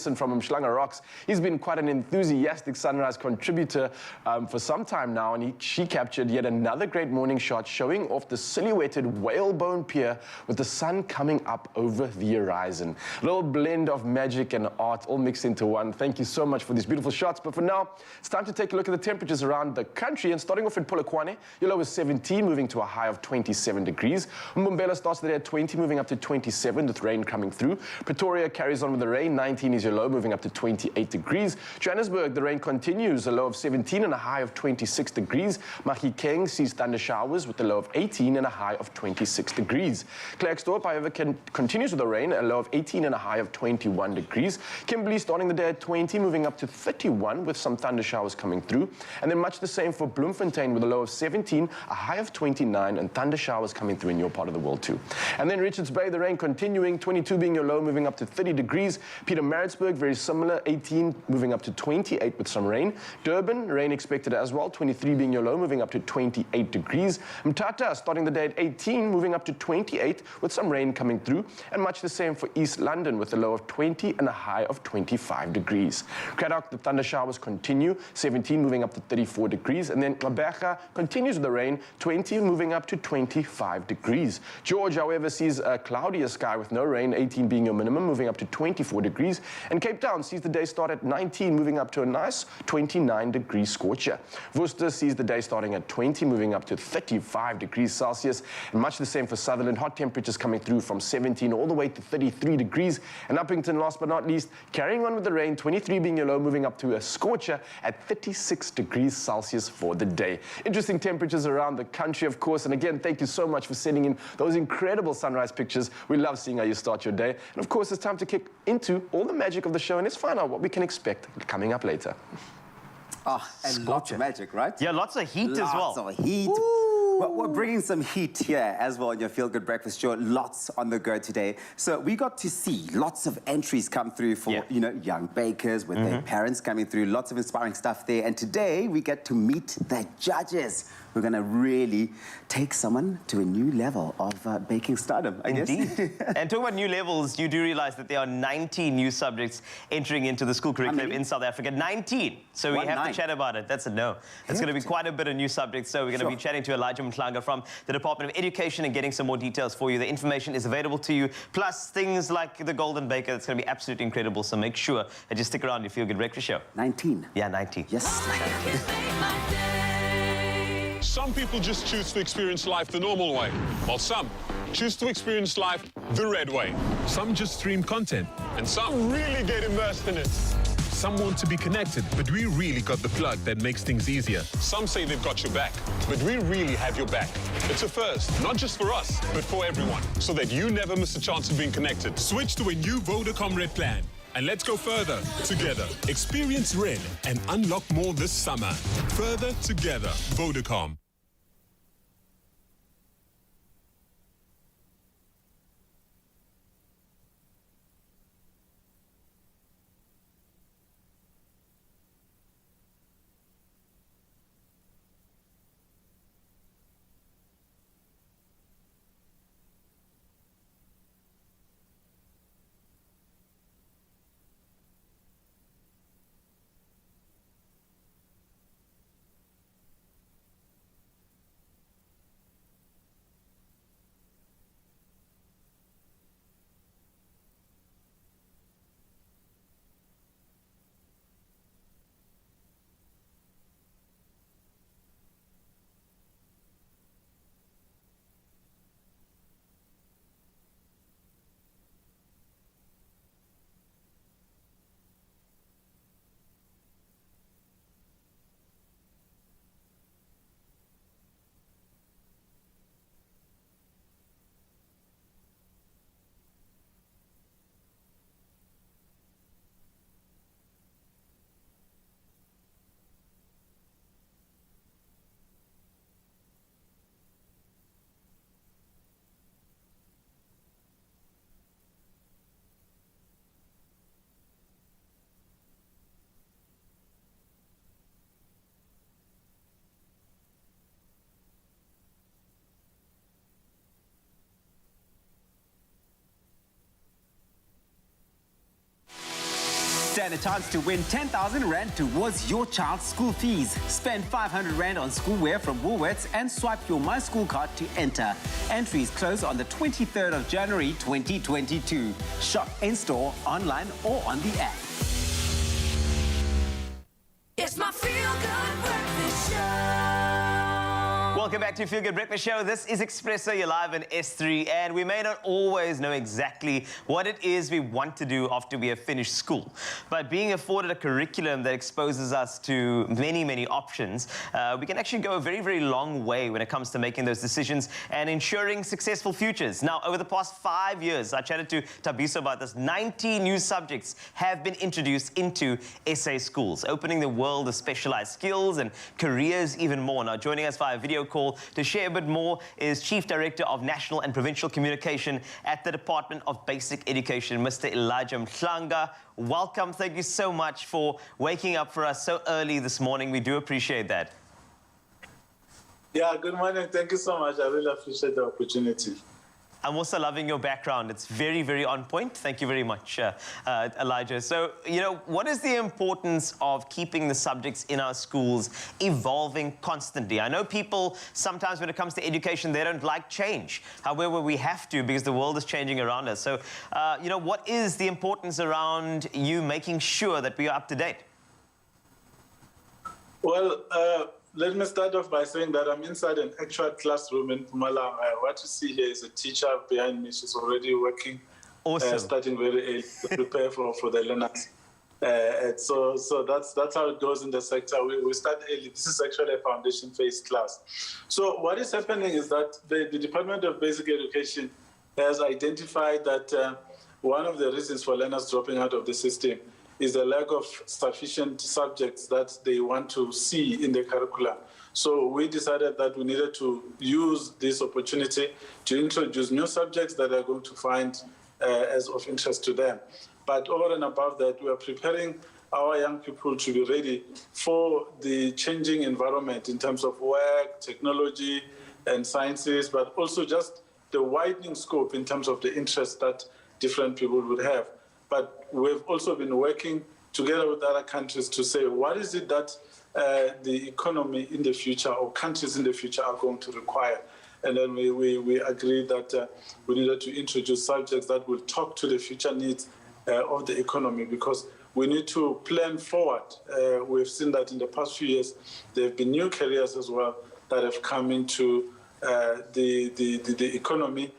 Davidson from Mhlanga Rocks. He's been quite an enthusiastic sunrise contributor for some time now, and she captured yet another great morning shot showing off the silhouetted whalebone pier with the sun coming up over the horizon. A little blend of magic and art all mixed into one. Thank you so much for these beautiful shots. But for now, it's time to take a look at the temperatures around the country. And starting off in Polokwane, your low is 17, moving to a high of 27 degrees. Mbombela starts the day at 20, moving up to 27 with rain coming through. Pretoria carries on with the rain. 19 is your low, moving up to 28 degrees. Johannesburg, the rain continues, a low of 17 and a high of 26 degrees. Mahikeng sees thunder showers with a low of 18 and a high of 26 degrees. Klerksdorp, however, continues with the rain, a low of 18 and a high of 21 degrees. Kimberley starting the day at 20, moving up to 31 with some thunder showers coming through. And then much the same for Bloemfontein with a low of 17, a high of 29, and thunder showers coming through in your part of the world too. And then Richards Bay, the rain continuing, 22 being your low, moving up to 30 degrees. Pietermaritzburg, very similar, 18 moving up to 28 with some rain. Durban, rain expected as well, 23 being your low, moving up to 28 degrees. Mthatha starting the day at 18, moving up to 28 with some rain coming through. And much the same for East London with a low of 20 and a high of 25 degrees. Cradock, the thunder showers continue, 17 moving up to 34 degrees. And then Mabeka continues with the rain, 20 moving up to 25 degrees. George, however, sees a cloudier sky with no rain, 18 being your minimum, moving up to 24 degrees. And Cape Town sees the day start at 19, moving up to a nice 29-degree scorcher. Worcester sees the day starting at 20, moving up to 35 degrees Celsius. And much the same for Sutherland, hot temperatures coming through from 17 all the way to 33 degrees. And Uppington, last but not least, carrying on with the rain, 23 being your low, moving up to a scorcher at 36 degrees Celsius for the day. Interesting temperatures around the country, of course. And again, thank you so much for sending in those incredible sunrise pictures. We love seeing how you start your day. And of course, it's time to kick into all the magic of the show, and let's find out what we can expect coming up later. Oh, and lots of magic, right? Yeah, lots of heat as well. Lots of heat. Well, we're bringing some heat here as well in your Feel Good Breakfast Show. Lots on the go today. So we got to see lots of entries come through for, you know, young bakers with their parents coming through. Lots of inspiring stuff there. And today we get to meet the judges. We're going to really take someone to a new level of baking stardom, I guess. Indeed. And talking about new levels, you do realize that there are 19 new subjects entering into the school curriculum in South Africa. 19. So we have to chat about it. That's a no. It's going to be quite a bit of new subjects. So we're going to be chatting to Elijah Mhlanga from the Department of Education and getting some more details for you. The information is available to you, plus things like the Golden Baker. It's going to be absolutely incredible. So make sure that you stick around your Feel Good Breakfast Show. 19. Yeah, 19. Yes. 19. Some people just choose to experience life the normal way, while some choose to experience life the red way. Some just stream content, And some really get immersed in it. some want to be connected, but we really got the plug that makes things easier. Some say they've got your back, but we really have your back. It's a first, not just for us, but for everyone, so that you never miss a chance of being connected. Switch to a new Vodacom Red plan. And let's go further together. Experience Red and unlock more this summer. Further together, Vodacom. Stand a chance to win 10,000 Rand towards your child's school fees. Spend 500 Rand on schoolwear from Woolworths and swipe your My School card to enter. Entries close on the 23rd of January 2022. Shop in-store, online or on the app. It's my feel-good breakfast show. Welcome back to Feel Good Breakfast Show. This is Expresso. You're live in S3, and we may not always know exactly what it is we want to do after we have finished school. But being afforded a curriculum that exposes us to many, many options, we can actually go a very, very long way when it comes to making those decisions and ensuring successful futures. Now, over the past 5 years, I chatted to Thabiso about this, 90 new subjects have been introduced into SA schools, opening the world of specialized skills and careers even more. Now, joining us via video call to share a bit more is Chief Director of National and Provincial Communication at the Department of Basic Education, Mr. Elijah Mhlanga. Welcome. Thank you so much for waking up for us so early this morning. We do appreciate that. Yeah, good morning. Thank you so much. I really appreciate the opportunity. I'm also loving your background. It's very, very on point. Thank you very much, Elijah. So, you know, what is the importance of keeping the subjects in our schools evolving constantly? I know people, sometimes when it comes to education, they don't like change. However, we have to because the world is changing around us. So, you know, what is the importance around you making sure that we are up to date? Well, let me start off by saying that I'm inside an actual classroom in Mpumalanga. What you see here is a teacher behind me. She's already working, Awesome. Starting very early to prepare for the learners. So that's how it goes in the sector. We start early. This is actually a foundation phase class. So what is happening is that the Department of Basic Education has identified that one of the reasons for learners dropping out of the system is the lack of sufficient subjects that they want to see in the curriculum. So we decided that we needed to use this opportunity to introduce new subjects that are going to find as of interest to them. But over and above that, we are preparing our young people to be ready for the changing environment in terms of work, technology, and sciences, but also just the widening scope in terms of the interest that different people would have. But we've also been working together with other countries to say, what is it that the economy in the future or countries in the future are going to require? And then we agreed that we needed to introduce subjects that will talk to the future needs of the economy, because we need to plan forward. We've seen that in the past few years, there have been new careers as well that have come into the economy.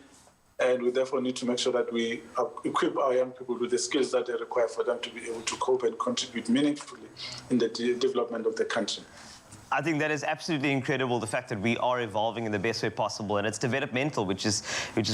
And we therefore need to make sure that we equip our young people with the skills that they require for them to be able to cope and contribute meaningfully in the development of the country. I think that is absolutely incredible, the fact that we are evolving in the best way possible, and it's developmental, which is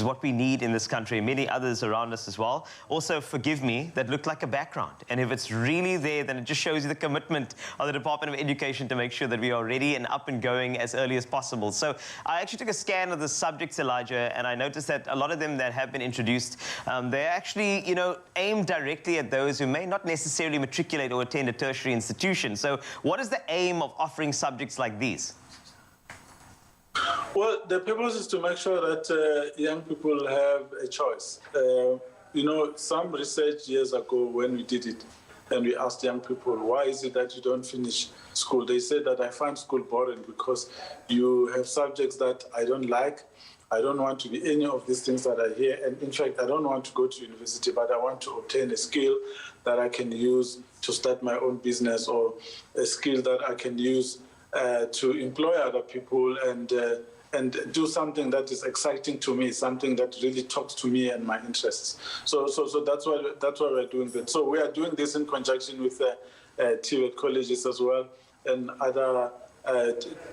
what we need in this country, and many others around us as well. Also, forgive me, that looked like a background, and if it's really there, then it just shows you the commitment of the Department of Education to make sure that we are ready and up and going as early as possible. So I actually took a scan of the subjects, Elijah, and I noticed that a lot of them that have been introduced, they're actually, you know, aimed directly at those who may not necessarily matriculate or attend a tertiary institution. So what is the aim of offering subjects like these? Well, the purpose is to make sure that young people have a choice. You know, some research years ago when we did it, and we asked young people, why is it that you don't finish school? They said that I find school boring because you have subjects that I don't like. I don't want to be any of these things that are here. And in fact, I don't want to go to university, but I want to obtain a skill that I can use to start my own business, or a skill that I can use to employ other people and do something that is exciting to me, something that really talks to me and my interests. So that's why we're doing that. So we are doing this in conjunction with TVET colleges as well, and other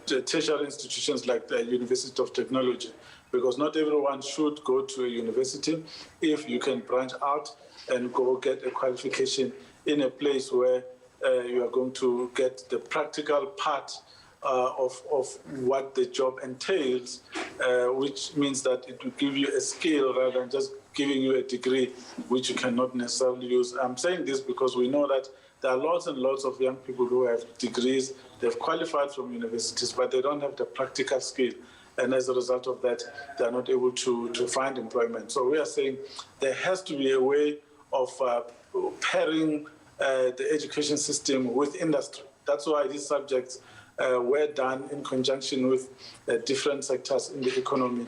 tertiary institutions like the University of Technology, because not everyone should go to a university. If you can branch out and go get a qualification in a place where you are going to get the practical part of what the job entails, which means that it will give you a skill rather than just giving you a degree which you cannot necessarily use. I'm saying this because we know that there are lots and lots of young people who have degrees, they've qualified from universities, but they don't have the practical skill. And as a result of that, they are not able to find employment. So we are saying there has to be a way of pairing the education system with industry. That's why these subjects were done in conjunction with different sectors in the economy,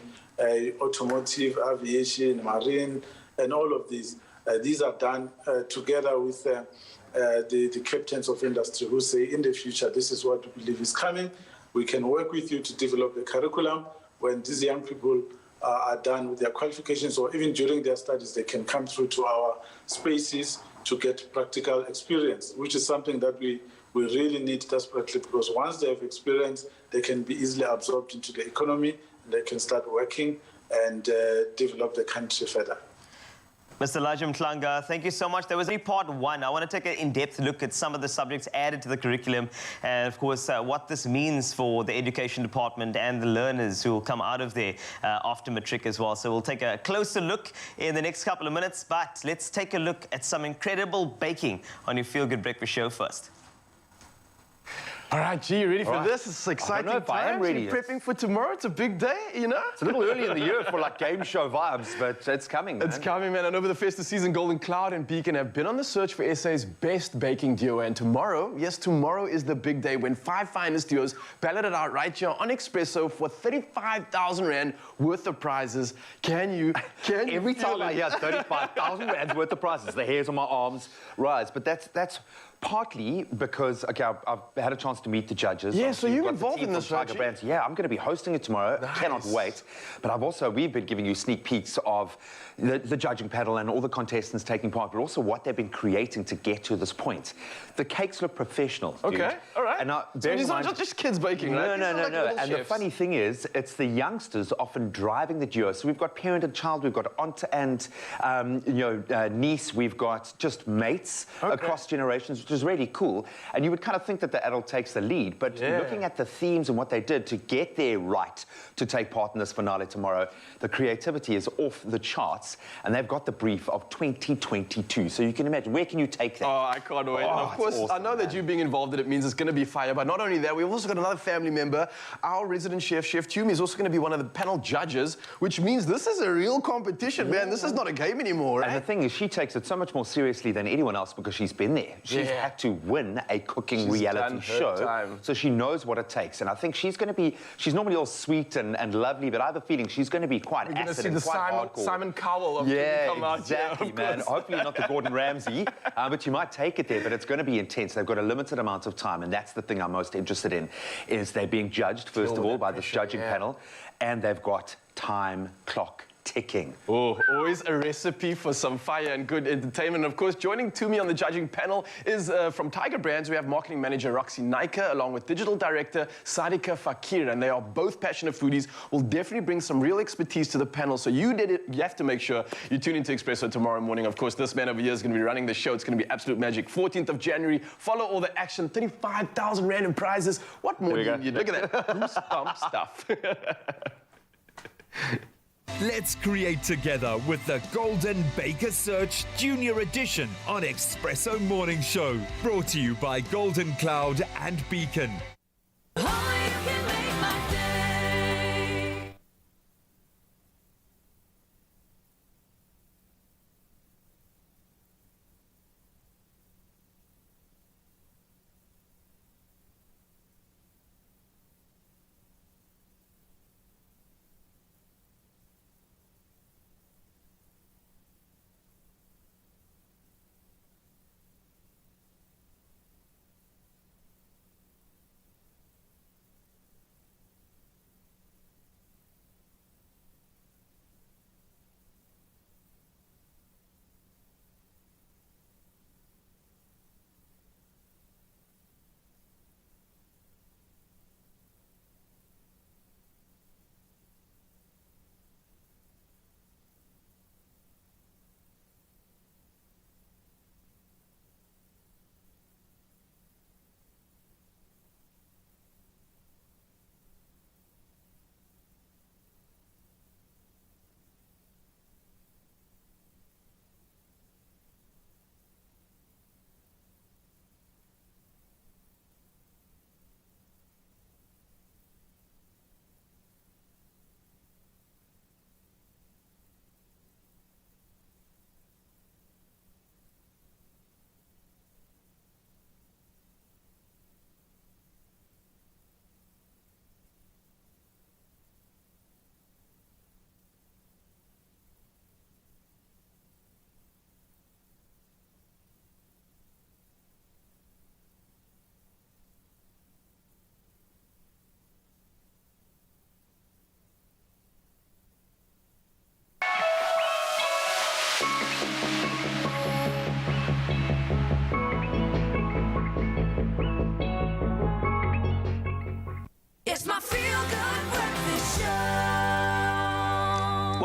automotive, aviation, marine, and all of these. These are done together with the captains of industry who say, in the future, this is what we believe is coming. We can work with you to develop the curriculum. When these young people are done with their qualifications, or even during their studies, they can come through to our spaces to get practical experience, which is something that we really need desperately, because once they have experience, they can be easily absorbed into the economy, and they can start working and develop the country further. Mr. Elijah Mhlanga, thank you so much. There was only part one. I want to take an in-depth look at some of the subjects added to the curriculum and, of course, what this means for the education department and the learners who will come out of there after matric as well. So we'll take a closer look in the next couple of minutes, but let's take a look at some incredible baking on your Feel Good Breakfast show first. All right, G, you ready for this? It's exciting. I don't know if I am ready. You're prepping for tomorrow. It's a big day, you know? It's a little early in the year for like game show vibes, but it's coming, man. It's coming, man. And over the festive season, Golden Cloud and Beacon have been on the search for SA's best baking duo. And tomorrow, yes, tomorrow is the big day when 5 finest duos balloted out right here on Expresso for 35,000 Rand worth of prizes. Can you Every time I hear 35,000 Rand worth of prizes, the hairs on my arms rise. But that's partly because, okay, I've had a chance to meet the judges. Yeah, so you're got the involved team in from this, right? Tiger Brands. Yeah, I'm going to be hosting it tomorrow. Nice. Cannot wait. But we've been giving you sneak peeks of the judging panel and all the contestants taking part, but also what they've been creating to get to this point. The cakes look professional, dude. Okay, all right. And now, So these aren't just kids baking, right? No. These are like little And the chefs. funny thing is, it's the youngsters often driving the duo. So we've got parent and child, we've got aunt and niece, we've got just mates across generations, which is really cool. And you would kind of think that the adult takes the lead, but looking at the themes and what they did to get their right to take part in this finale tomorrow, the creativity is off the charts, and they've got the brief of 2022. So you can imagine, where can you take that? Oh, I can't wait. And of course, awesome, I know that you being involved in it means it's going to be fire. But not only that, we've also got another family member. Our resident chef, Chef Tumi, is also going to be one of the panel judges, which means this is a real competition, man. This is not a game anymore, right? And the thing is, she takes it so much more seriously than anyone else because she's been there. She's had to win a cooking reality show, so she knows what it takes. And I think she's normally all sweet and lovely, but I have a feeling she's going to be quite acid and quite hardcore. Simon Cowell of come out. Exactly, man. Hopefully not the Gordon Ramsay, but you might take it there, but it's going to be intense. They've got a limited amount of time, and that's the thing I'm most interested in, is they're being judged, first of all, by this judging panel, and they've got time clock ticking. Oh, always a recipe for some fire and good entertainment. Of course, joining Tumi on the judging panel is from Tiger Brands. We have marketing manager Roxy Naika along with digital director Sadika Fakir, and they are both passionate foodies. Will definitely bring some real expertise to the panel. So you have to make sure you tune into Expresso tomorrow morning. Of course, this man over here is going to be running the show. It's going to be absolute magic. 14th of January. Follow all the action. 35,000 random prizes. What more do you need? Look at that goosebump stuff. Let's create together with the Golden Baker Search Junior Edition on Expresso Morning Show. Brought to you by Golden Cloud and Beacon. Oh, you can make my day.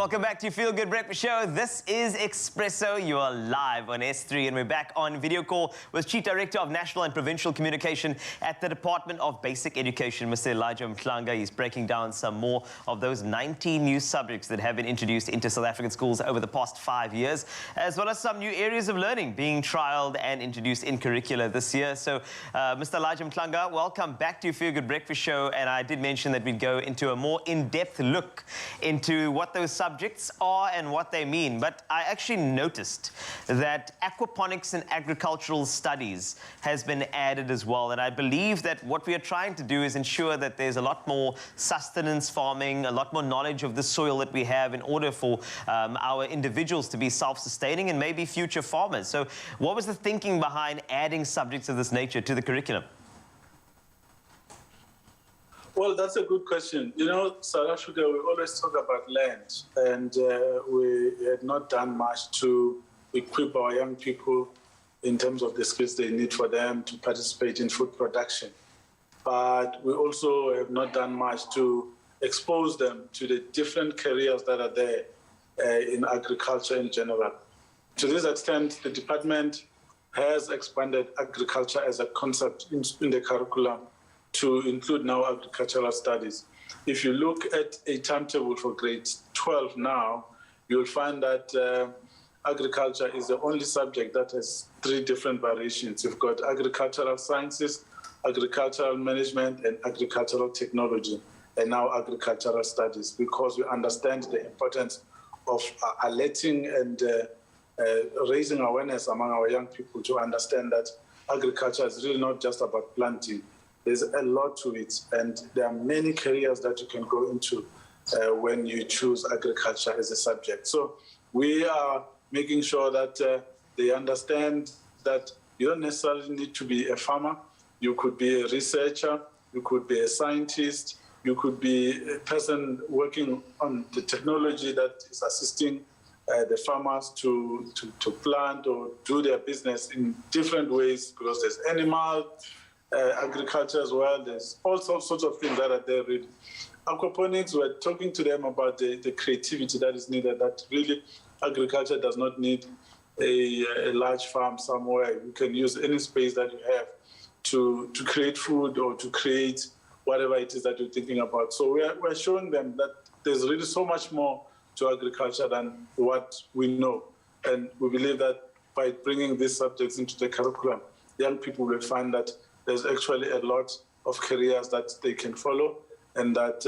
Welcome back to Feel Good Breakfast Show. This is Expresso. You are live on S3 and we're back on video call with Chief Director of National and Provincial Communication at the Department of Basic Education, Mr. Elijah Mhlanga. He's breaking down some more of those 19 new subjects that have been introduced into South African schools over the past 5 years, as well as some new areas of learning being trialled and introduced in curricula this year. So, Mr. Elijah Mhlanga, welcome back to Feel Good Breakfast Show. And I did mention that we'd go into a more in-depth look into what those subjects are and what they mean. But I actually noticed that aquaponics and agricultural studies has been added as well. And I believe that what we are trying to do is ensure that there's a lot more sustenance farming, a lot more knowledge of the soil that we have in order for our individuals to be self-sustaining and maybe future farmers. So what was the thinking behind adding subjects of this nature to the curriculum? Well, that's a good question. You know, South Africa, we always talk about land, and we had not done much to equip our young people in terms of the skills they need for them to participate in food production. But we also have not done much to expose them to the different careers that are there in agriculture in general. To this extent, the department has expanded agriculture as a concept in the curriculum to include now agricultural studies. If you look at a timetable for grade 12 now, you'll find that agriculture is the only subject that has 3 different variations. You've got agricultural sciences, agricultural management, and agricultural technology, and now agricultural studies, because we understand the importance of alerting and raising awareness among our young people to understand that agriculture is really not just about planting. There's a lot to it, and there are many careers that you can go into when you choose agriculture as a subject. So we are making sure that they understand that you don't necessarily need to be a farmer. You could be a researcher, you could be a scientist, you could be a person working on the technology that is assisting the farmers to plant or do their business in different ways, because there's animal agriculture as well. There's all sorts of things that are there. Really. Aquaponics, we're talking to them about the creativity that is needed, that really agriculture does not need a large farm somewhere. You can use any space that you have to create food or to create whatever it is that you're thinking about. So we're showing them that there's really so much more to agriculture than what we know. And we believe that by bringing these subjects into the curriculum, young people will find that there's actually a lot of careers that they can follow, and that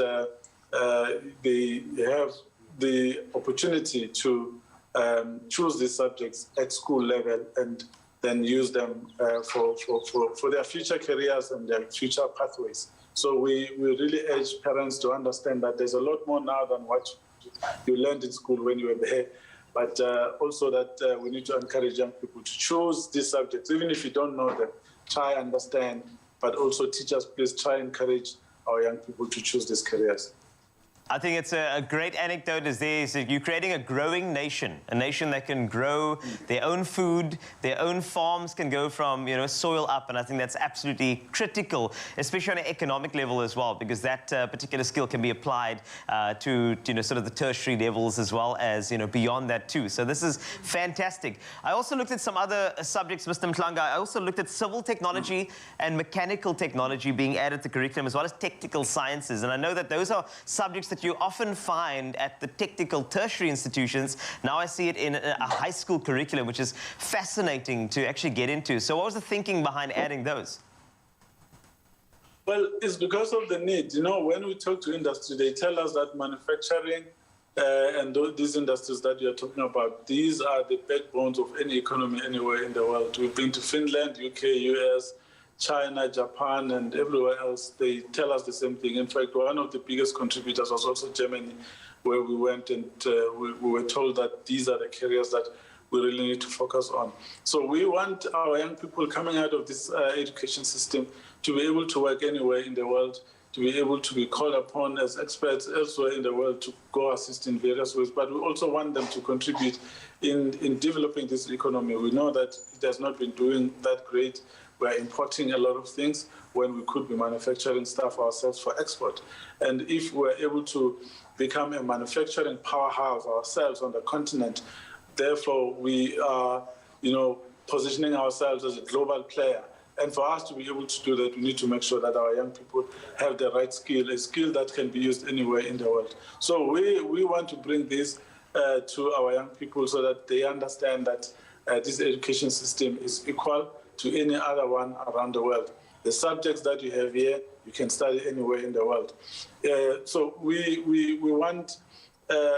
they have the opportunity to choose these subjects at school level and then use them for their future careers and their future pathways. So we really urge parents to understand that there's a lot more now than what you learned in school when you were there, but also that we need to encourage young people to choose these subjects, even if you don't know them. Try understand, but also teachers, please try and encourage our young people to choose these careers. I think it's a great anecdote is you're creating a growing nation, a nation that can grow their own food, their own farms can go from, you know, soil up, and I think that's absolutely critical, especially on an economic level as well, because that particular skill can be applied to, you know, sort of the tertiary levels as well as, you know, beyond that too. So this is fantastic. I also looked at some other subjects, Mr. Mhlanga. I also looked at civil technology and mechanical technology being added to curriculum, as well as technical sciences, and I know that those are subjects that you often find at the technical tertiary institutions. Now I see it in a high school curriculum, which is fascinating to actually get into. So what was the thinking behind adding those? Well, it's because of the need. You know, when we talk to industry, they tell us that manufacturing and these industries that you're talking about, these are the backbones of any economy anywhere in the world. We've been to Finland, UK, US, China, Japan, and everywhere else. They tell us the same thing. In fact, one of the biggest contributors was also Germany, where we went and we were told that these are the careers that we really need to focus on. So we want our young people coming out of this education system to be able to work anywhere in the world, to be able to be called upon as experts elsewhere in the world to go assist in various ways. But we also want them to contribute in developing this economy. We know that it has not been doing that great, we're importing a lot of things when we could be manufacturing stuff ourselves for export. And if we're able to become a manufacturing powerhouse ourselves on the continent, therefore we are, positioning ourselves as a global player. And for us to be able to do that, we need to make sure that our young people have the right skill, a skill that can be used anywhere in the world. So we want to bring this to our young people so that they understand that this education system is equal to any other one around the world. The subjects that you have here, you can study anywhere in the world. So we want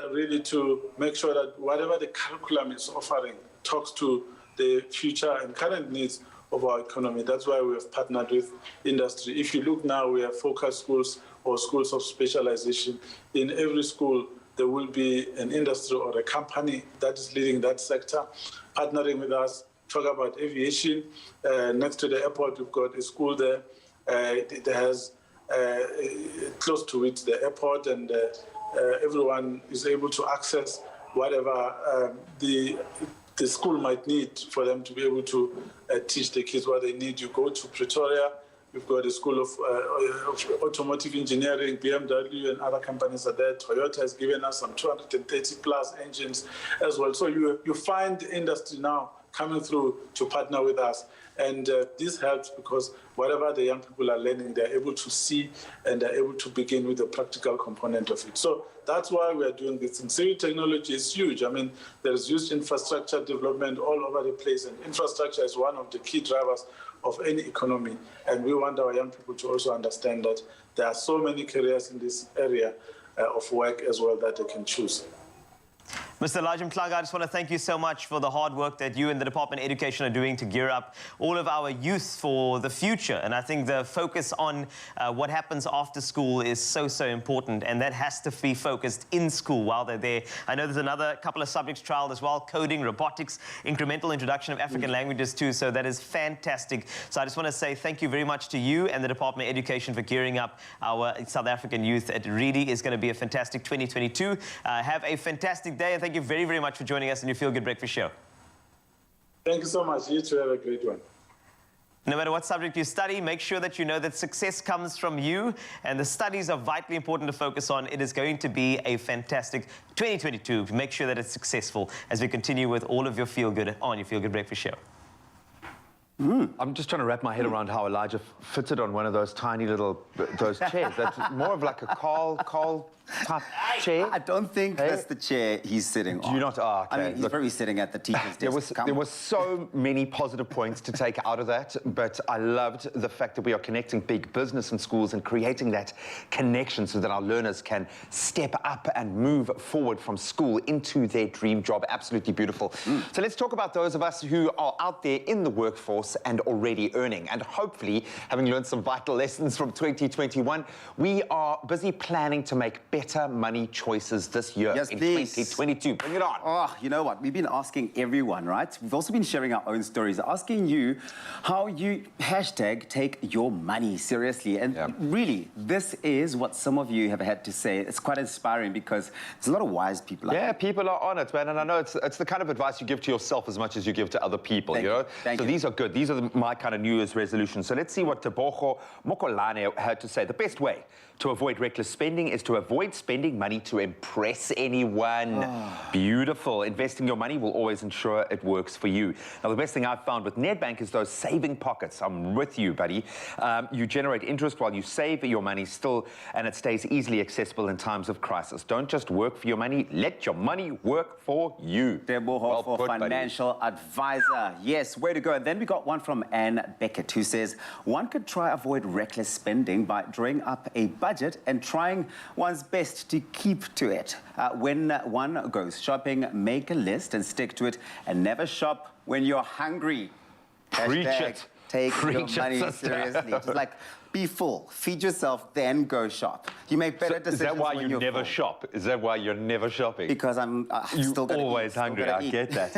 really to make sure that whatever the curriculum is offering talks to the future and current needs of our economy. That's why we have partnered with industry. If you look now, we have focus schools or schools of specialization. In every school, there will be an industry or a company that is leading that sector, partnering with us. Talk about aviation. Next to the airport, we've got a school there. It has close to it the airport, and everyone is able to access whatever the school might need for them to be able to teach the kids what they need. You go to Pretoria, we've got a school of automotive engineering, BMW and other companies are there. Toyota has given us some 230 plus engines as well. So you find the industry now coming through to partner with us. And this helps because whatever the young people are learning, they're able to see and they're able to begin with the practical component of it. So that's why we're doing this. And civil technology is huge. I mean, there's huge infrastructure development all over the place. And infrastructure is one of the key drivers of any economy. And we want our young people to also understand that there are so many careers in this area of work as well that they can choose. Mr. Elijah Mhlanga, I just want to thank you so much for the hard work that you and the Department of Education are doing to gear up all of our youth for the future. And I think the focus on what happens after school is so, so important. And that has to be focused in school while they're there. I know there's another couple of subjects trialed as well, coding, robotics, incremental introduction of African languages too. So that is fantastic. So I just want to say thank you very much to you and the Department of Education for gearing up our South African youth. It really is going to be a fantastic 2022. Have a fantastic day, and thank you very, very much for joining us in your Feel Good Breakfast Show. Thank you so much. You too have a great one. No matter what subject you study, make sure that you know that success comes from you, and the studies are vitally important to focus on. It is going to be a fantastic 2022. Make sure that it's successful as we continue with all of your Feel Good on your Feel Good Breakfast Show. I'm just trying to wrap my head around how Elijah fitted on one of those tiny little chairs. That's more of like a Carl type chair. I don't think that's the chair he's sitting on. Do you not? Oh, okay. I mean, he's probably sitting at the teacher's desk. There was so many positive points to take out of that, but I loved the fact that we are connecting big business and schools and creating that connection so that our learners can step up and move forward from school into their dream job. Absolutely beautiful. So let's talk about those of us who are out there in the workforce and already earning, and hopefully having learned some vital lessons from 2021, we are busy planning to make better money choices this year in 2022. Bring it on. Oh, you know what? We've been asking everyone, right? We've also been sharing our own stories, asking you how you take your money seriously. And really, this is what some of you have had to say. It's quite inspiring because there's a lot of wise people out there. People are on it, man. And I know it's the kind of advice you give to yourself as much as you give to other people, you know? So these are good. These are my kind of New Year's resolutions. So let's see what Tebogo Mokolane had to say. The best way to avoid reckless spending is to avoid spending money to impress anyone. Beautiful. Investing your money will always ensure it works for you. Now, the best thing I've found with Nedbank is those saving pockets. I'm with you, buddy. You generate interest while you save your money still, and it stays easily accessible in times of crisis. Don't just work for your money. Let your money work for you. Tebogo for financial advisor. Yes, way to go. And then we got one from Anne Beckett who says, one could try avoid reckless spending by drawing up a budget and trying one's best to keep to it. When one goes shopping, make a list and stick to it, and never shop when you're hungry. Preach it. Take your money seriously. Just like Be full, feed yourself, then go shop. You make better decisions. Is that why when you you're never full. shop? Is that why you're never shopping? Because I'm You're still gonna always eat, hungry. I get that.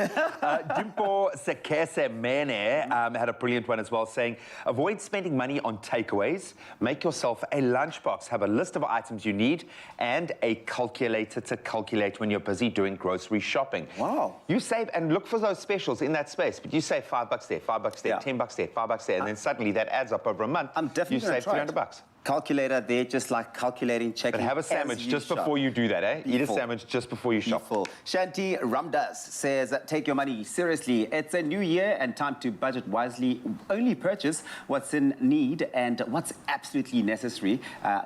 Dimpo Sekese Mene had a brilliant one as well, saying, avoid spending money on takeaways. Make yourself a lunchbox. Have a list of items you need and a calculator to calculate when you're busy doing grocery shopping. Wow. You save and look for those specials in that space, but you save $5 there, $5 there, Yeah. $10 there, $5 there, and then suddenly that adds up over a month. I'm definitely you gonna save try it. $300. Calculator there, just like calculating, checking. But have a as sandwich you just shop. before you do that, eh? Eat a full. sandwich just before you Be shop. full. Shanti Ramdas says, take your money seriously. It's a new year and time to budget wisely. Only purchase what's in need and what's absolutely necessary.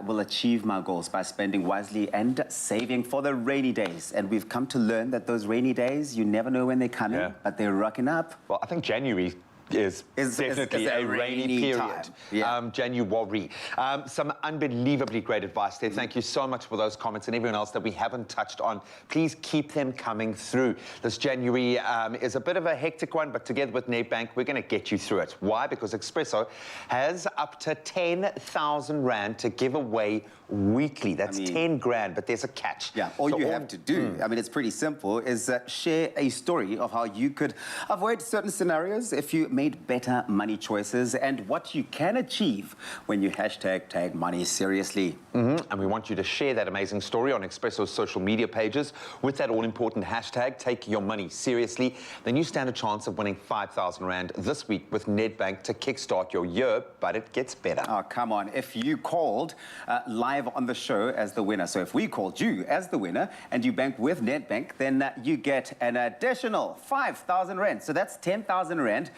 Will achieve my goals by spending wisely and saving for the rainy days. And we've come to learn that those rainy days, you never know when they're coming, Yeah. but they're rocking up. Well, I think January is definitely is a rainy period. time. Yeah. January. Some unbelievably great advice there. Thank you so much for those comments and everyone else that we haven't touched on. Please keep them coming through. This January is a bit of a hectic one, but together with Nedbank, we're going to get you through it. Why? Because Expresso has up to 10,000 Rand to give away weekly. That's 10 grand, but there's a catch. Yeah, all you have to do, I mean, it's pretty simple, is share a story of how you could avoid certain scenarios if you made better money choices and what you can achieve when you tag money seriously. And we want you to share that amazing story on Expresso's social media pages with that all-important hashtag, take your money seriously. Then you stand a chance of winning 5,000 Rand this week with Nedbank to kickstart your year, but it gets better. Oh, come on. If you called live on the show as the winner, so if we called you as the winner and you bank with Nedbank, then you get an additional 5,000 Rand. So that's 10,000 Rand.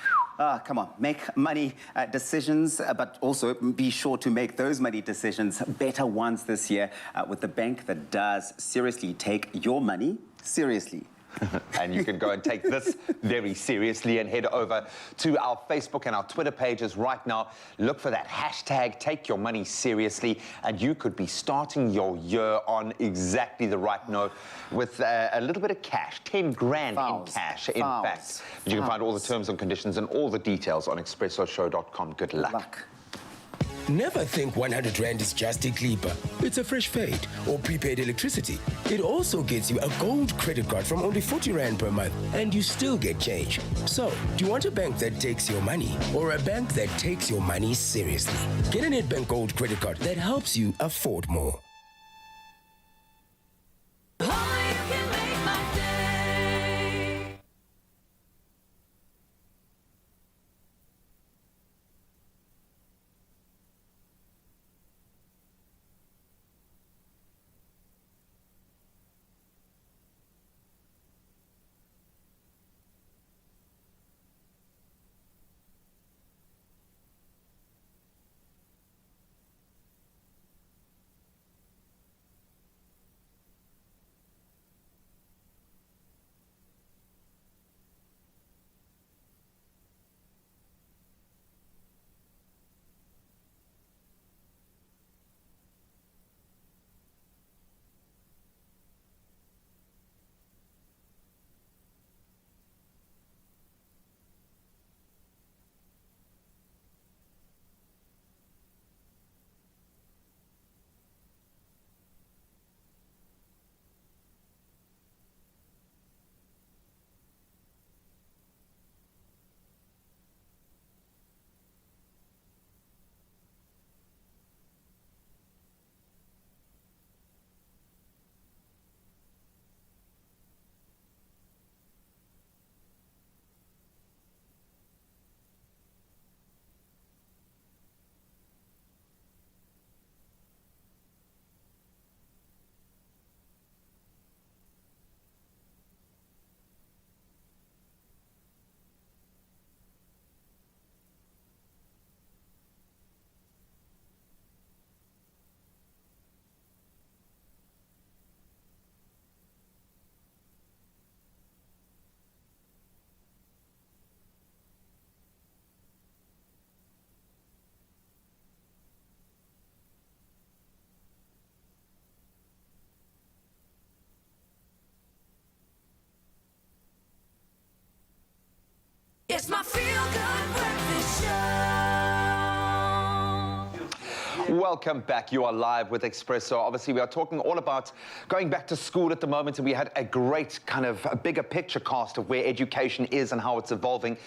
Come on, make money decisions, but also be sure to make those money decisions better ones this year with the bank that does seriously take your money seriously. And you can go and take this very seriously and head over to our Facebook and our Twitter pages right now. Look for that hashtag, take your money seriously, and you could be starting your year on exactly the right note with a little bit of cash, 10 grand in cash, in fact. But you can find all the terms and conditions and all the details on expressoshow.com. Good luck. Never think 100 Rand is just a clipper. It's a fresh fade or prepaid electricity. It also gets you a gold credit card from only 40 Rand per month, and you still get change. So, do you want a bank that takes your money or a bank that takes your money seriously? Get a Nedbank Gold credit card that helps you afford more. Welcome back. You are live with Expresso. Obviously, we are talking all about going back to school at the moment, and we had a great kind of a bigger picture cast of where education is and how it's evolving.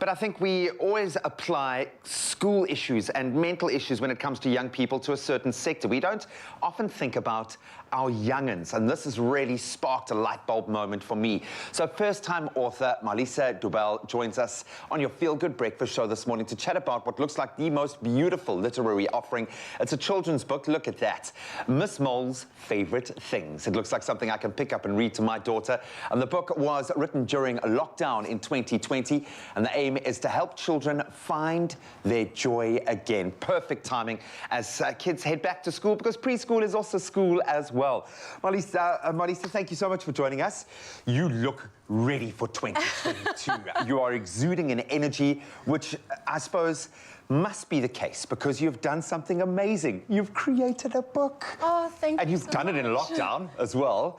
But I think we always apply school issues and mental issues when it comes to young people to a certain sector. We don't often think about our young'uns, and this has really sparked a light bulb moment for me. So first-time author Malisa Dubel joins us on your Feel Good Breakfast show this morning to chat about what looks like the most beautiful literary offering. It's a children's book. Look at that. Miss Mole's Favorite Things. It looks like something I can pick up and read to my daughter. And the book was written during lockdown in 2020, and the aim is to help children find their joy again. Perfect timing as kids head back to school, because preschool is also school as well. Malisa, thank you so much for joining us. You look ready for 2022. You are exuding an energy, which I suppose must be the case because you've done something amazing. You've created a book. Oh, thank you. And you've done it in lockdown as well.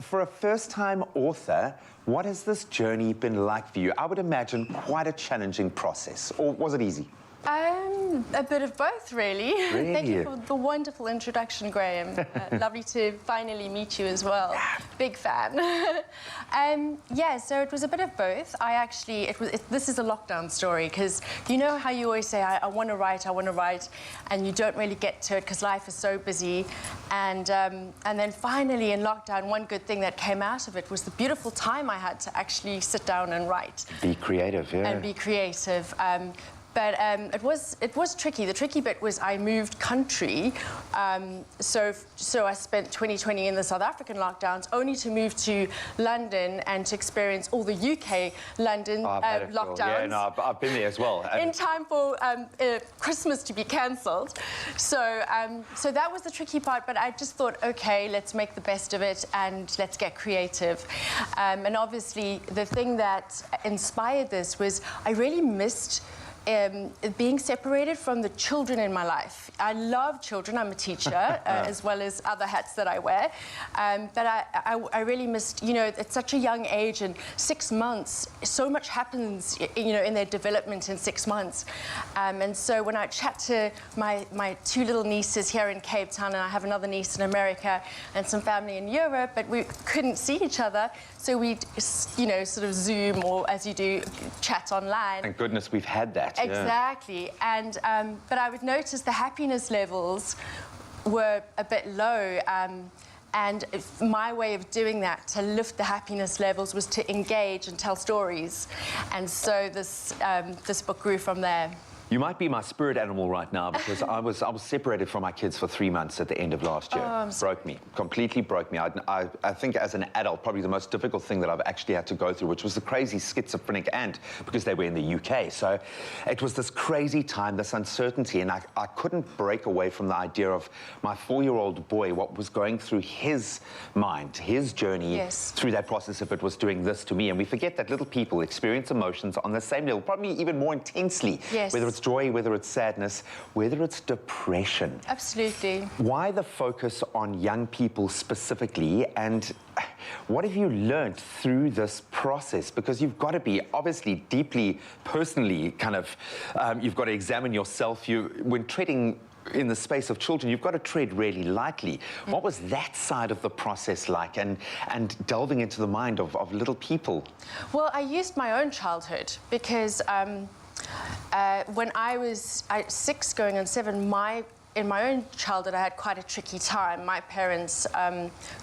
For a first-time author, what has this journey been like for you? I would imagine quite a challenging process. Or was it easy? A bit of both, really. Really? Thank you for the wonderful introduction, Graham. Lovely to finally meet you as well. Big fan. Yeah, so it was a bit of both. This is a lockdown story, because you know how you always say, I want to write, and you don't really get to it because life is so busy. And then finally in lockdown, one good thing that came out of it was the beautiful time I had to actually sit down and write. Be creative, yeah. And be creative. But it was tricky. The tricky bit was I moved country, so I spent 2020 in the South African lockdowns, only to move to London and to experience all the UK London lockdowns. Yeah, no, I've been there as well. In time for Christmas to be cancelled. So that was the tricky part, but I just thought, okay, let's make the best of it and let's get creative. And obviously, the thing that inspired this was I really missed being separated from the children in my life. I love children. I'm a teacher, as well as other hats that I wear. But I really missed, you know, at such a young age, and 6 months, so much happens, you know, in their development in 6 months. And so when I chat to my two little nieces here in Cape Town, and I have another niece in America and some family in Europe, but we couldn't see each other, so we'd, you know, sort of Zoom, or as you do, chat online. Thank goodness we've had that. Exactly. And but I would notice the happiness levels were a bit low, and my way of doing that, to lift the happiness levels, was to engage and tell stories. And so this book grew from there. You might be my spirit animal right now, because I was separated from my kids for 3 months at the end of last year. Broke me, completely broke me. I think as an adult, probably the most difficult thing that I've actually had to go through, which was the crazy schizophrenic aunt, because they were in the UK. So it was this crazy time, this uncertainty, and I couldn't break away from the idea of my 4-year-old boy, what was going through his mind, his journey through that process, if it was doing this to me. And we forget that little people experience emotions on the same level, probably even more intensely, whether it's joy, whether it's sadness, whether it's depression. Absolutely. Why the focus on young people specifically, and what have you learned through this process? Because you've got to be obviously deeply personally kind of, you've got to examine yourself. When treading in the space of children, you've got to tread really lightly. What was that side of the process like, and delving into the mind of little people? Well, I used my own childhood, because when I was 6 going on 7, in my own childhood, I had quite a tricky time. My parents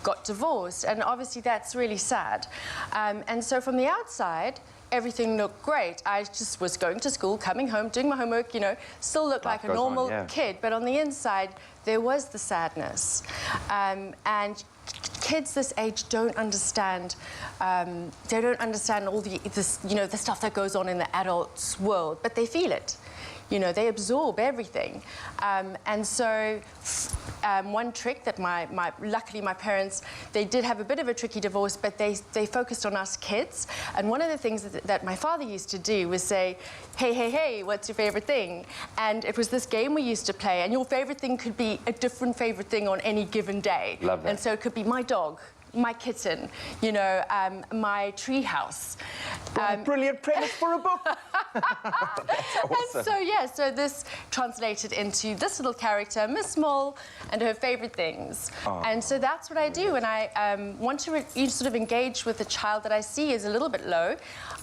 got divorced, and obviously that's really sad. And so from the outside, everything looked great. I just was going to school, coming home, doing my homework, you know, still looked like a normal kid. But on the inside, there was the sadness. And kids this age don't understand. They don't understand all the stuff that goes on in the adult's world, but they feel it. You know, they absorb everything. And so one trick that luckily my parents, they did have a bit of a tricky divorce, but they focused on us kids. And one of the things that my father used to do was say, hey, what's your favorite thing? And it was this game we used to play, and your favorite thing could be a different favorite thing on any given day. Love that. And so it could be my dog. my kitten, you know, my tree house. Brilliant premise for a book. That's awesome. And so, yeah, so this translated into this little character, Miss Mole, and her favorite things. Oh. And so that's what I do when I want to sort of engage with a child that I see is a little bit low.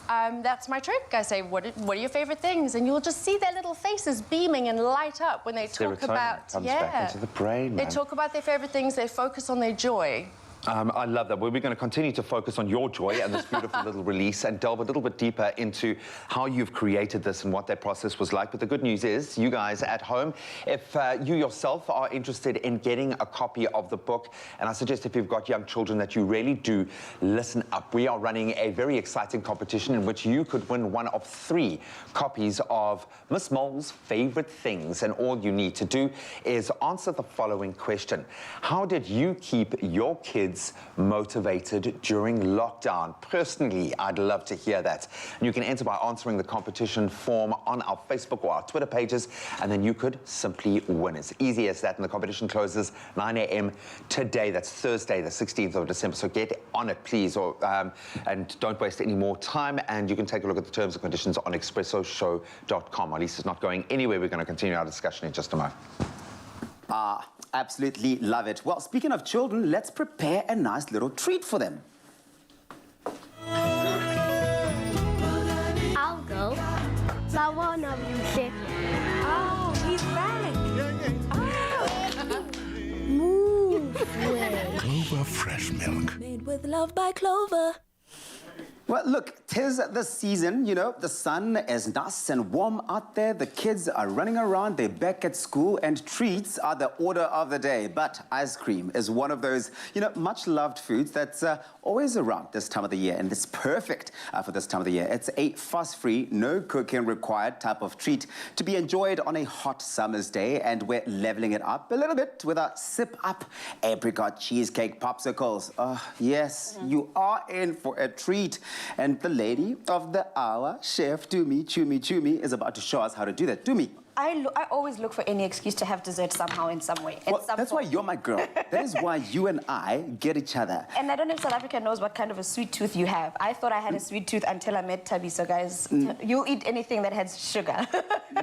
That's my trick. I say, what are your favorite things? And you'll just see their little faces beaming and light up when they talk about... Comes back into the brain, man. They talk about their favorite things, they focus on their joy. I love that. We're going to continue to focus on your joy and this beautiful little release and delve a little bit deeper into how you've created this and what that process was like. But the good news is, you guys at home, if you yourself are interested in getting a copy of the book, and I suggest if you've got young children that you really do listen up. We are running a very exciting competition in which you could win one of 3 copies of Miss Mole's Favorite Things. And all you need to do is answer the following question. How did you keep your kids motivated during lockdown? Personally, I'd love to hear that. And you can enter by answering the competition form on our Facebook or our Twitter pages, and then you could simply win. It's easy as that, and the competition closes 9 a.m. today. That's Thursday, the 16th of December. So get on it, please, and don't waste any more time. And you can take a look at the terms and conditions on expressoshow.com. Alice is not going anywhere. We're going to continue our discussion in just a moment. Absolutely love it. Well, speaking of children, let's prepare a nice little treat for them. I'll go. But one of you said, oh, he's back. Oh. Move way. Clover fresh milk. Made with love by Clover. Well, look, 'tis the season, you know, the sun is nice and warm out there, the kids are running around, they're back at school, and treats are the order of the day. But ice cream is one of those, you know, much-loved foods that's always around this time of the year, and it's perfect for this time of the year. It's a fuss-free, no cooking required type of treat to be enjoyed on a hot summer's day, and we're leveling it up a little bit with our sip-up apricot cheesecake popsicles. Oh, yes, you are in for a treat. And the lady of the hour, Chef Dumi Chumi, is about to show us how to do that. Dumi. I always look for any excuse to have dessert somehow in some way. Well, that's why you're my girl. That is why you and I get each other. And I don't know if South Africa knows what kind of a sweet tooth you have. I thought I had a sweet tooth until I met Tabby. So guys, you'll eat anything that has sugar.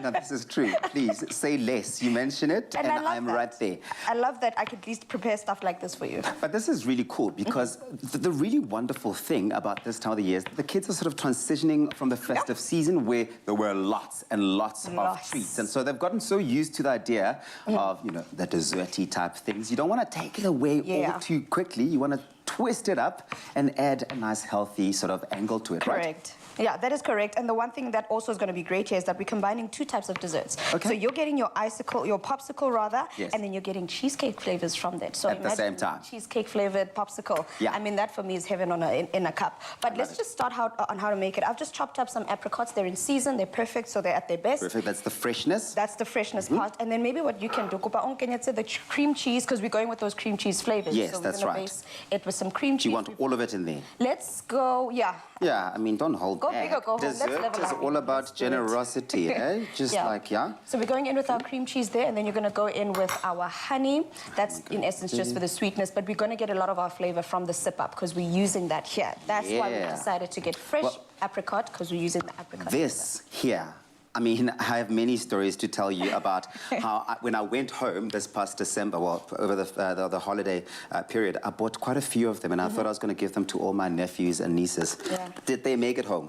No, this is true. Please, say less. You mention it, and I'm right there. I love that I could at least prepare stuff like this for you. But this is really cool because the really wonderful thing about this time of the year is the kids are sort of transitioning from the festive season where there were lots and lots of treats. And so they've gotten so used to the idea of, you know, the desserty type things. You don't want to take it away all too quickly. You want to twist it up and add a nice, healthy sort of angle to it, right? Correct. Yeah, that is correct. And the one thing that also is going to be great here is that we're combining 2 types of desserts. Okay. So you're getting your popsicle rather, and then you're getting cheesecake flavors from that. So at the same time. Cheesecake flavored popsicle. Yeah. I mean, that for me is heaven on in a cup. But let's just start on how to make it. I've just chopped up some apricots. They're in season. They're perfect, so they're at their best. Perfect. That's the freshness. That's the freshness part. And then maybe what you can do, the cream cheese, because we're going with those cream cheese flavors. Yes, so that's we're right. Base it with some cream cheese. Do you want all of it in there? Let's go, yeah. Yeah, I mean, don't hold back. Go big or go home. Dessert is all about generosity, eh? Just like, So we're going in with our cream cheese there, and then you're going to go in with our honey. That's, in essence, just for the sweetness, but we're going to get a lot of our flavor from the sip-up because we're using that here. That's why we decided to get fresh apricot, because we're using the apricot. This here, I mean, I have many stories to tell you about how when I went home this past December, well, over the holiday period, I bought quite a few of them, and I thought I was going to give them to all my nephews and nieces. Yeah. Did they make it home?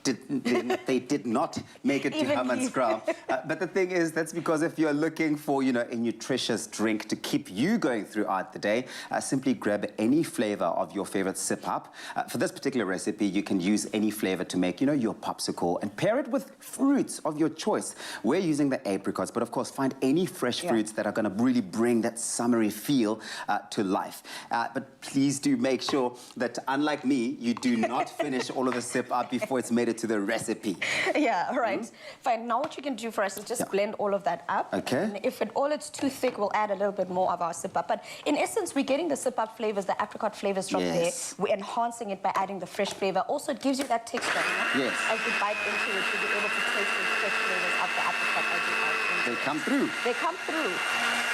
They did not make it to Hammanskraal. But the thing is, that's because if you're looking for, you know, a nutritious drink to keep you going throughout the day, simply grab any flavor of your favorite sip-up. For this particular recipe, you can use any flavor to make, you know, your popsicle and pair it with fruits of your choice. We're using the apricots, but of course, find any fresh fruits that are going to really bring that summery feel to life. But please do make sure that, unlike me, you do not finish all of the sip-up before it's made it to the recipe. Yeah, right. Fine. Now what you can do for us is just blend all of that up. Okay. And if it's too thick, we'll add a little bit more of our sip-up. But in essence, we're getting the sip-up flavors, the apricot flavors from there. We're enhancing it by adding the fresh flavor. Also, it gives you that texture, you know? Yes. As you bite into it, you'll be able to taste those fresh flavors of the apricot as you bite into it. They come through. They come through.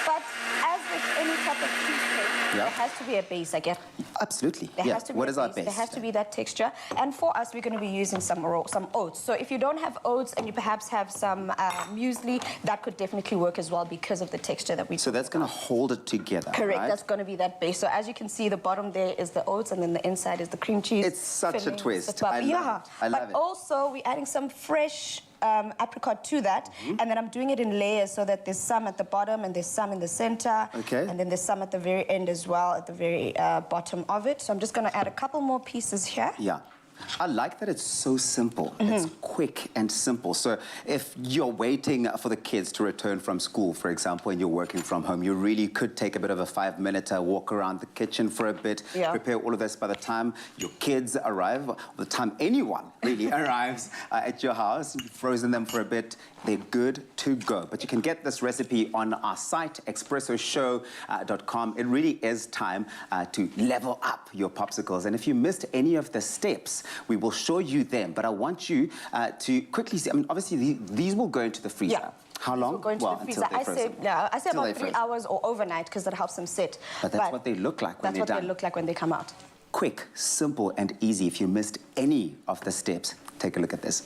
But as with any type of cheesecake, there has to be a base, I get. Absolutely. There has to be What a is our base. base? There has to be that texture. And for us, we're going to be using some oats. So if you don't have oats and you perhaps have some muesli, that could definitely work as well because of the texture that we. So that's going to hold it together. Correct. Right? That's going to be that base. So as you can see, the bottom there is the oats, and then the inside is the cream cheese. It's such a filling, twist. the I love yeah. it. I love but it. also, we're adding some fresh apricot to that, and then I'm doing it in layers so that there's some at the bottom and there's some in the center, and then there's some at the very end as well, at the very bottom of it. So I'm just going to add a couple more pieces here. Yeah. I like that it's so simple. It's quick and simple. So if you're waiting for the kids to return from school, for example, and you're working from home, you really could take a bit of a 5-minute walk around the kitchen for a bit, prepare all of this. By the time your kids arrive, by the time anyone really arrives at your house, you've frozen them for a bit, they're good to go. But you can get this recipe on our site, expressoshow.com. It really is time to level up your popsicles. And if you missed any of the steps, we will show you them. But I want you to quickly see, I mean, obviously, these will go into the freezer. Yeah. How long? We'll go into the freezer. I say about 3 hours or overnight because that helps them sit. But that's what they look like when they're done. That's what they look like when they come out. Quick, simple, and easy. If you missed any of the steps, take a look at this.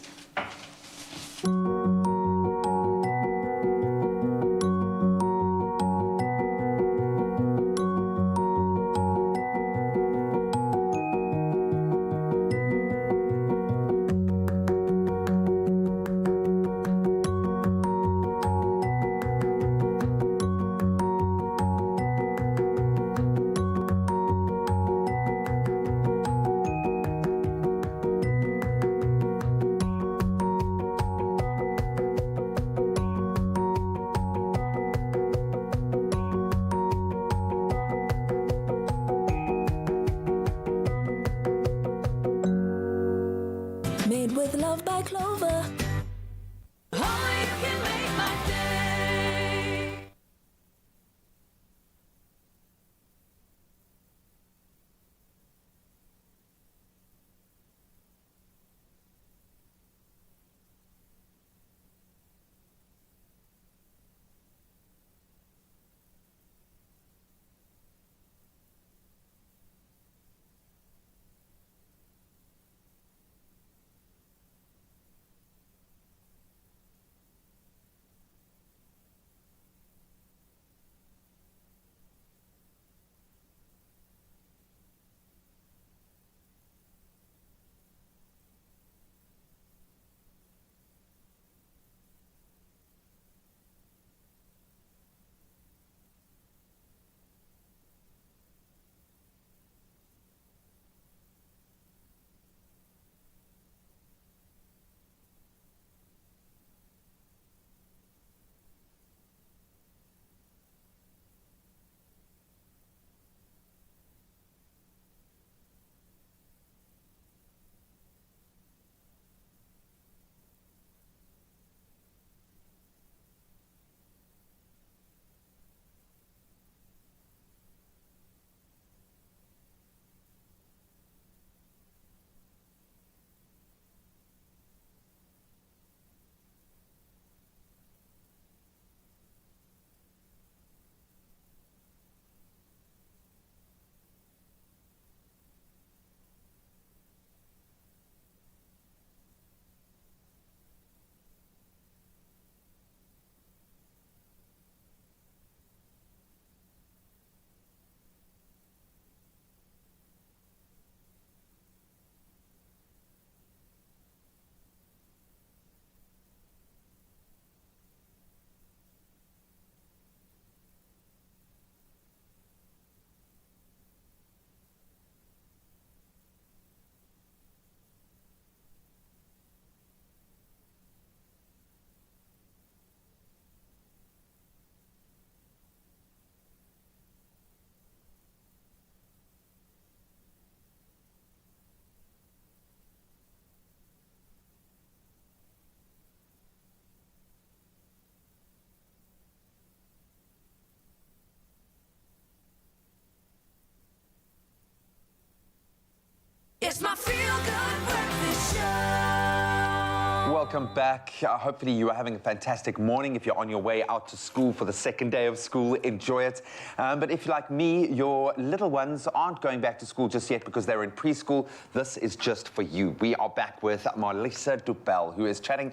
Welcome back. Hopefully you are having a fantastic morning. If you're on your way out to school for the second day of school, enjoy it. But if, like me, your little ones aren't going back to school just yet because they're in preschool, this is just for you. We are back with Marlisa Dupel, who is chatting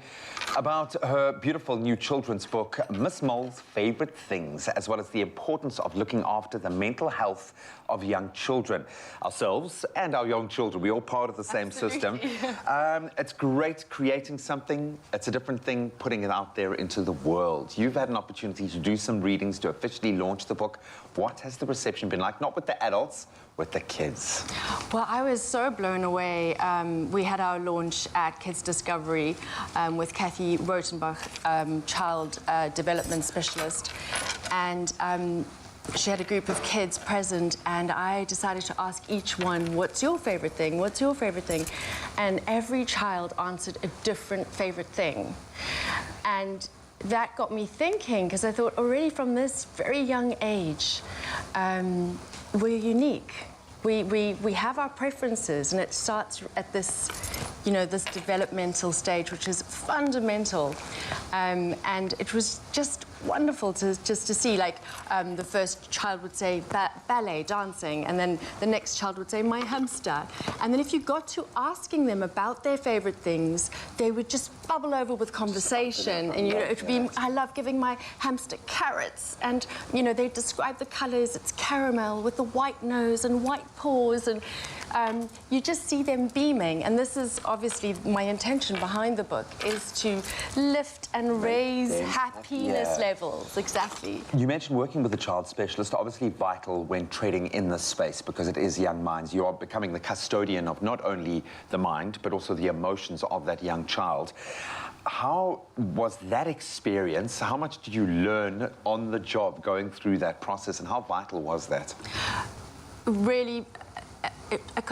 about her beautiful new children's book, Miss Mole's Favorite Things, as well as the importance of looking after the mental health of young children. Ourselves and our young children, we're all part of the same system. It's great creating something. It's a different thing putting it out there into the world. You've had an opportunity to do some readings, to officially launch the book. What has the reception been like? Not with the adults, with the kids. Well, I was so blown away. We had our launch at Kids Discovery with Kathy Rotenbach, child development specialist, and she had a group of kids present, and I decided to ask each one, what's your favorite thing? What's your favorite thing? And every child answered a different favorite thing. And that got me thinking, because I thought already from this very young age, we're unique. We have our preferences, and it starts at this, you know, this developmental stage, which is fundamental. And it was just wonderful to see, like, the first child would say ballet, dancing, and then the next child would say my hamster. And then if you got to asking them about their favorite things, they would just bubble over with conversation. And, you know, it would be, I love giving my hamster carrots. And, you know, they describe the colors. It's caramel with the white nose and white paws. And you just see them beaming. And this is obviously my intention behind the book, is to lift and raise happiness levels. Exactly. You mentioned working with a child specialist, obviously vital when trading in this space, because it is young minds. You are becoming the custodian of not only the mind, but also the emotions of that young child. How was that experience? How much did you learn on the job going through that process, and how vital was that? Really,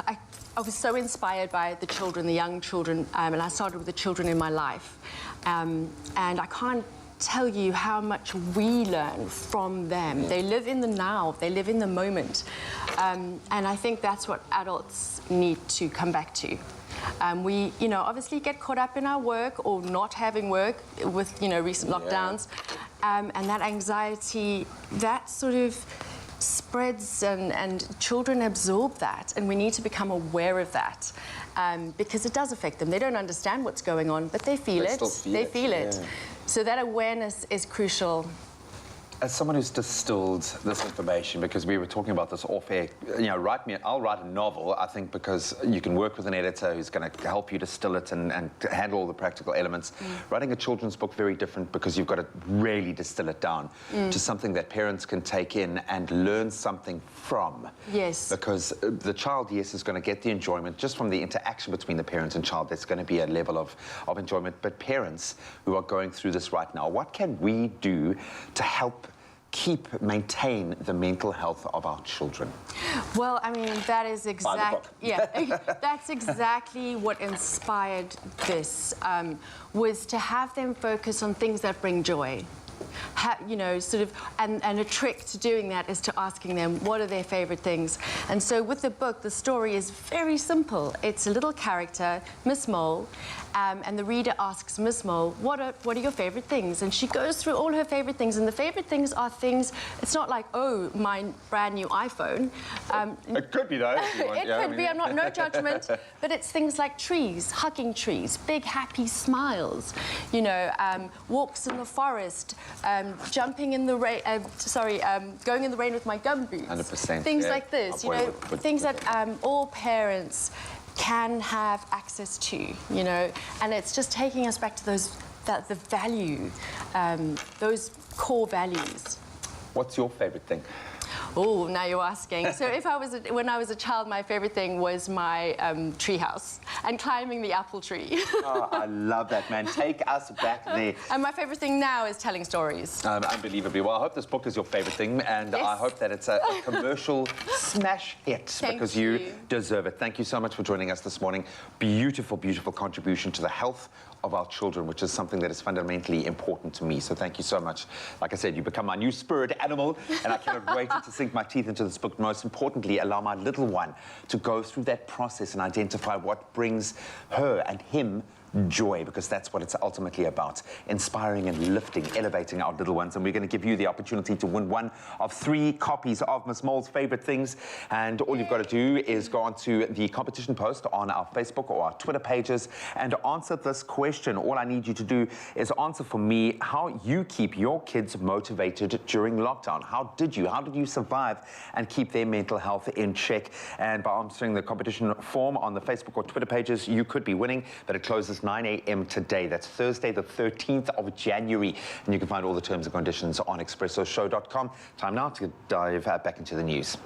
I was so inspired by the children, the young children, and I started with the children in my life. And I can't tell you how much we learn from them. They live in the now, they live in the moment. And I think that's what adults need to come back to. We, you know, obviously get caught up in our work or not having work with, you know, recent lockdowns. And that anxiety, that sort of spreads, and children absorb that, and we need to become aware of that, because it does affect them. They don't understand what's going on, but they feel it. They feel it. So that awareness is crucial. As someone who's distilled this information, because we were talking about this off air, you know, I'll write a novel, I think, because you can work with an editor who's going to help you distill it and handle all the practical elements. Writing a children's book, very different, because you've got to really distill it down to something that parents can take in and learn something from. Yes. Because the child, yes, is going to get the enjoyment just from the interaction between the parent and child. There's going to be a level of enjoyment. But parents who are going through this right now, what can we do to help maintain the mental health of our children? Well, I mean, that is that's exactly what inspired this, was to have them focus on things that bring joy. You know, sort of, and a trick to doing that is to asking them what are their favorite things. And so with the book, the story is very simple. It's a little character, Miss Mole, and the reader asks Miss Mole, what are your favorite things? And she goes through all her favorite things, and the favorite things are things, it's not like, oh, my brand new iPhone. It could be though. It could be, no judgment, but it's things like trees, hugging trees, big happy smiles, you know, walks in the forest, jumping in the rain, going in the rain with my gum boots. 100%. Things like this, you know, things that all parents can have access to, you know, and it's just taking us back to the value, those core values. What's your favorite thing? Oh, now you're asking. So when I was a child, my favorite thing was my tree house and climbing the apple tree. Oh, I love that, man. Take us back there. And my favorite thing now is telling stories. Unbelievably. Well, I hope this book is your favorite thing, and I hope that it's a commercial smash hit, because you deserve it. Thank you so much for joining us this morning. Beautiful, beautiful contribution to the health of our children, which is something that is fundamentally important to me. So thank you so much. Like I said, you become my new spirit animal, and I cannot wait to sink my teeth into this book. Most importantly, allow my little one to go through that process and identify what brings her and him joy, because that's what it's ultimately about, inspiring and lifting, elevating our little ones. And we're going to give you the opportunity to win one of 3 copies of Miss Mole's Favorite Things. And all you've got to do is go onto the competition post on our Facebook or our Twitter pages and answer this question. All I need you to do is answer for me how you keep your kids motivated during lockdown. How did you survive and keep their mental health in check? And by answering the competition form on the Facebook or Twitter pages, you could be winning, but it closes 9 a.m. today. That's Thursday, the 13th of January. And you can find all the terms and conditions on expressoshow.com. Time now to dive back into the news.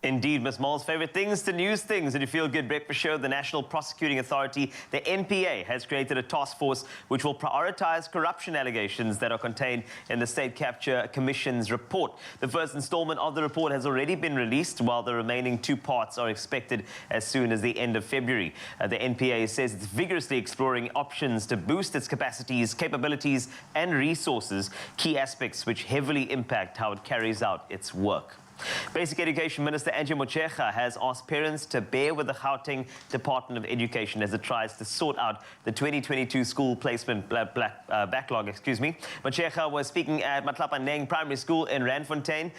Indeed, Miss Mole's Favorite Things to News Things. In your Feel Good Breakfast Show, the National Prosecuting Authority, the NPA, has created a task force which will prioritize corruption allegations that are contained in the State Capture Commission's report. The first installment of the report has already been released, while the remaining 2 parts are expected as soon as the end of February. The NPA says it's vigorously exploring options to boost its capacities, capabilities, and resources, key aspects which heavily impact how it carries out its work. Basic Education Minister Elijah Mhlanga has asked parents to bear with the Gauteng Department of Education as it tries to sort out the 2022 school placement backlog. Mhlanga was speaking at Matlapaneng Primary School in Randfontein,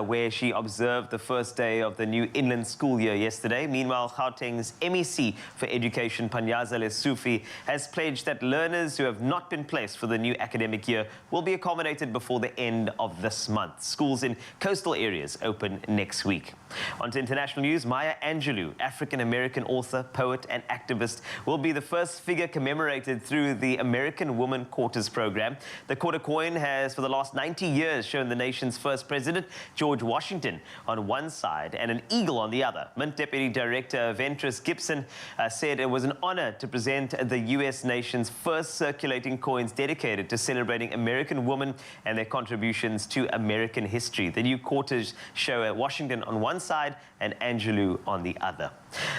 where she observed the first day of the new inland school year yesterday. Meanwhile, Gauteng's MEC for Education, Panyaza Lesufi, has pledged that learners who have not been placed for the new academic year will be accommodated before the end of this month. Schools in coastal areas open next week. On to international news. Maya Angelou, African-American author, poet and activist, will be the first figure commemorated through the American Woman Quarters program. The quarter coin has for the last 90 years shown the nation's first president, George Washington, on one side and an eagle on the other. Mint Deputy Director Ventress Gibson said it was an honor to present the U.S. nation's first circulating coins dedicated to celebrating American women and their contributions to American history. The new quarters show Washington on one side and Angelou on the other.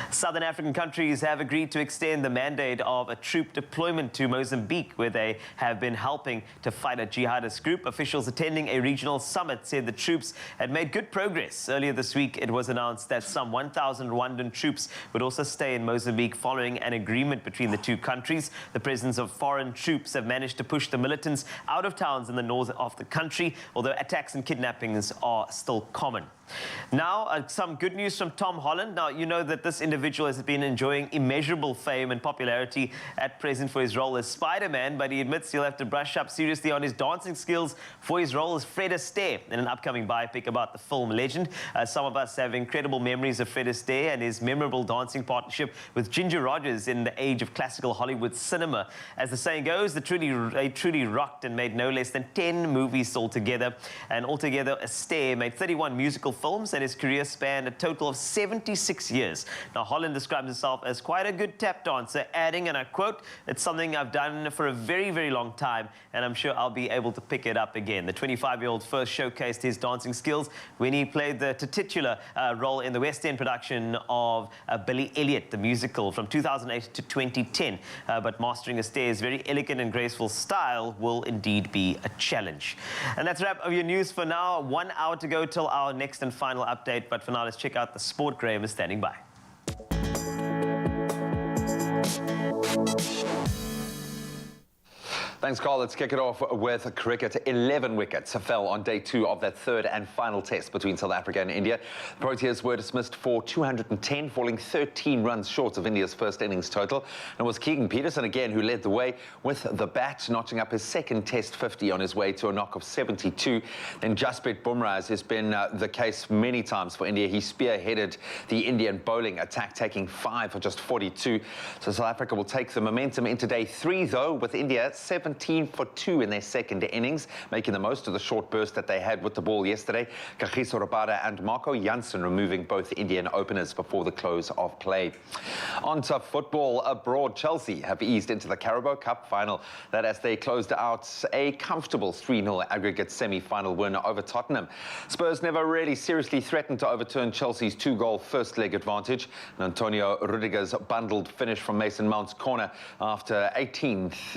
Southern African countries have agreed to extend the mandate of a troop deployment to Mozambique, where they have been helping to fight a jihadist group. Officials attending a regional summit said the troops had made good progress. Earlier this week, it was announced that some 1,000 Rwandan troops would also stay in Mozambique following an agreement between the 2 countries. The presence of foreign troops have managed to push the militants out of towns in the north of the country, although attacks and kidnappings are still common. Now, some good news from Tom Holland. Now, you know that this individual has been enjoying immeasurable fame and popularity at present for his role as Spider-Man, but he admits he'll have to brush up seriously on his dancing skills for his role as Fred Astaire in an upcoming biopic about the film legend. Some of us have incredible memories of Fred Astaire and his memorable dancing partnership with Ginger Rogers in the age of classical Hollywood cinema. As the saying goes, they truly rocked and made no less than 10 movies altogether. And altogether, Astaire made 31 musical films, and his career spanned a total of 76 years. Now, Holland describes himself as quite a good tap dancer, adding, and I quote, "It's something I've done for a very, very long time, and I'm sure I'll be able to pick it up again." The 25-year-old first showcased his dancing skills when he played the titular role in the West End production of Billy Elliot, the musical, from 2008 to 2010. But mastering Astaire's very elegant and graceful style will indeed be a challenge. And that's a wrap of your news for now. 1 hour to go till our next and final update, but for now, let's check out the sport. Graham is standing by. Thanks, Carl. Let's kick it off with cricket. 11 wickets fell on day 2 of that third and final test between South Africa and India. The Proteas were dismissed for 210, falling 13 runs short of India's first innings total. And it was Keegan Peterson again who led the way with the bat, notching up his second test 50 on his way to a knock of 72. Then Jasprit Bumrah, as has been the case many times for India, he spearheaded the Indian bowling attack, taking 5 for just 42. So South Africa will take the momentum into day 3, though, with India 17 for 2 in their second innings, making the most of the short burst that they had with the ball yesterday. Kagiso Rabada and Marco Jansen removing both Indian openers before the close of play. On to football abroad. Chelsea have eased into the Carabao Cup final. That as they closed out a comfortable 3-0 aggregate semi-final win over Tottenham. Spurs never really seriously threatened to overturn Chelsea's 2-goal first leg advantage. And Antonio Rudiger's bundled finish from Mason Mount's corner after 18th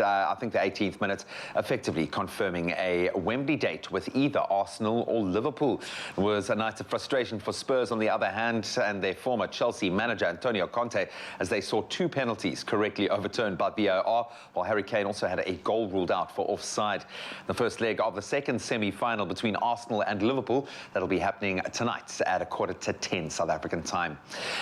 18th minute, effectively confirming a Wembley date with either Arsenal or Liverpool. It was a night of frustration for Spurs on the other hand, and their former Chelsea manager Antonio Conte, as they saw 2 penalties correctly overturned by VAR, while Harry Kane also had a goal ruled out for offside. The first leg of the second semi-final between Arsenal and Liverpool, that'll be happening tonight at 9:45 South African time.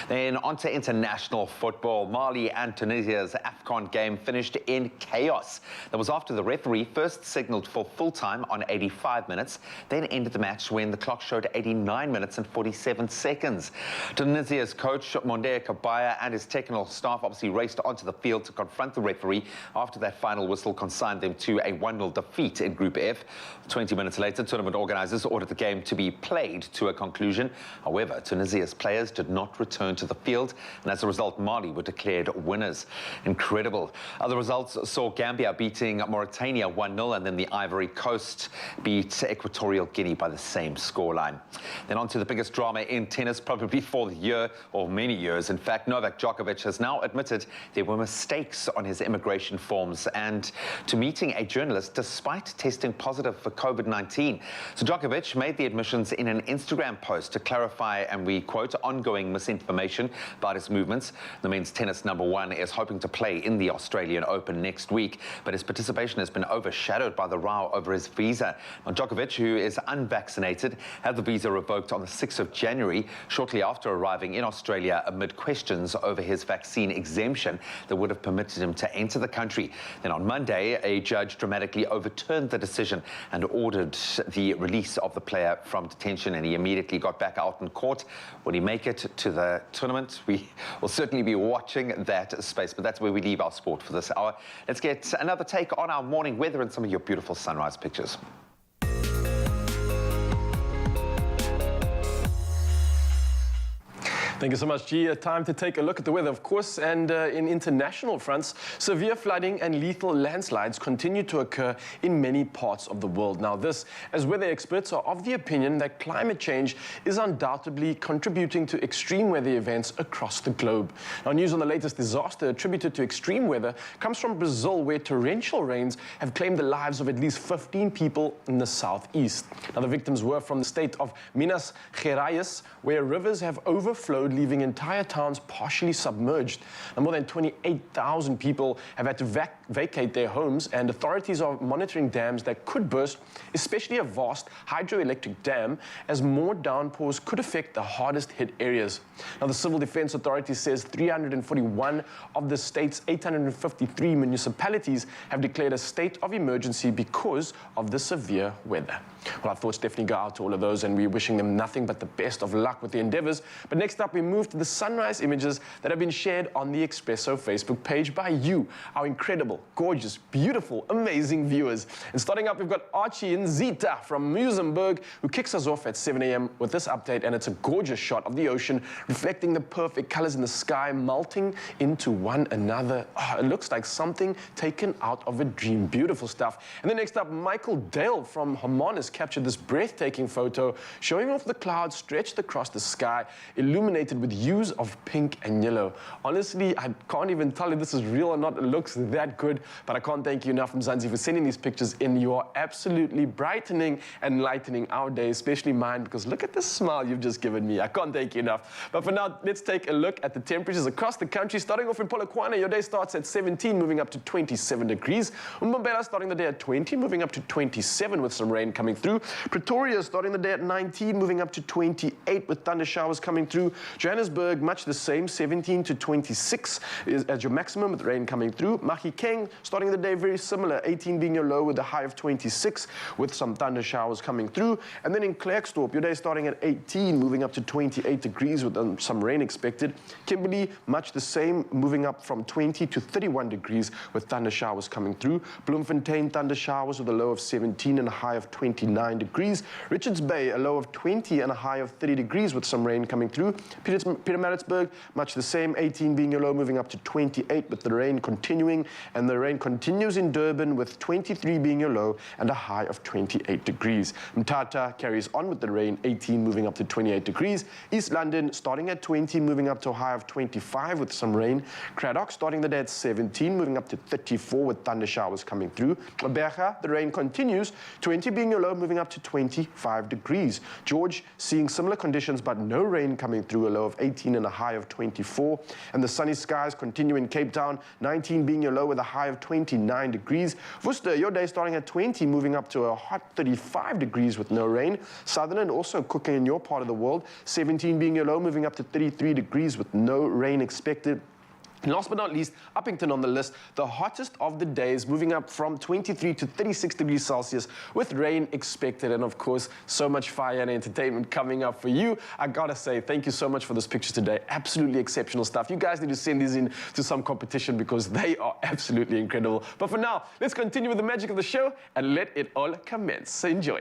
Then on to international football. Mali and Tunisia's AFCON game finished in chaos. That was after the referee first signalled for full time on 85 minutes, then ended the match when the clock showed 89 minutes and 47 seconds. Tunisia's coach Monde Kabaya and his technical staff obviously raced onto the field to confront the referee after that final whistle consigned them to a 1-0 defeat in Group F. 20 minutes later, tournament organisers ordered the game to be played to a conclusion. However, Tunisia's players did not return to the field, and as a result, Mali were declared winners. Incredible. Other results saw Gambia beating Mauritania 1-0, and then the Ivory Coast beat Equatorial Guinea by the same scoreline. Then on to the biggest drama in tennis, probably for the year, or many years. In fact, Novak Djokovic has now admitted there were mistakes on his immigration forms and to meeting a journalist despite testing positive for COVID-19. So Djokovic made the admissions in an Instagram post to clarify, and we quote, ongoing misinformation about his movements. The men's tennis #1 is hoping to play in the Australian Open next week, but his participation has been overshadowed by the row over his visa. Now, Djokovic, who is unvaccinated, had the visa revoked on the 6th of January, shortly after arriving in Australia amid questions over his vaccine exemption that would have permitted him to enter the country. Then on Monday, a judge dramatically overturned the decision and ordered the release of the player from detention, and he immediately got back out in court. Will he make it to the tournament? We will certainly be watching that space, but that's where we leave our sport for this hour. Let's get another take on our morning weather and some of your beautiful sunrise pictures. Thank you so much, G. Time to take a look at the weather, of course. And in international fronts, severe flooding and lethal landslides continue to occur in many parts of the world. Now this, as weather experts are of the opinion that climate change is undoubtedly contributing to extreme weather events across the globe. Now, news on the latest disaster attributed to extreme weather comes from Brazil, where torrential rains have claimed the lives of at least 15 people in the southeast. Now, the victims were from the state of Minas Gerais, where rivers have overflowed, leaving entire towns partially submerged. And more than 28,000 people have had to vacate their homes, and authorities are monitoring dams that could burst, especially a vast hydroelectric dam, as more downpours could affect the hardest hit areas. Now, the Civil Defense Authority says 341 of the state's 853 municipalities have declared a state of emergency because of the severe weather. Well, our thoughts definitely go out to all of those, and we're wishing them nothing but the best of luck with the endeavors. But next up, we move to the sunrise images that have been shared on the Expresso Facebook page by you, our incredible, gorgeous, beautiful, amazing viewers. And starting up, we've got Archie and Zita from Muizenberg, who kicks us off at 7 a.m. with this update, and it's a gorgeous shot of the ocean reflecting the perfect colors in the sky, melting into one another. Oh, it looks like something taken out of a dream. Beautiful stuff. And then next up, Michael Dale from Hermanus captured this breathtaking photo showing off the clouds stretched across the sky, illuminated with hues of pink and yellow. Honestly, I can't even tell if this is real or not. It looks that good, but I can't thank you enough from Zanzi for sending these pictures in. You are absolutely brightening and lightening our day, especially mine, because look at the smile you've just given me. I can't thank you enough. But for now, let's take a look at the temperatures across the country. Starting off in Polokwane, your day starts at 17, moving up to 27 degrees. Mbombela starting the day at 20, moving up to 27 with some rain coming through. Pretoria starting the day at 19, moving up to 28 with thunder showers coming through. Johannesburg, much the same, 17 to 26 as your maximum with rain coming through. Mahikeng starting the day very similar, 18 being your low with a high of 26 with some thunder showers coming through. And then in Klerksdorp, your day starting at 18, moving up to 28 degrees with some rain expected. Kimberley, much the same, moving up from 20 to 31 degrees with thunder showers coming through. Bloemfontein, thunder showers with a low of 17 and a high of 29 degrees. Richards Bay, a low of 20 and a high of 30 degrees with some rain coming through. Pietermaritzburg, much the same, 18 being your low, moving up to 28 with the rain continuing. And and the rain continues in Durban with 23 being your low and a high of 28 degrees. Mthatha carries on with the rain, 18 moving up to 28 degrees. East London starting at 20, moving up to a high of 25 with some rain. Cradock starting the day at 17, moving up to 34 with thunder showers coming through. Berga, the rain continues, 20 being your low, moving up to 25 degrees. George seeing similar conditions but no rain coming through, a low of 18 and a high of 24. And the sunny skies continue in Cape Town, 19 being your low with a high of 29 degrees. Worcester, your day starting at 20, moving up to a hot 35 degrees with no rain. Sutherland also cooking in your part of the world, 17 being your low, moving up to 33 degrees with no rain expected. And last but not least, Uppington on the list, the hottest of the days, moving up from 23 to 36 degrees Celsius with rain expected. And of course, so much fire and entertainment coming up for you. I gotta say, thank you so much for those pictures today. Absolutely exceptional stuff. You guys need to send these in to some competition because they are absolutely incredible. But for now, let's continue with the magic of the show and let it all commence. So enjoy.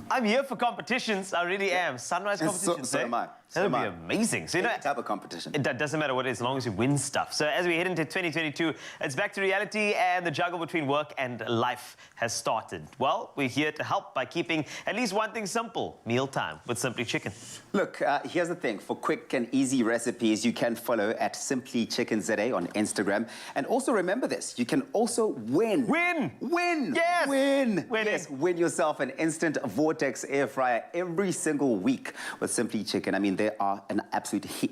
I'm here for competitions. I really am. Sunrise competitions. So am I. That'll be amazing. So, you know, Any type of competition. It doesn't matter what it is, as long as you win stuff. So as we head into 2022, it's back to reality and the juggle between work and life has started. Well, we're here to help by keeping at least one thing simple: mealtime with Simply Chicken. Look, here's the thing. For quick and easy recipes, you can follow at Simply Chicken ZA on Instagram. And also remember this, you can also win. Win! Win! Yes! Win! Winning. Yes, win yourself an instant Vortex air fryer every single week with Simply Chicken. I mean, they are an absolute hit.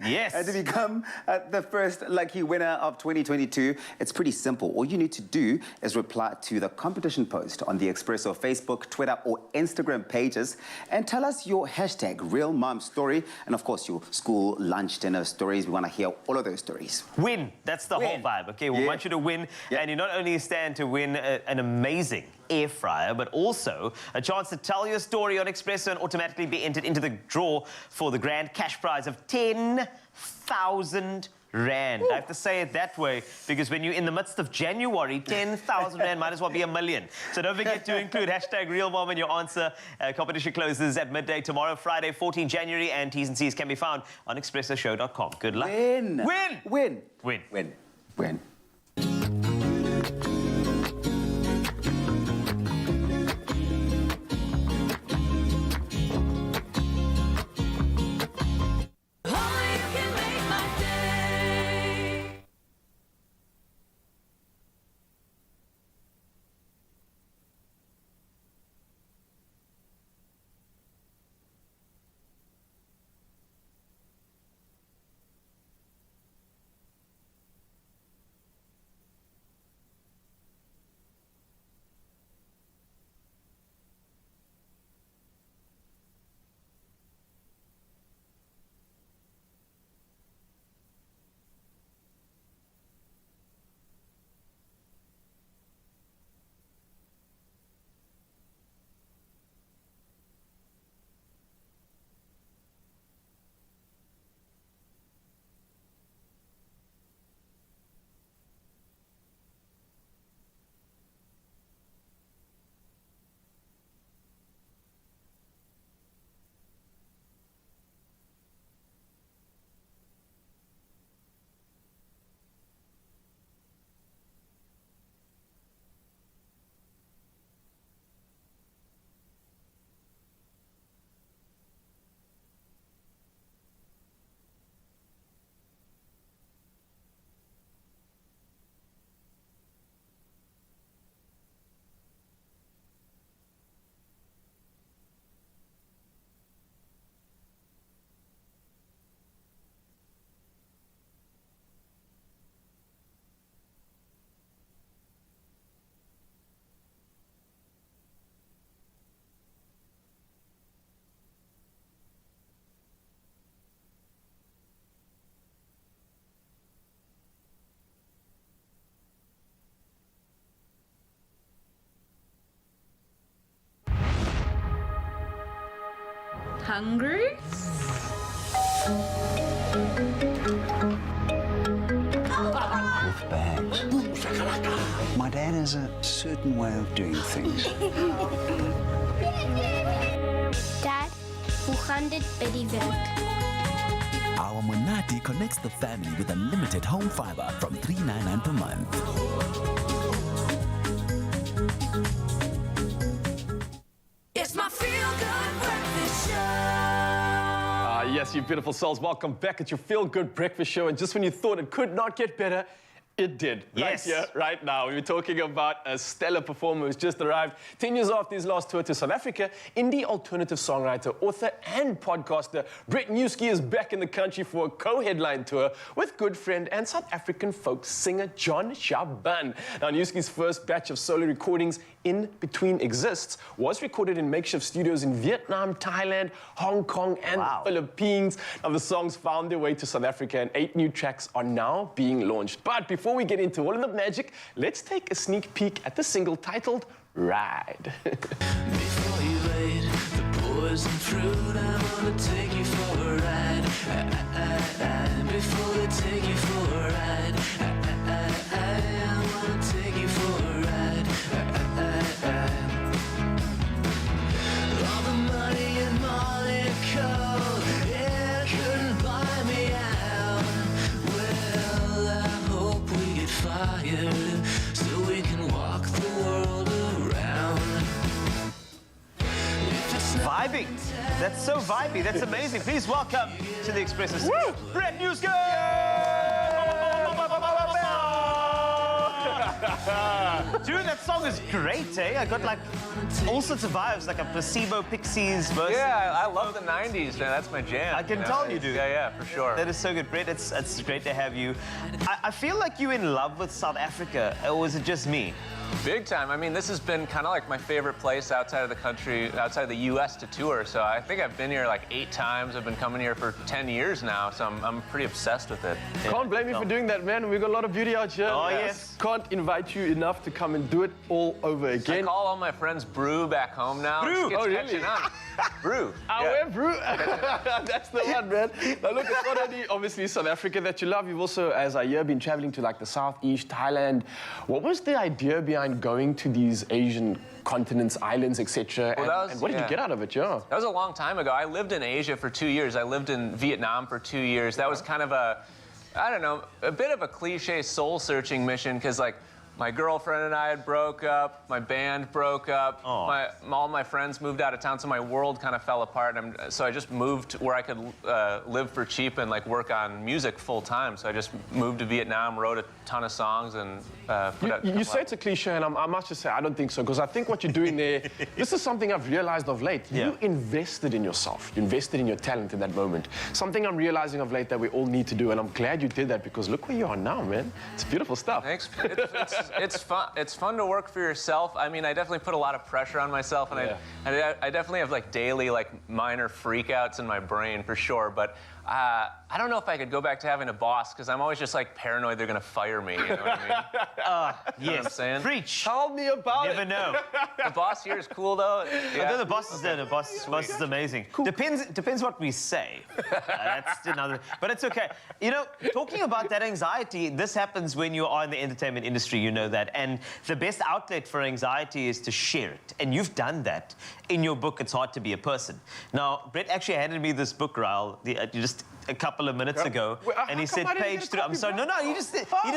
Yes. And to become the first lucky winner of 2022, it's pretty simple. All you need to do is reply to the competition post on the Expresso Facebook, Twitter, or Instagram pages and tell us your hashtag Real Mom Story and, of course, your school lunch dinner stories. We want to hear all of those stories. Win. That's the whole vibe. Okay, we want you to win, and you not only stand to win an amazing air fryer, but also a chance to tell your story on Expresso and automatically be entered into the draw for the grand cash prize of 10,000 Rand. I have to say it that way because when you're in the midst of January, 10,000 Rand might as well be $1 million. So don't forget to include hashtag Real Mom in your answer. Competition closes at midday tomorrow, Friday, 14 January, and T's and C's can be found on expressoshow.com. Good luck. Win! Win! Win! Win! Win! Win! Hungry? With bags. My dad has a certain way of doing things. Dad, hoe gaan dit by die werk? Our Monati connects the family with unlimited home fiber from $3.99 per month. It's my feel-good breakfast show. Yes, you beautiful souls. Welcome back at your Feel Good Breakfast Show. And just when you thought it could not get better, it did. Yes. Right here, right now. We were talking about a stellar performer who's just arrived 10 years after his last tour to South Africa. Indie alternative songwriter, author, and podcaster Brett Newski is back in the country for a co-headline tour with good friend and South African folk singer John Shaban. Now, Newski's first batch of solo recordings, In Between Exists, was recorded in makeshift studios in Vietnam, Thailand, Hong Kong, and the Philippines. Now, the songs found their way to South Africa, and 8 new tracks are now being launched. But before we get into all of the magic, let's take a sneak peek at the single titled Ride. Before you ate the poison fruit, I wanna take you for a ride. Before they take you for a ride, I wanna take you for a ride. All the money in Monaco, it couldn't buy me out. Well, I hope we get fired so we can walk the world around. Vibing. That's so vibey. That's amazing. Please welcome to the Expresso studio, Brett Newski! Dude, that song is great, eh? I got like all sorts of vibes, like a Placebo Pixies verse. Yeah, I love the 90s, man. That's my jam. I can tell you do. Yeah, for sure. That is so good, Brett. It's great to have you. I feel like you're in love with South Africa, or was it just me? Big time. I mean, this has been kind of like my favorite place outside of the country, outside of the U.S. to tour. So I think I've been here like 8 times. I've been coming here for 10 years now, so I'm pretty obsessed with it. Can't blame me for doing that, man. We've got a lot of beauty out here. Oh, yes. Can't invite you enough to come and do it all over again. I call all my friends Brew back home now. Brew? It's Oh, really? catching on. Brew. Brew. That's the one, man. Now, look, it's not only obviously South Africa that you love. You've also, as I hear, been traveling to like the Southeast, Thailand. What was the idea behind going to these Asian continents, islands, etc.? Well, and what did you get out of it, yeah? That was a long time ago. I lived in Asia for 2 years. I lived in Vietnam for 2 years. That was kind of I don't know, a bit of a cliche soul-searching mission, because like, my girlfriend and I had broke up, my band broke up, all my friends moved out of town, so my world kind of fell apart. So I just moved where I could live for cheap and like work on music full time. So I just moved to Vietnam, wrote a ton of songs, and put out. You say it's a cliche, and I must just say I don't think so, because I think what you're doing there, this is something I've realized of late. Yeah. You invested in yourself. You invested in your talent in that moment. Something I'm realizing of late that we all need to do, and I'm glad you did that, because look where you are now, man. It's beautiful stuff. Thanks. It's fun. It's fun to work for yourself. I mean, I definitely put a lot of pressure on myself, and I definitely have like daily like minor freakouts in my brain for sure. But I don't know if I could go back to having a boss, because I'm always just like paranoid they're gonna fire me. You know what I mean? Yes. You know what I'm saying? Preach. Tell me about Never know. The boss here is cool though. Yeah. The boss is there. The boss is amazing. Cool. Depends what we say. That's another. But it's okay. You know, talking about that anxiety, this happens when you are in the entertainment industry. You know that, and the best outlet for anxiety is to share it. And you've done that in your book. It's Hard to Be a Person. Now, Brett actually handed me this book, Raul, just a couple of minutes ago, and he said page through. I'm sorry, no, he just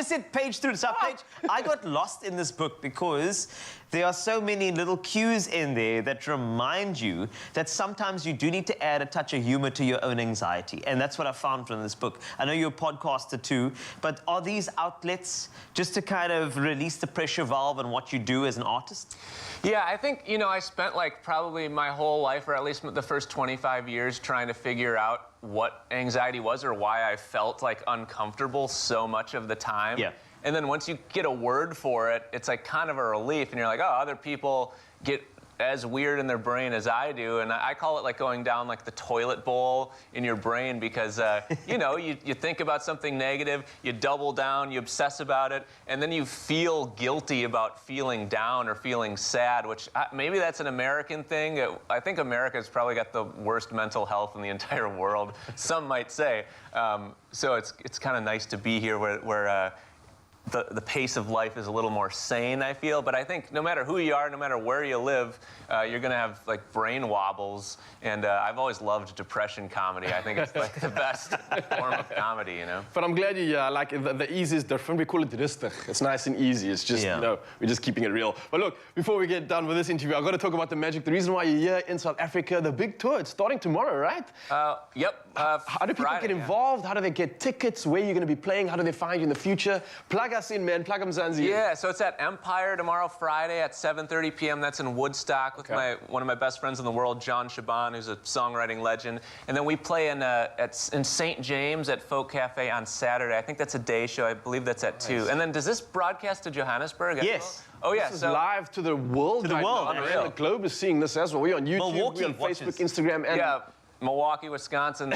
said page through. So page. I got lost in this book because there are so many little cues in there that remind you that sometimes you do need to add a touch of humor to your own anxiety, and that's what I found from this book. I know you're a podcaster too, but are these outlets just to kind of release the pressure valve on what you do as an artist? Yeah, I think, you know, I spent like probably my whole life, or at least the first 25 years, trying to figure out what anxiety was, or why I felt like uncomfortable so much of the time. Yeah. And then once you get a word for it, it's like kind of a relief, and you're like, oh, other people get as weird in their brain as I do, and I call it like going down like the toilet bowl in your brain, because you know, you think about something negative, you double down, you obsess about it, and then you feel guilty about feeling down or feeling sad, which maybe that's an American thing. I think America's probably got the worst mental health in the entire world, some might say. So it's kind of nice to be here where the pace of life is a little more sane, I feel. But I think no matter who you are, no matter where you live, you're going to have like brain wobbles. And I've always loved depression comedy. I think it's like the best form of comedy, you know? But I'm glad you, like, the easy is different. We call it rustig. It's nice and easy. It's just, you know, we're just keeping it real. But look, before we get done with this interview, I've got to talk about the magic. The reason why you're here in South Africa, the big tour, it's starting tomorrow, right? Yep. How do people get involved? How do they get tickets? Where are you going to be playing? How do they find you in the future? Plug us in, man. Plug them, Zanzi. Yeah, so it's at Empire tomorrow, Friday at 7:30 p.m. That's in Woodstock with one of my best friends in the world, John Shaban, who's a songwriting legend. And then we play in St. James at Folk Cafe on Saturday. I think that's a day show. I believe that's at 2. And then does this broadcast to Johannesburg? Yes. Oh, yeah. This is live to the world. To the world. The globe is seeing this as well. We're on YouTube, we're on Facebook, Instagram, and... Yeah, Milwaukee, Wisconsin,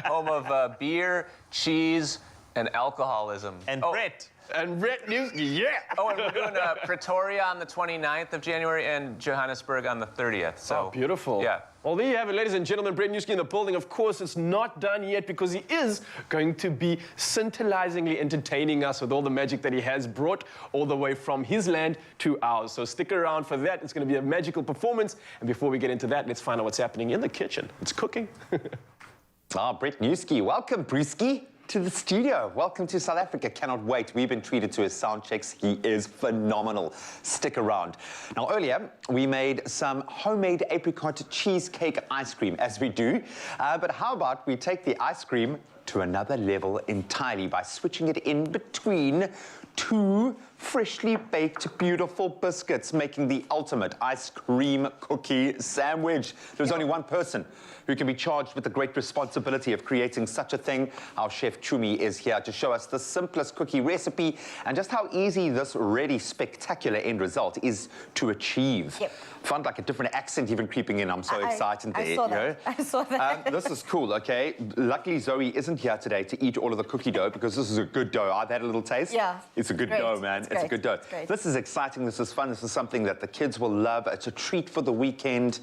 home of beer, cheese, and alcoholism. And Brett. And Brett Newski, yeah! Oh, and we're doing Pretoria on the 29th of January and Johannesburg on the 30th. So, oh, beautiful. Yeah. Well, there you have it, ladies and gentlemen. Brett Newski in the building. Of course, it's not done yet because he is going to be scintillizingly entertaining us with all the magic that he has brought all the way from his land to ours. So stick around for that. It's going to be a magical performance. And before we get into that, let's find out what's happening in the kitchen. It's cooking. Brett Newski. Welcome, Brewski, to the studio. Welcome to South Africa. Cannot wait. We've been treated to his sound checks. He is phenomenal. Stick around. Now, earlier, we made some homemade apricot cheesecake ice cream, as we do. But how about we take the ice cream to another level entirely by switching it in between 2 freshly baked, beautiful biscuits, making the ultimate ice cream cookie sandwich. There's only one person who can be charged with the great responsibility of creating such a thing. Our chef Chumi is here to show us the simplest cookie recipe and just how easy this really spectacular end result is to achieve. Yep. Found like a different accent even creeping in. I'm so excited there. I saw that. I saw that. This is cool, okay? Luckily, Zoe isn't here today to eat all of the cookie dough because this is a good dough. I've had a little taste. Yeah. It's a good dough, man. It's a good dough. Great. This is exciting. This is fun. This is something that the kids will love. It's a treat for the weekend.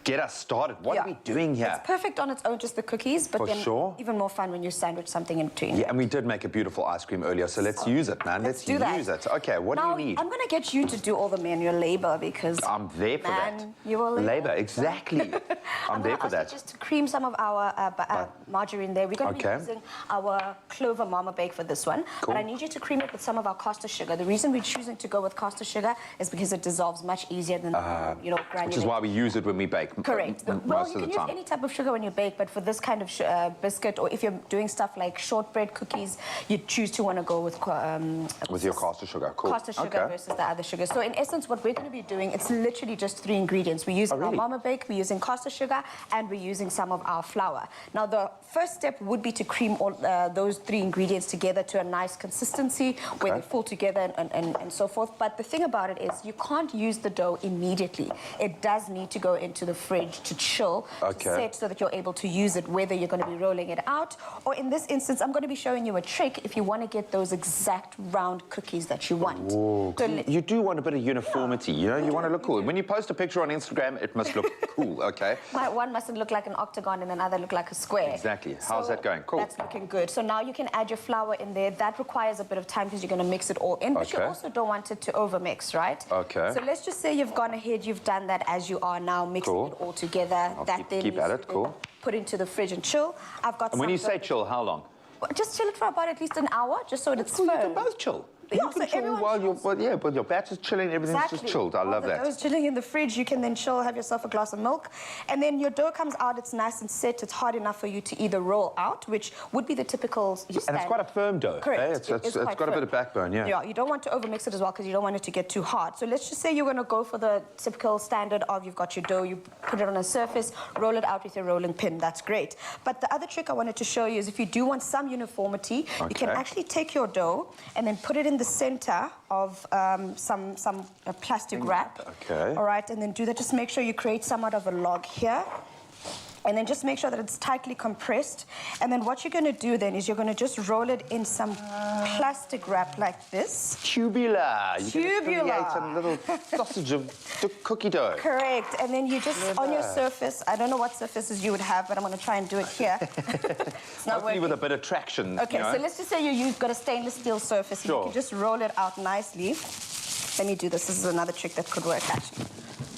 Get us started. What are we doing here? It's perfect on its own, just the cookies, but then even more fun when you sandwich something in between. Yeah, and we did make a beautiful ice cream earlier, so let's use it, man. Let's use it. Okay, what do you need? I'm going to get you to do all the manual labor because... I'm there for that. You will labor, exactly. I'm there for that. Just to cream some of our margarine there. We're going to be using our clover mama bake for this one. Cool. But I need you to cream it with some of our caster sugar. The reason we're choosing to go with caster sugar is because it dissolves much easier than, granulated. Which is why we use it when we bake. Correct. Well, you can use any type of sugar when you bake, but for this kind of biscuit, or if you're doing stuff like shortbread cookies, you choose to want to go with your caster sugar. Cool. Caster sugar versus the other sugar. So in essence, what we're going to be doing, it's literally just 3 ingredients. We're using our mama bake, we're using caster sugar, and we're using some of our flour. Now, the first step would be to cream all those 3 ingredients together to a nice consistency where they fall together and so forth. But the thing about it is you can't use the dough immediately. It does need to go into the fridge to chill, to set so that you're able to use it, whether you're going to be rolling it out, or in this instance, I'm going to be showing you a trick if you want to get those exact round cookies that you want. Ooh, so you do want a bit of uniformity, you know? You want to look cool. When you post a picture on Instagram, it must look cool, okay? One mustn't look like an octagon and another look like a square. Exactly. How's that going? Cool. That's looking good. So now you can add your flour in there. That requires a bit of time because you're going to mix it all in, but you also don't want it to overmix, right? Okay. So let's just say you've gone ahead, you've done that as you are now, mixing it all together. Keep at it, cool. Put into the fridge and chill. I've got. And when you say chill, how long? Just chill it for about at least an hour, just so it's firm. You can both chill. You can chill while your batch is chilling, everything's just chilled. I love that. While the dough's chilling in the fridge, you can then chill, have yourself a glass of milk, and then your dough comes out, it's nice and set, it's hard enough for you to either roll out, which would be the typical standard. And it's quite a firm dough. Correct. It's got a bit of backbone, yeah. Yeah, you don't want to overmix it as well because you don't want it to get too hard. So let's just say you're going to go for the typical standard of you've got your dough, you put it on a surface, roll it out with your rolling pin. That's great. But the other trick I wanted to show you is if you do want some uniformity, you can actually take your dough and then put it in the center of some plastic wrap. Okay. All right, and then do that. Just make sure you create somewhat of a log here. And then just make sure that it's tightly compressed. And then what you're going to do then is you're going to just roll it in some plastic wrap like this. Tubular. You're Tubular. going to create a little sausage of cookie dough. Correct. And then you just, on your surface, I don't know what surfaces you would have, but I'm going to try and do it here. It's not Hopefully working. with a bit of traction. Okay, you know. so let's just say you've got a stainless steel surface. Sure. And you can just roll it out nicely. Let me do this. This is another trick that could work, actually.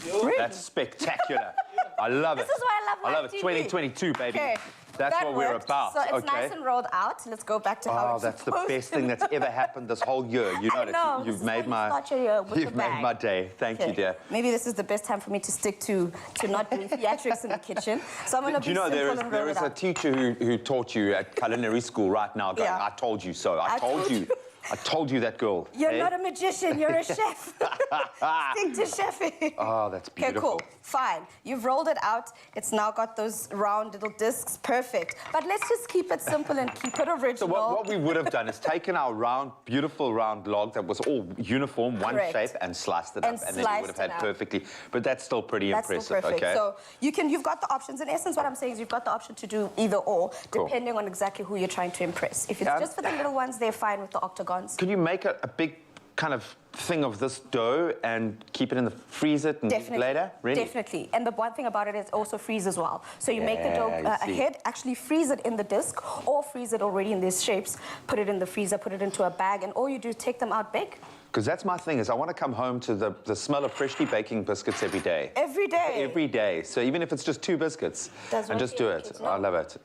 Really? That's spectacular. I love it. This is why I love it. TV. 2022, baby. Okay. That's That what we're worked. about. So it's okay. nice and rolled out. Let's go back to how Oh, it's that's the supposed best to thing that's ever happened this whole year. You know, I know. you've This is made how my you start your year with you've the made bag. my day. Thank you, Okay. dear. Maybe this is the best time for me to stick to not doing theatrics in the kitchen. So I'm going to Do be you know simple and there roll is it a out. teacher who taught you at culinary school right now going, Yeah. I told you so. I told you. I told you that, girl. You're eh? not a magician, you're a chef. Stick to chefing. Oh, that's Okay, beautiful. cool. Fine. You've rolled it out. It's now got those round little discs. Perfect. But let's just keep it simple and keep it original. So what we would have done is taken our round, beautiful round log that was all uniform, one Correct. shape, and sliced it And up, and then you would have sliced had it up. perfectly. But that's still pretty That's impressive. still perfect. Okay. So you've got the options. In essence, what I'm saying is you've got the option to do either or, Cool. depending on exactly who you're trying to impress. If it's just for the little ones, they're fine with the octagons. Can you make a big kind of thing of this dough and keep it in the freezer and eat it Definitely. later? Really? Definitely. And the one thing about it is also freeze as well. So you make the dough Yeah, I see. ahead, actually freeze it in the disc, or freeze it already in these shapes, put it in the freezer, put it into a bag, and all you do is take them out, bake. Because that's my thing, is I want to come home to the smell of freshly baking biscuits every day. Every day. Every day. So even if it's just 2 biscuits, Does and what just you do think it. it's I love it.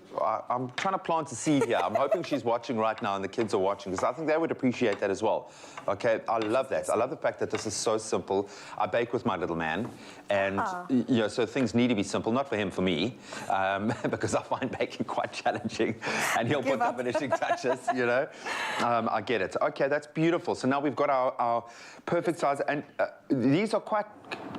I'm trying to plant a seed here. I'm hoping she's watching right now and the kids are watching, because I think they would appreciate that as well. Okay, I love that. I love the fact that this is so simple. I bake with my little man, and you know, so things need to be simple, not for him, for me, because I find baking quite challenging, and he'll put the finishing touches, you know. I get it. Okay, that's beautiful. So now we've got our perfect size, and these are quite,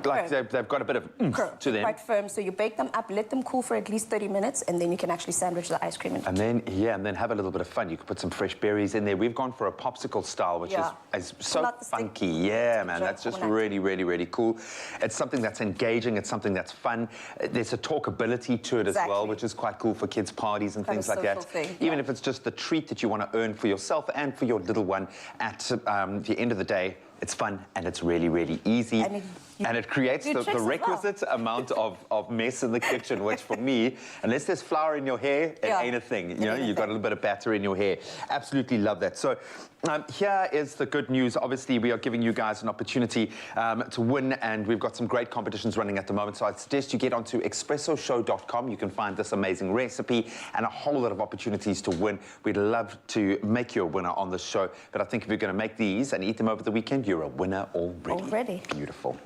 like, they've got a bit of oomph to them. Quite firm. So you bake them up, let them cool for at least 30 minutes, and then you can actually sandwich the ice cream in. And then, yeah, and then have a little bit of fun. You could put some fresh berries in there. We've gone for a popsicle style, which is so funky. Yeah, man, that's just really, really, really cool. It's something that's engaging. It's something that's fun. There's a talkability to it as well, which is quite cool for kids' parties and things like that. Even if it's just the treat that you want to earn for yourself and for your little one at the end of the day, it's fun and it's really, really easy. And it creates the requisite amount of mess in the kitchen, which for me, unless there's flour in your hair, it ain't a thing. You know, you've got a little bit of batter in your hair. Absolutely love that. So here is the good news. Obviously, we are giving you guys an opportunity to win, and we've got some great competitions running at the moment. So I'd suggest you get onto expressoshow.com. You can find this amazing recipe and a whole lot of opportunities to win. We'd love to make you a winner on the show. But I think if you're going to make these and eat them over the weekend, you're a winner already. Beautiful.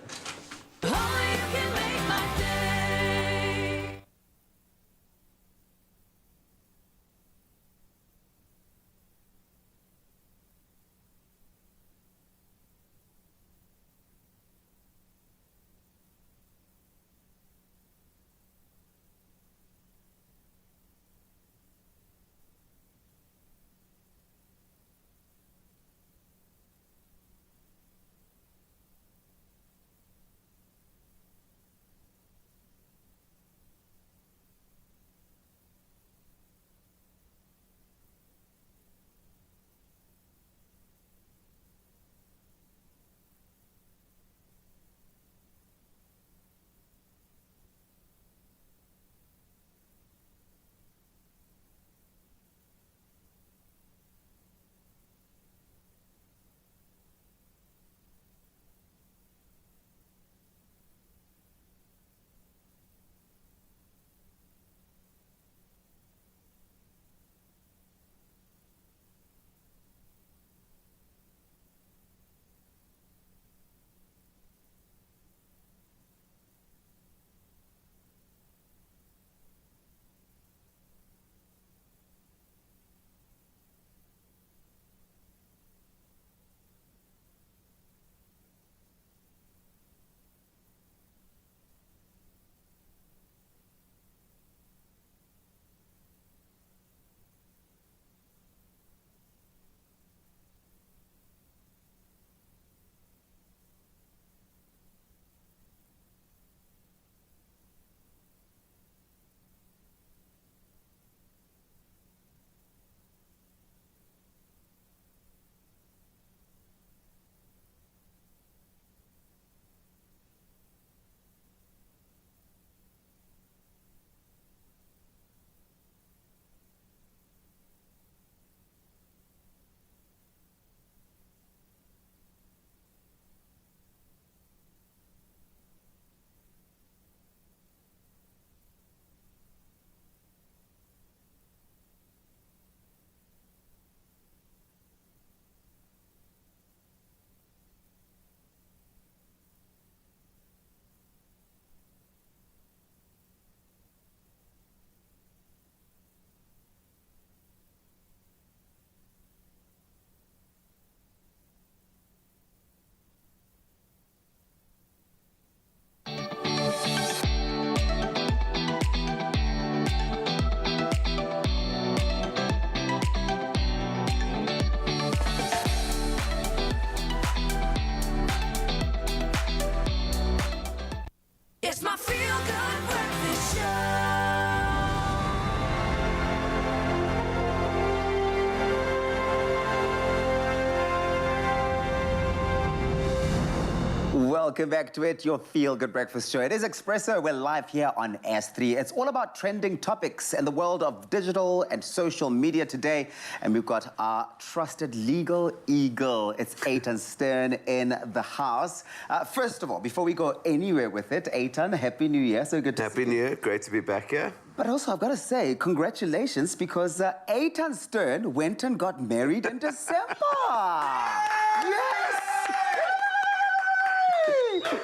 welcome back to it, your feel-good breakfast show. It is Expresso. We're live here on S3. It's all about trending topics in the world of digital and social media today. And we've got our trusted legal eagle. It's Eitan Stern in the house. First of all, before we go anywhere with it, Eitan, Happy New Year. So good to see you. Happy New Year. Great to be back here. But also, I've got to say, congratulations, because Eitan Stern went and got married in December. Yes!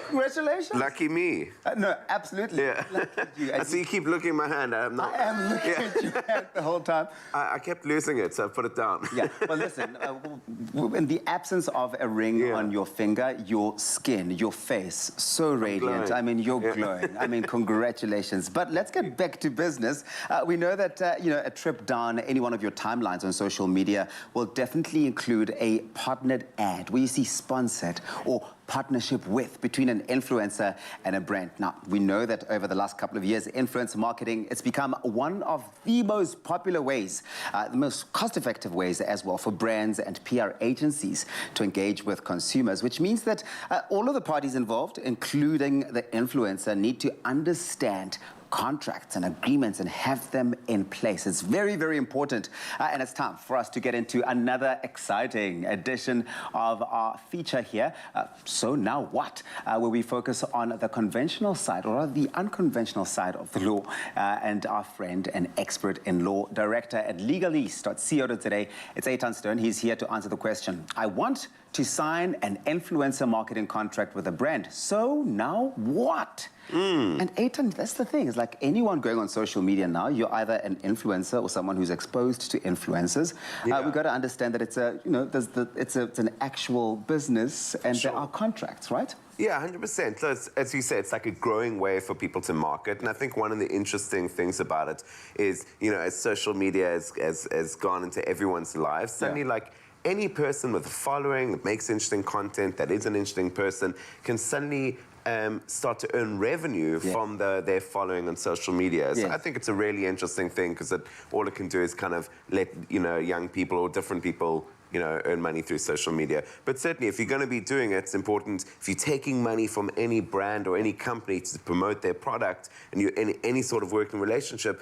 Congratulations. Lucky me. No, absolutely. Yeah. Lucky you. I see you keep looking at my hand. I am looking at your hand the whole time. I kept losing it, so I put it down. Yeah, well, listen, in the absence of a ring on your finger, your skin, your face, so radiant. glowing. I mean, you're glowing. I mean, congratulations. But let's get back to business. We know that, a trip down any one of your timelines on social media will definitely include a partnered ad where you see sponsored or partnership with between an influencer and a brand. Now, we know that over the last couple of years, influencer marketing, it's become one of the most popular ways, the most cost-effective ways as well for brands and PR agencies to engage with consumers, which means that all of the parties involved, including the influencer, need to understand contracts and agreements and have them in place. It's very, very important. And it's time for us to get into another exciting edition of our feature here. So Now What? Where we focus on the conventional side, or the unconventional side of the law. And our friend and expert in law, director at legalese.co today, it's Eitan Stern. He's here to answer the question. I want to sign an influencer marketing contract with a brand. So now what? And Eitan, that's the thing. It's like anyone going on social media now, you're either an influencer or someone who's exposed to influencers. We've got to understand that it's it's an actual business and there are contracts, right? Yeah, 100%. So as you said, it's like a growing way for people to market. And I think one of the interesting things about it is, as social media has gone into everyone's lives, suddenly like any person with a following that makes interesting content, that is an interesting person, can suddenly start to earn revenue from their following on social media. So I think it's a really interesting thing because all it can do is kind of let young people or different people earn money through social media. But certainly, if you're going to be doing it, it's important. If you're taking money from any brand or any company to promote their product, and you're in any sort of working relationship,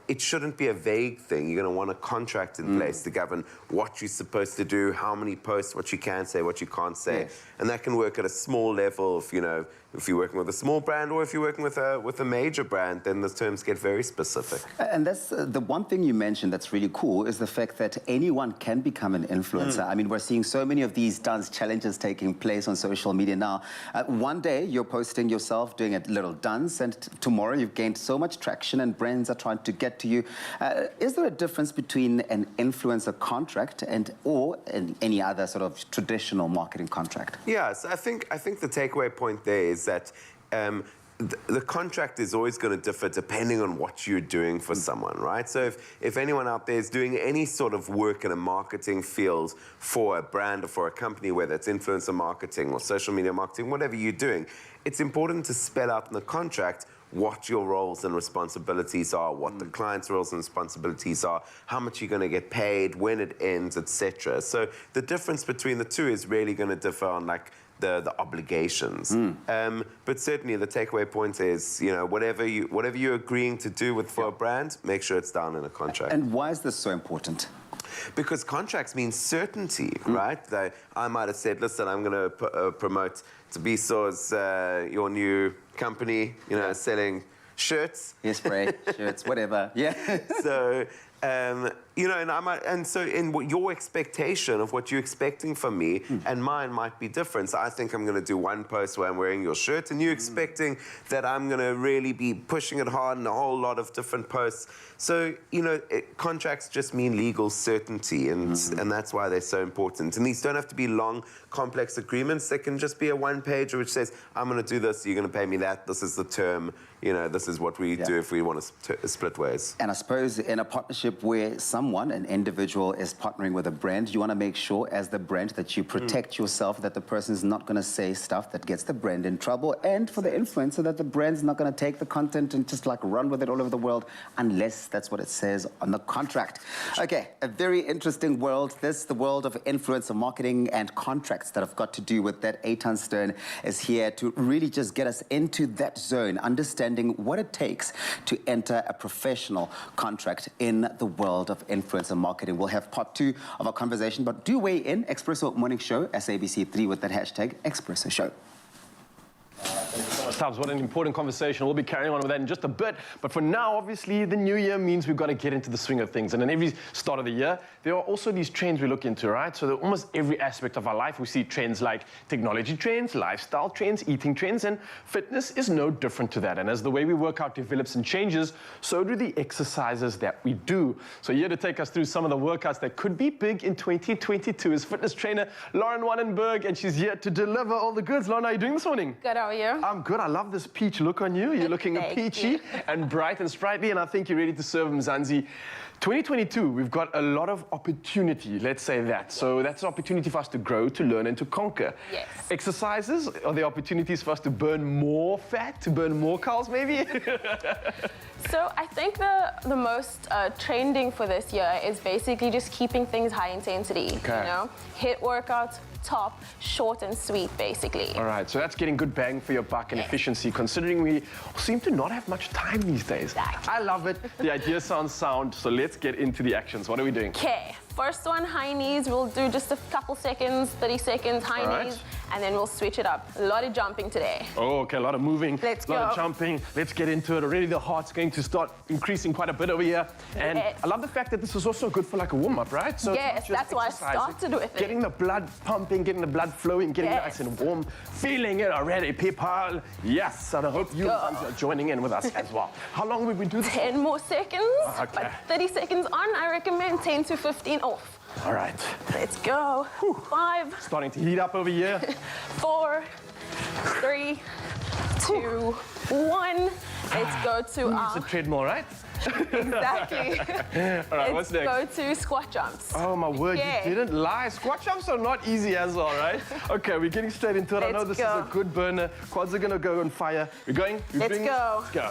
it shouldn't be a vague thing. You're going to want a contract in place to govern what you're supposed to do, how many posts, what you can say, what you can't say. And that can work at a small level if you're working with a small brand, or if you're working with a major brand, then the terms get very specific. And that's the one thing you mentioned that's really cool is the fact that anyone can become an influencer. I mean, we're seeing so many of these dance challenges taking place on social media now. One day you're posting yourself doing a little dance, and tomorrow you've gained so much traction and brands are trying to get to you. Is there a difference between an influencer contract or any other sort of traditional marketing contract? Yeah, so I think the takeaway point there is that the contract is always going to differ depending on what you're doing for someone, right? So if anyone out there is doing any sort of work in a marketing field for a brand or for a company, whether it's influencer marketing or social media marketing, whatever you're doing, it's important to spell out in the contract what your roles and responsibilities are, what the client's roles and responsibilities are, how much you're going to get paid, when it ends, etc. So the difference between the two is really going to differ on the obligations. But certainly the takeaway point is, whatever you're agreeing to do for a brand, make sure it's down in a contract. And why is this so important? Because contracts mean certainty, right? I might have said, listen, I'm going to promote Tabiso's your new company, selling shirts. Yes, spray, shirts, whatever. Yeah. So, and so your expectation of what you're expecting from me and mine might be different. So I think I'm going to do one post where I'm wearing your shirt, and you're expecting that I'm going to really be pushing it hard in a whole lot of different posts. So, contracts just mean legal certainty, and that's why they're so important. And these don't have to be long, complex agreements. They can just be a one-pager which says, I'm going to do this, you're going to pay me that, this is the term, this is what we do if we want to split ways. And I suppose in a partnership where someone someone, an individual, is partnering with a brand, you want to make sure as the brand that you protect yourself, that the person is not going to say stuff that gets the brand in trouble, and for the influencer that the brand's not going to take the content and just like run with it all over the world unless that's what it says on the contract. Okay, a very interesting world. This, the world of influencer marketing and contracts that have got to do with that. Eitan Stern is here to really just get us into that zone, understanding what it takes to enter a professional contract in the world of influencer marketing. We'll have part 2 of our conversation, but do weigh in. Expresso Morning Show, SABC3 with that hashtag Expresso Show. Stubbs, what an important conversation. We'll be carrying on with that in just a bit. But for now, obviously, the new year means we've got to get into the swing of things. And in every start of the year, there are also these trends we look into, right? So that almost every aspect of our life, we see trends like technology trends, lifestyle trends, eating trends, and fitness is no different to that. And as the way we work out develops and changes, so do the exercises that we do. So here to take us through some of the workouts that could be big in 2022 is fitness trainer Lauren Wannenberg, and she's here to deliver all the goods. Lauren, how are you doing this morning? Good, how are you? I'm good. I love this peach look on you. You're looking peachy and bright and sprightly, and I think you're ready to serve Mzansi. 2022, we've got a lot of opportunity, let's say that. So that's an opportunity for us to grow, to learn, and to conquer. Yes. Exercises, are there opportunities for us to burn more fat, to burn more calories maybe? So I think the most trending for this year is basically just keeping things high intensity, you know? HIIT workouts, top, short and sweet, basically. All right, so that's getting good bang for your buck and efficiency, considering we seem to not have much time these days. Exactly. I love it. The idea sounds sound, so let's get into the actions. What are we doing? Okay, first one, high knees. We'll do just a couple seconds, 30 seconds, high knees, and then we'll switch it up. A lot of jumping today. Oh, okay, a lot of moving, Let's a lot go. of jumping. Let's get into it. Already the heart's going to start increasing quite a bit over here. And Yes. I love the fact that this is also good for like a warm-up, right? So it's Yes, not just that's why I exercising, started with it. Getting the blood pumping, getting the blood flowing, getting nice and warm, feeling it already, people. Yes, and I hope you guys are joining in with us as well. How long will we do this? 10 more seconds. Okay. But 30 seconds on, I recommend 10 to 15 off. All right. Let's go. 5. Starting to heat up over here. 4, 3, 2, 1. Let's go to It's a treadmill, right? Exactly. All right, what's next? Let's go to squat jumps. Oh my word, Okay. you didn't lie. Squat jumps are not easy as well, right? Okay, we're getting straight into it. I know Let's this go. is a good burner. Quads are gonna go on fire. We're going? We're Let's doing go. Let's go.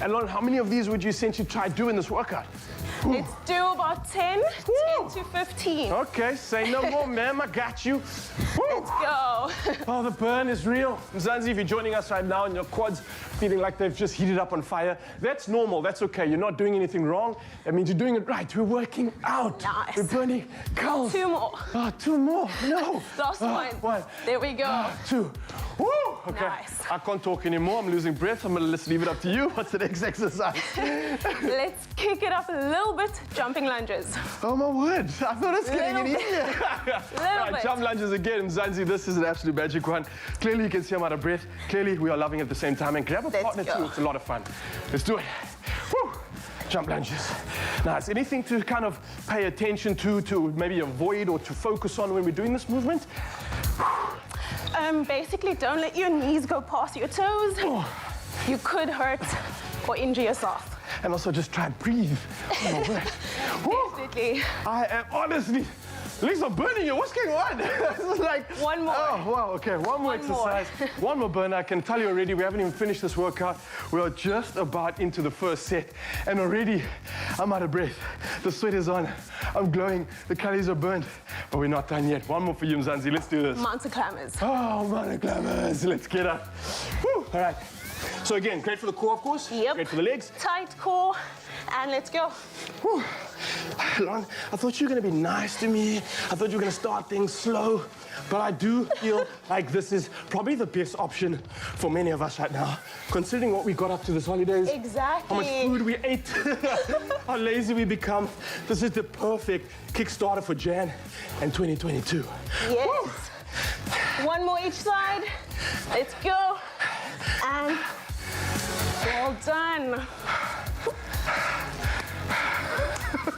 And Lauren, how many of these would you essentially try doing this workout? Let's do about 10 to 15. Okay, say no more, ma'am. I got you. Let's go. Oh, the burn is real. Mzansi, if you're joining us right now and your quads feeling like they've just heated up on fire, that's normal. That's okay. You're not doing anything wrong. That means you're doing it right. We're working out. Nice. We're burning calories. 2 more. Oh, 2 more. No. Last one. 1. There we go. 2. Woo! Okay. Nice. I can't talk anymore. I'm losing breath. I'm gonna just leave it up to you. What's the next exercise? Let's kick it up a little bit. Jumping lunges. Oh my word. I thought it was getting Little any bit. easier. Little bit. Jump lunges again. Mzansi, this is an absolute magic one. Clearly you can see I'm out of breath. Clearly we are loving it at the same time. And grab a partner too. It's a lot of fun. Let's do it. Woo! Jump lunges. Nice. Anything to kind of pay attention to maybe avoid or to focus on when we're doing this movement? Basically, don't let your knees go past your toes. You could hurt or injure yourself. And also just try and breathe. Oh my word. Definitely. I am honestly, legs are burning you. What's going on? This is like one more. Oh wow. Okay, one more exercise. One more burner. I can tell you already, we haven't even finished this workout. We are just about into the first set, and already I'm out of breath. The sweat is on. I'm glowing. The calories are burned, but we're not done yet. One more for you, Mzansi. Let's do this. Mountain climbers. Oh, mountain climbers. Let's get up. Woo. All right. So again, great for the core, of course. Yep. Great for the legs. Tight core, and let's go. Whew. Lauren, I thought you were going to be nice to me. I thought you were going to start things slow. But I do feel like this is probably the best option for many of us right now, considering what we got up to this holidays. Exactly. How much food we ate, how lazy we become. This is the perfect Kickstarter for Jan and 2022. Yes. Woo. One more each side. Let's go. And well done.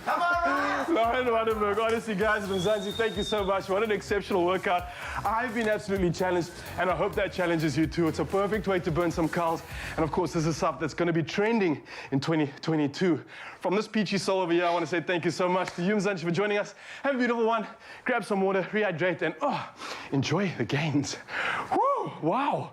Come on, Johan Wadenberg. Honestly, guys, Mzansi, thank you so much. What an exceptional workout. I've been absolutely challenged, and I hope that challenges you too. It's a perfect way to burn some calories. And of course, this is stuff that's going to be trending in 2022. From this peachy soul over here, I want to say thank you so much to you, Mzansi, for joining us. Have a beautiful one. Grab some water, rehydrate, and enjoy the gains. Woo! Wow.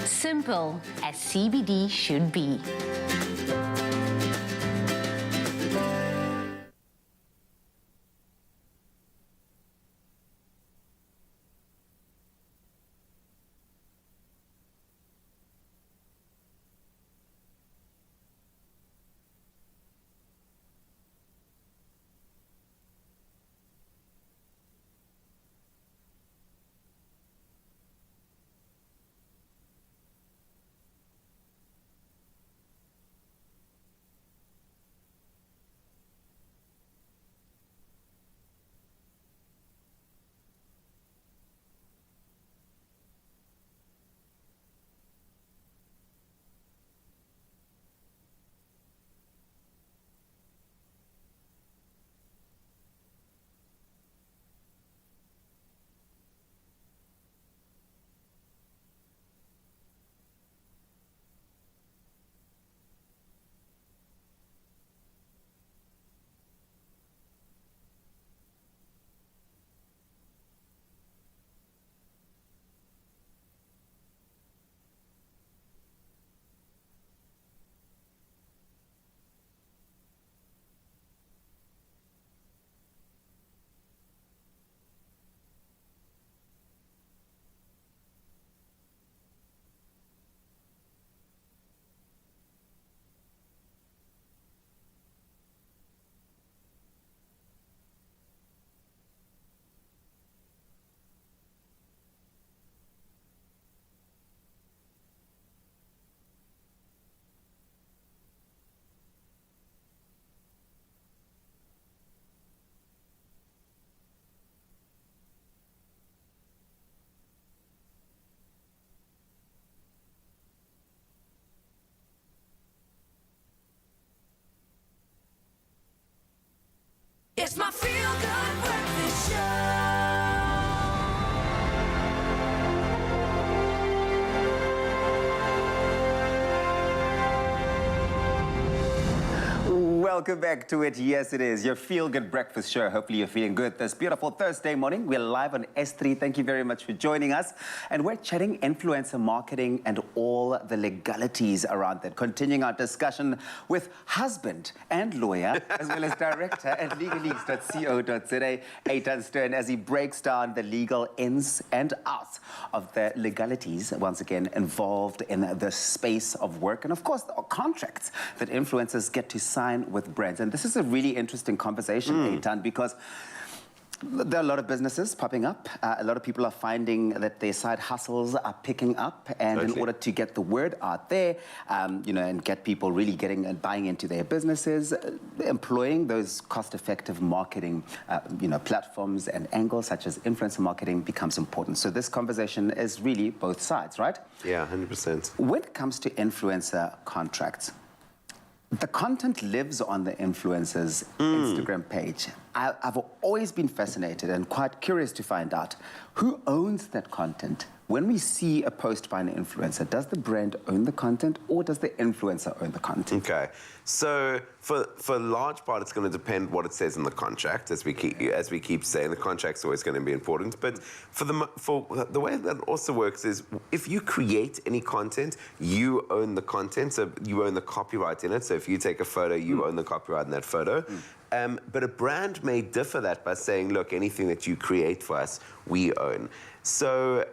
Simple as CBD should be. It's my feel-good breakfast show. Welcome back to it. Yes, it is your feel-good breakfast show. Hopefully you're feeling good this beautiful Thursday morning. We're live on S3. Thank you very much for joining us. And we're chatting influencer marketing and all the legalities around that. Continuing our discussion with husband and lawyer, as well as director at legalese.co.za, Eitan Stern, as he breaks down the legal ins and outs of the legalities, once again, involved in the space of work. And of course, the contracts that influencers get to sign with brands. And this is a really interesting conversation, Eitan, because there are a lot of businesses popping up. A lot of people are finding that their side hustles are picking up, and in order to get the word out there, and get people really getting and buying into their businesses, employing those cost-effective marketing, platforms and angles such as influencer marketing becomes important. So this conversation is really both sides, right? Yeah, 100%. When it comes to influencer contracts, the content lives on the influencer's Instagram page. I've always been fascinated and quite curious to find out who owns that content. When we see a post by an influencer, does the brand own the content or does the influencer own the content? Okay, so for a large part, it's going to depend what it says in the contract. As we keep saying, the contract's always going to be important. But for the way that also works is, if you create any content, you own the content. So you own the copyright in it. So if you take a photo, you own the copyright in that photo. But a brand may differ that by saying, look, anything that you create for us, we own. So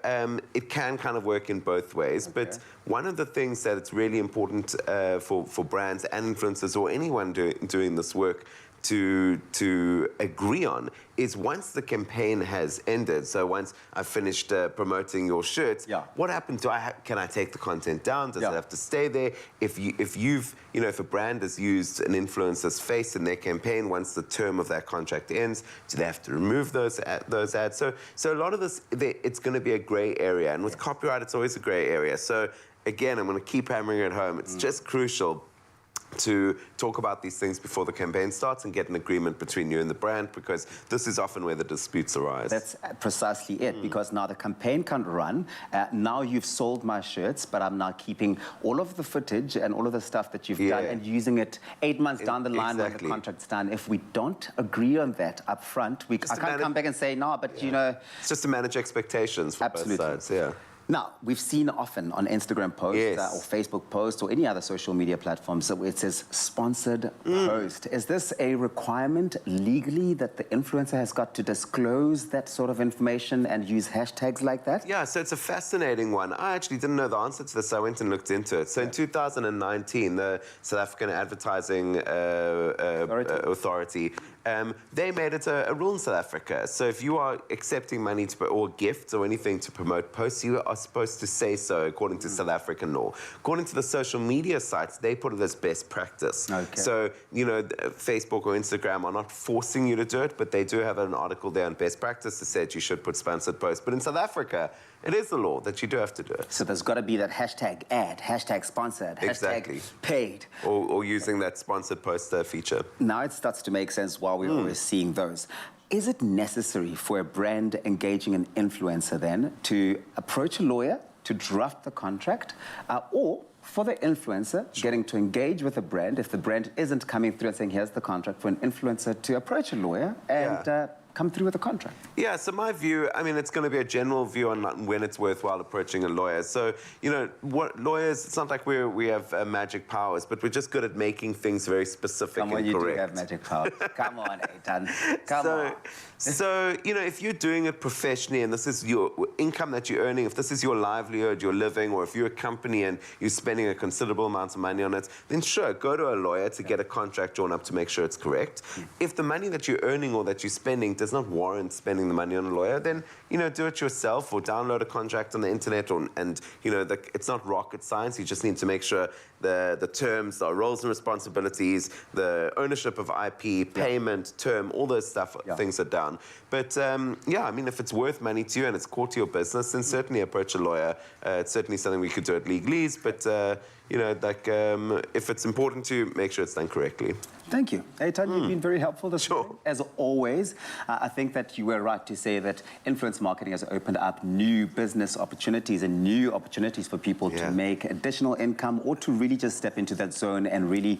it can kind of work in both ways. But one of the things that it's really important for brands and influencers or anyone doing this work to agree on is once the campaign has ended, so once I've finished promoting your shirt, what happened to can I take the content down? Does it have to stay there? If a brand has used an influencer's face in their campaign, once the term of that contract ends, do they have to remove those ads? So a lot of this, it's going to be a gray area, and with copyright, it's always a gray area. So again, I'm going to keep hammering it home. It's just crucial to talk about these things before the campaign starts and get an agreement between you and the brand, because this is often where the disputes arise. That's precisely it, because now the campaign can't run. Now you've sold my shirts, but I'm now keeping all of the footage and all of the stuff that you've done and using it 8 months down the line when the contract's done. If we don't agree on that up front, I can't come back and say, no, but you know... It's just to manage expectations for both sides, Now, we've seen often on Instagram posts or Facebook posts or any other social media platforms where it says sponsored post. Is this a requirement legally that the influencer has got to disclose that sort of information and use hashtags like that? Yeah, so it's a fascinating one. I actually didn't know the answer to this. I went and looked into it. So in 2019, the South African Advertising Authority, they made it a rule in South Africa. So if you are accepting money or gifts or anything to promote posts, you are supposed to say so according to South African law. According to the social media sites, they put it as best practice. So, you know, Facebook or Instagram are not forcing you to do it, but they do have an article there on best practice that said you should put sponsored posts. But in South Africa, it is the law that you do have to do it. So there's got to be that hashtag ad, hashtag sponsored, hashtag paid. Or using that sponsored post feature. Now it starts to make sense while we're always seeing those. Is it necessary for a brand engaging an influencer then to approach a lawyer to draft the contract, or for the influencer getting to engage with a brand, if the brand isn't coming through and saying, here's the contract, for an influencer to approach a lawyer and come through with a contract? Yeah, so my view, I mean, it's going to be a general view on when it's worthwhile approaching a lawyer. So, you know, what lawyers, it's not like we have magic powers, but we're just good at making things very specific and correct. You do have magic powers. Come on, Eitan. Come on. So, you know, if you're doing it professionally and this is your income that you're earning, if this is your livelihood, your living, or if you're a company and you're spending a considerable amount of money on it, then sure, go to a lawyer to get a contract drawn up to make sure it's correct. If the money that you're earning or that you're spending does not warrant spending the money on a lawyer, then, you know, do it yourself or download a contract on the internet, and you know, it's not rocket science. You just need to make sure the terms, the roles and responsibilities, the ownership of IP, payment, term, all those things are down. But yeah, I mean, if it's worth money to you and it's core to your business, then certainly approach a lawyer. It's certainly something we could do at legalese, but you know, like if it's important to you, make sure it's done correctly. Thank you. Eitan, you've been very helpful this morning, as always. I think that you were right to say that influence marketing has opened up new business opportunities and new opportunities for people to make additional income or to really just step into that zone and really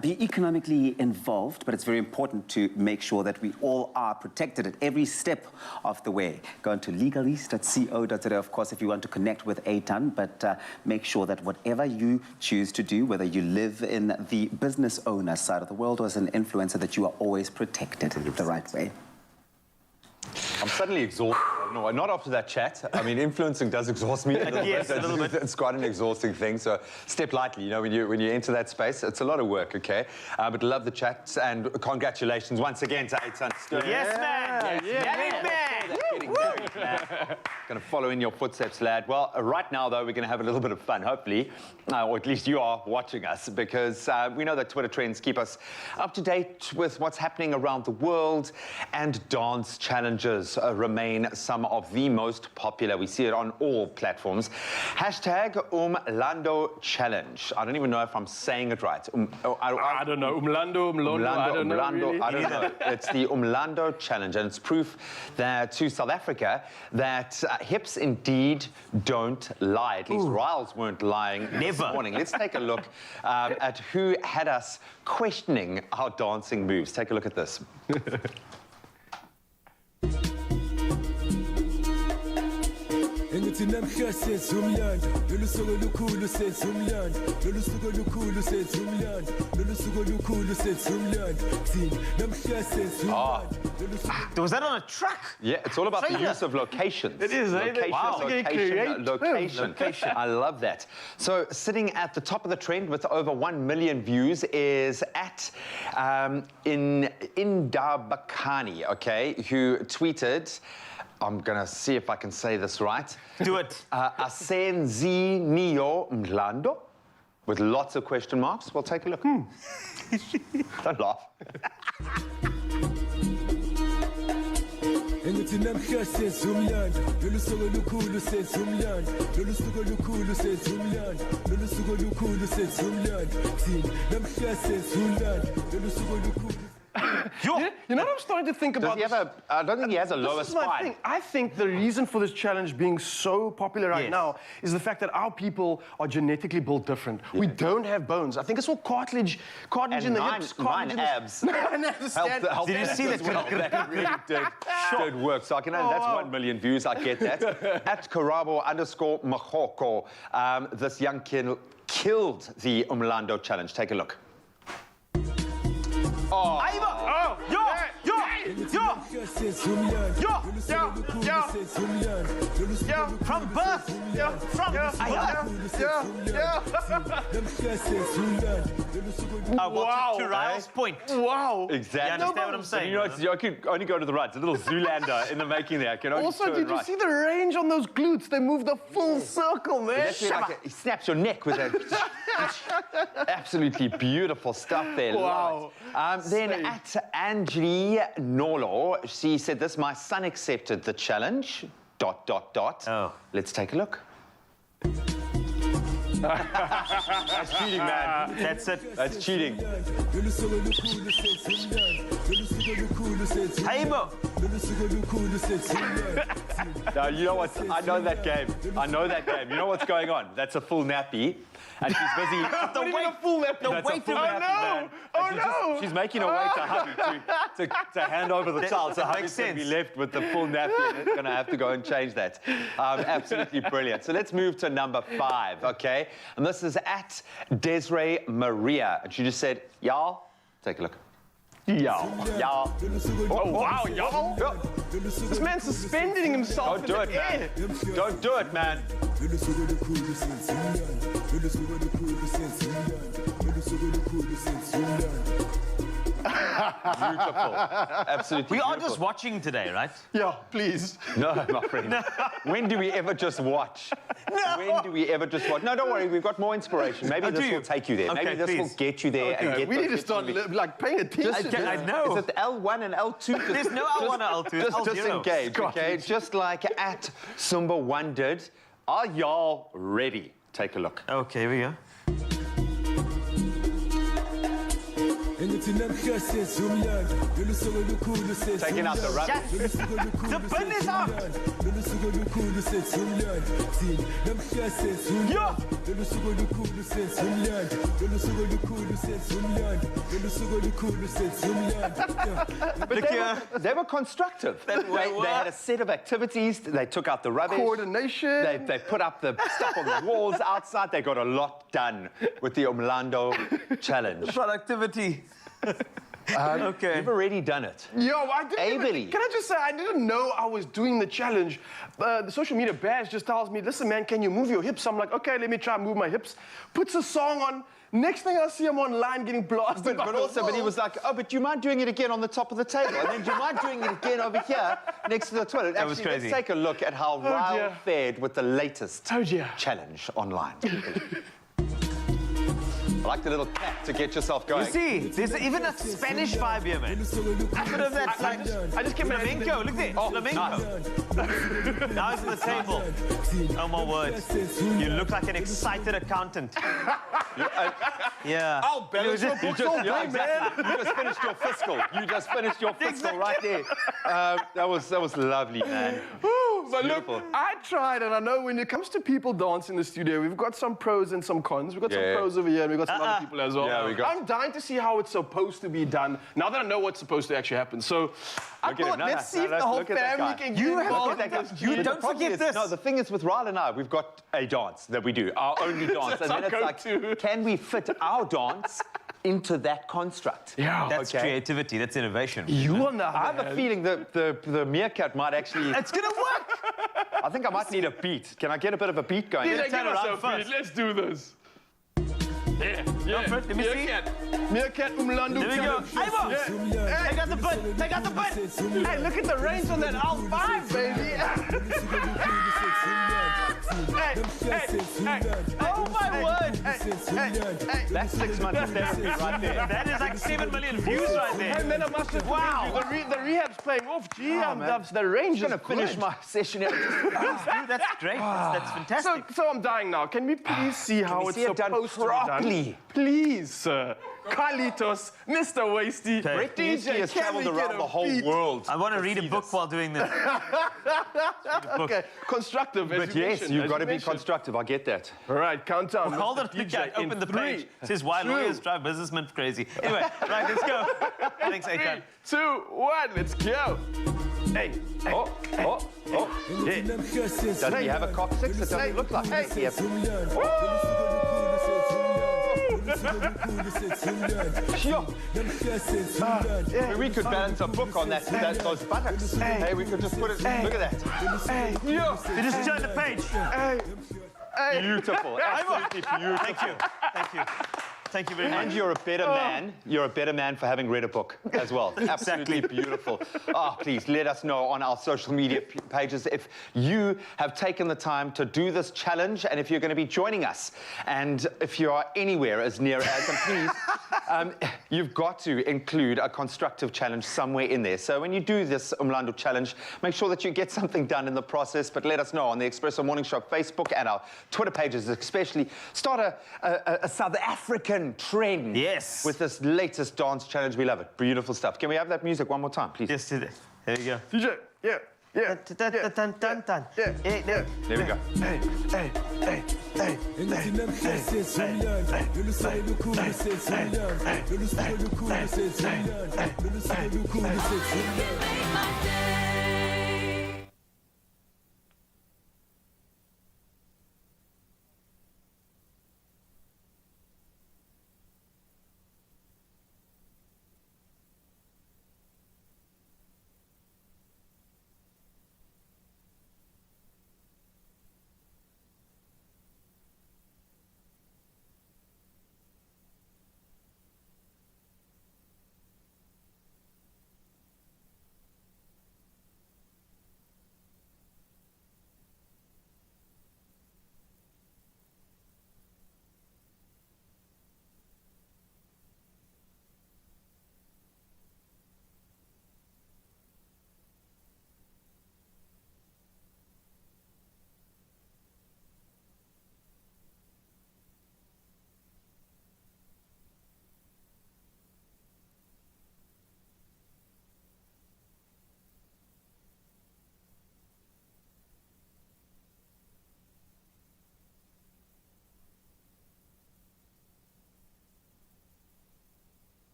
be economically involved. But it's very important to make sure that we all are protected at every step of the way. Go into legalese.co.za, of course, if you want to connect with Eitan, but make sure that whatever you choose to do, whether you live in the business owner side of the world or as an influencer, that you are always protected the right way. I'm suddenly exhausted. No, not after that chat. I mean, influencing does exhaust me. Yes, a little bit. It's quite an exhausting thing, so step lightly. You know, when you enter that space, it's a lot of work, okay? But love the chat, and congratulations once again to Eitan. Yes, man! Yes, man! Going to follow in your footsteps, lad. Well, right now, though, we're going to have a little bit of fun, hopefully, or at least you are watching us, because we know that Twitter trends keep us up to date with what's happening around the world, and dance challenges remain some of the most popular. We see it on all platforms. Hashtag Mhlanga Challenge. I don't even know if I'm saying it right. I don't know. Mhlanga, I don't know. Really. I don't know. It's the Mhlanga Challenge, and it's proof that to South Africa that hips indeed don't lie. At least Riles weren't lying this morning. Let's take a look at who had us questioning our dancing moves. Take a look at this. Engithi Was that on a truck? Yeah, it's all about the use of locations. It is, eh? Location, Wow. location. I love that. So sitting at the top of the trend with over 1 million views is at Indabakani, okay, who tweeted, I'm going to see if I can say this right. Do it. Asenzi Nio Mhlanga, with lots of question marks. We'll take a look. Don't laugh. You know what I'm starting to think about? Does he have I don't think he has a lower This is my spine. thing. I think the reason for this challenge being so popular right now is the fact that our people are genetically built different. We don't have bones. I think it's all cartilage And in the nine- hips, nine cartilage in the abs. Nine abs. Helped Did you see as well. That really did work. So I can that's 1 million views. I get that. At Karabo_Mahoko, this young kid killed the Umlando challenge. Take a look. Oh. From birth. Wow. To Riles Point. Wow. Exactly. You understand what I'm saying? You know, I can only go to the right. It's a little Zoolander in the making there. I can only Also, turn did you right. see the range on those glutes? They move the full circle, man. That's he snaps your neck with that. Absolutely beautiful stuff there. Wow. Then at Angie Nolo, she said this, my son accepted the challenge, ... Oh. Let's take a look. That's cheating, man. That's it. That's cheating. Aibo. Now, you know what? I know that game. I know that game. You know what's going on? That's a full nappy. And she's busy. The weight, full nappy. That's a full nappy, man. And she's making her way to hubby to hand over the child. So hubby's going to be left with the full nappy and it's going to have to go and change that. Absolutely brilliant. So let's move to number 5, okay? And this is at Desiree Maria. And she just said, y'all, take a look. Y'all. Oh, wow, y'all. This man's suspending himself. Don't do it, man. Don't do it, man. Beautiful. Absolutely We are beautiful. just watching today, right? Yeah, please. No, my friend. When do we ever just watch? No. When do we ever just watch? No, don't worry. We've got more inspiration. Maybe this will take you there. Okay, Maybe this will get you there. Okay, And get we need to get start moving. like paying attention. I know. Is it L1 and L2? There's no L1 or L2. It's Just L0. engage, okay? Just like at Sumba wondered, are y'all ready? Take a look. Okay, here we go. Taking out the rubbish. Yes. The bin is up. But they were constructive. They had a set of activities. They took out the rubbish. Coordination. They put up the stuff on the walls outside. They got a lot done with the Umlando challenge. Productivity. Okay. You've already done it. Yo, I didn't Ably. Can I just say, I didn't know I was doing the challenge. The social media badge just tells me, listen, man, can you move your hips? I'm like, okay, let me try and move my hips. Puts a song on. Next thing I see him online getting blasted. But he was like, oh, but do you mind doing it again on the top of the table? And then do you mind doing it again over here next to the toilet? That was Actually, crazy. Let's take a look at how Ryle fared with the latest challenge online. I like the little clap to get yourself going. You see, there's even a Spanish vibe here, man. Bit of that, like, I just kept flamenco. Look there, flamenco. Now it's on the table. Oh my word! You look like an excited accountant. Yeah. I'll balance your books all day, man. You just finished your fiscal. You just finished your fiscal right there. That was lovely, man. but beautiful. look, I tried, and I know when it comes to people dance in the studio, we've got some pros and some cons. We've got some pros over here, and we've got some other people as well. Yeah, we got. I'm dying to see how it's supposed to be done, now that I know what's supposed to actually happen. So I thought, let's see if the whole family can get involved. You don't forget this. No, the thing is, with Ryle and I, we've got a dance that we do, our only dance. And then it's like, can we fit our dance into that construct? Yeah. That's creativity, that's innovation. I have a feeling that the meerkat might actually... It's gonna work! I think I might need a beat. Can I get a bit of a beat going? DJ, give us a beat. Let's do this. Yeah. Let me see. Meerkat Mhlanga. There we go. Ivo! Hey. Take out the butt! Take out the butt! Hey, look at the range on that R5, baby! Hey. Oh my word! Hey. That's 6 months of therapy right there. That is like 7 million views right there. Hey, man, I must have the rehab's paying off. Gee, the range is gonna finish my session. Dude, that's great. That's fantastic. So I'm dying now. Can we please see how it's supposed to be done? Please, sir. Carlitos, Mr. Wasty, Brett DJ has traveled around the whole world. I want to read a book while doing this. Okay, constructive. But yes, you've got to be constructive. I get that. All right, countdown. Well, hold on, DJ. Open the page. It says why lawyers drive businessmen crazy. Anyway, right, let's go. Thanks, Akan. 3, 2, 1, let's go. Hey. Yeah. Does he have a cock six? It doesn't look like it. Hey. We could balance a book on those buttocks. Hey, we could just put it. Look at that. Hey. They just turn the page. Hey. Beautiful. Absolutely beautiful. Thank you. Thank you very much. And you're a better man. You're a better man for having read a book as well. Absolutely beautiful. Oh, please let us know on our social media pages if you have taken the time to do this challenge and if you're going to be joining us. And if you are anywhere as near as, and please, you've got to include a constructive challenge somewhere in there. So when you do this Mhlanga challenge, make sure that you get something done in the process, but let us know on the Expresso Morning Show Facebook and our Twitter pages especially. Start a South African trend. Yes. With this latest dance challenge. We love it. Beautiful stuff. Can we have that music one more time, please? Yes, there you go. DJ, yeah. There we go.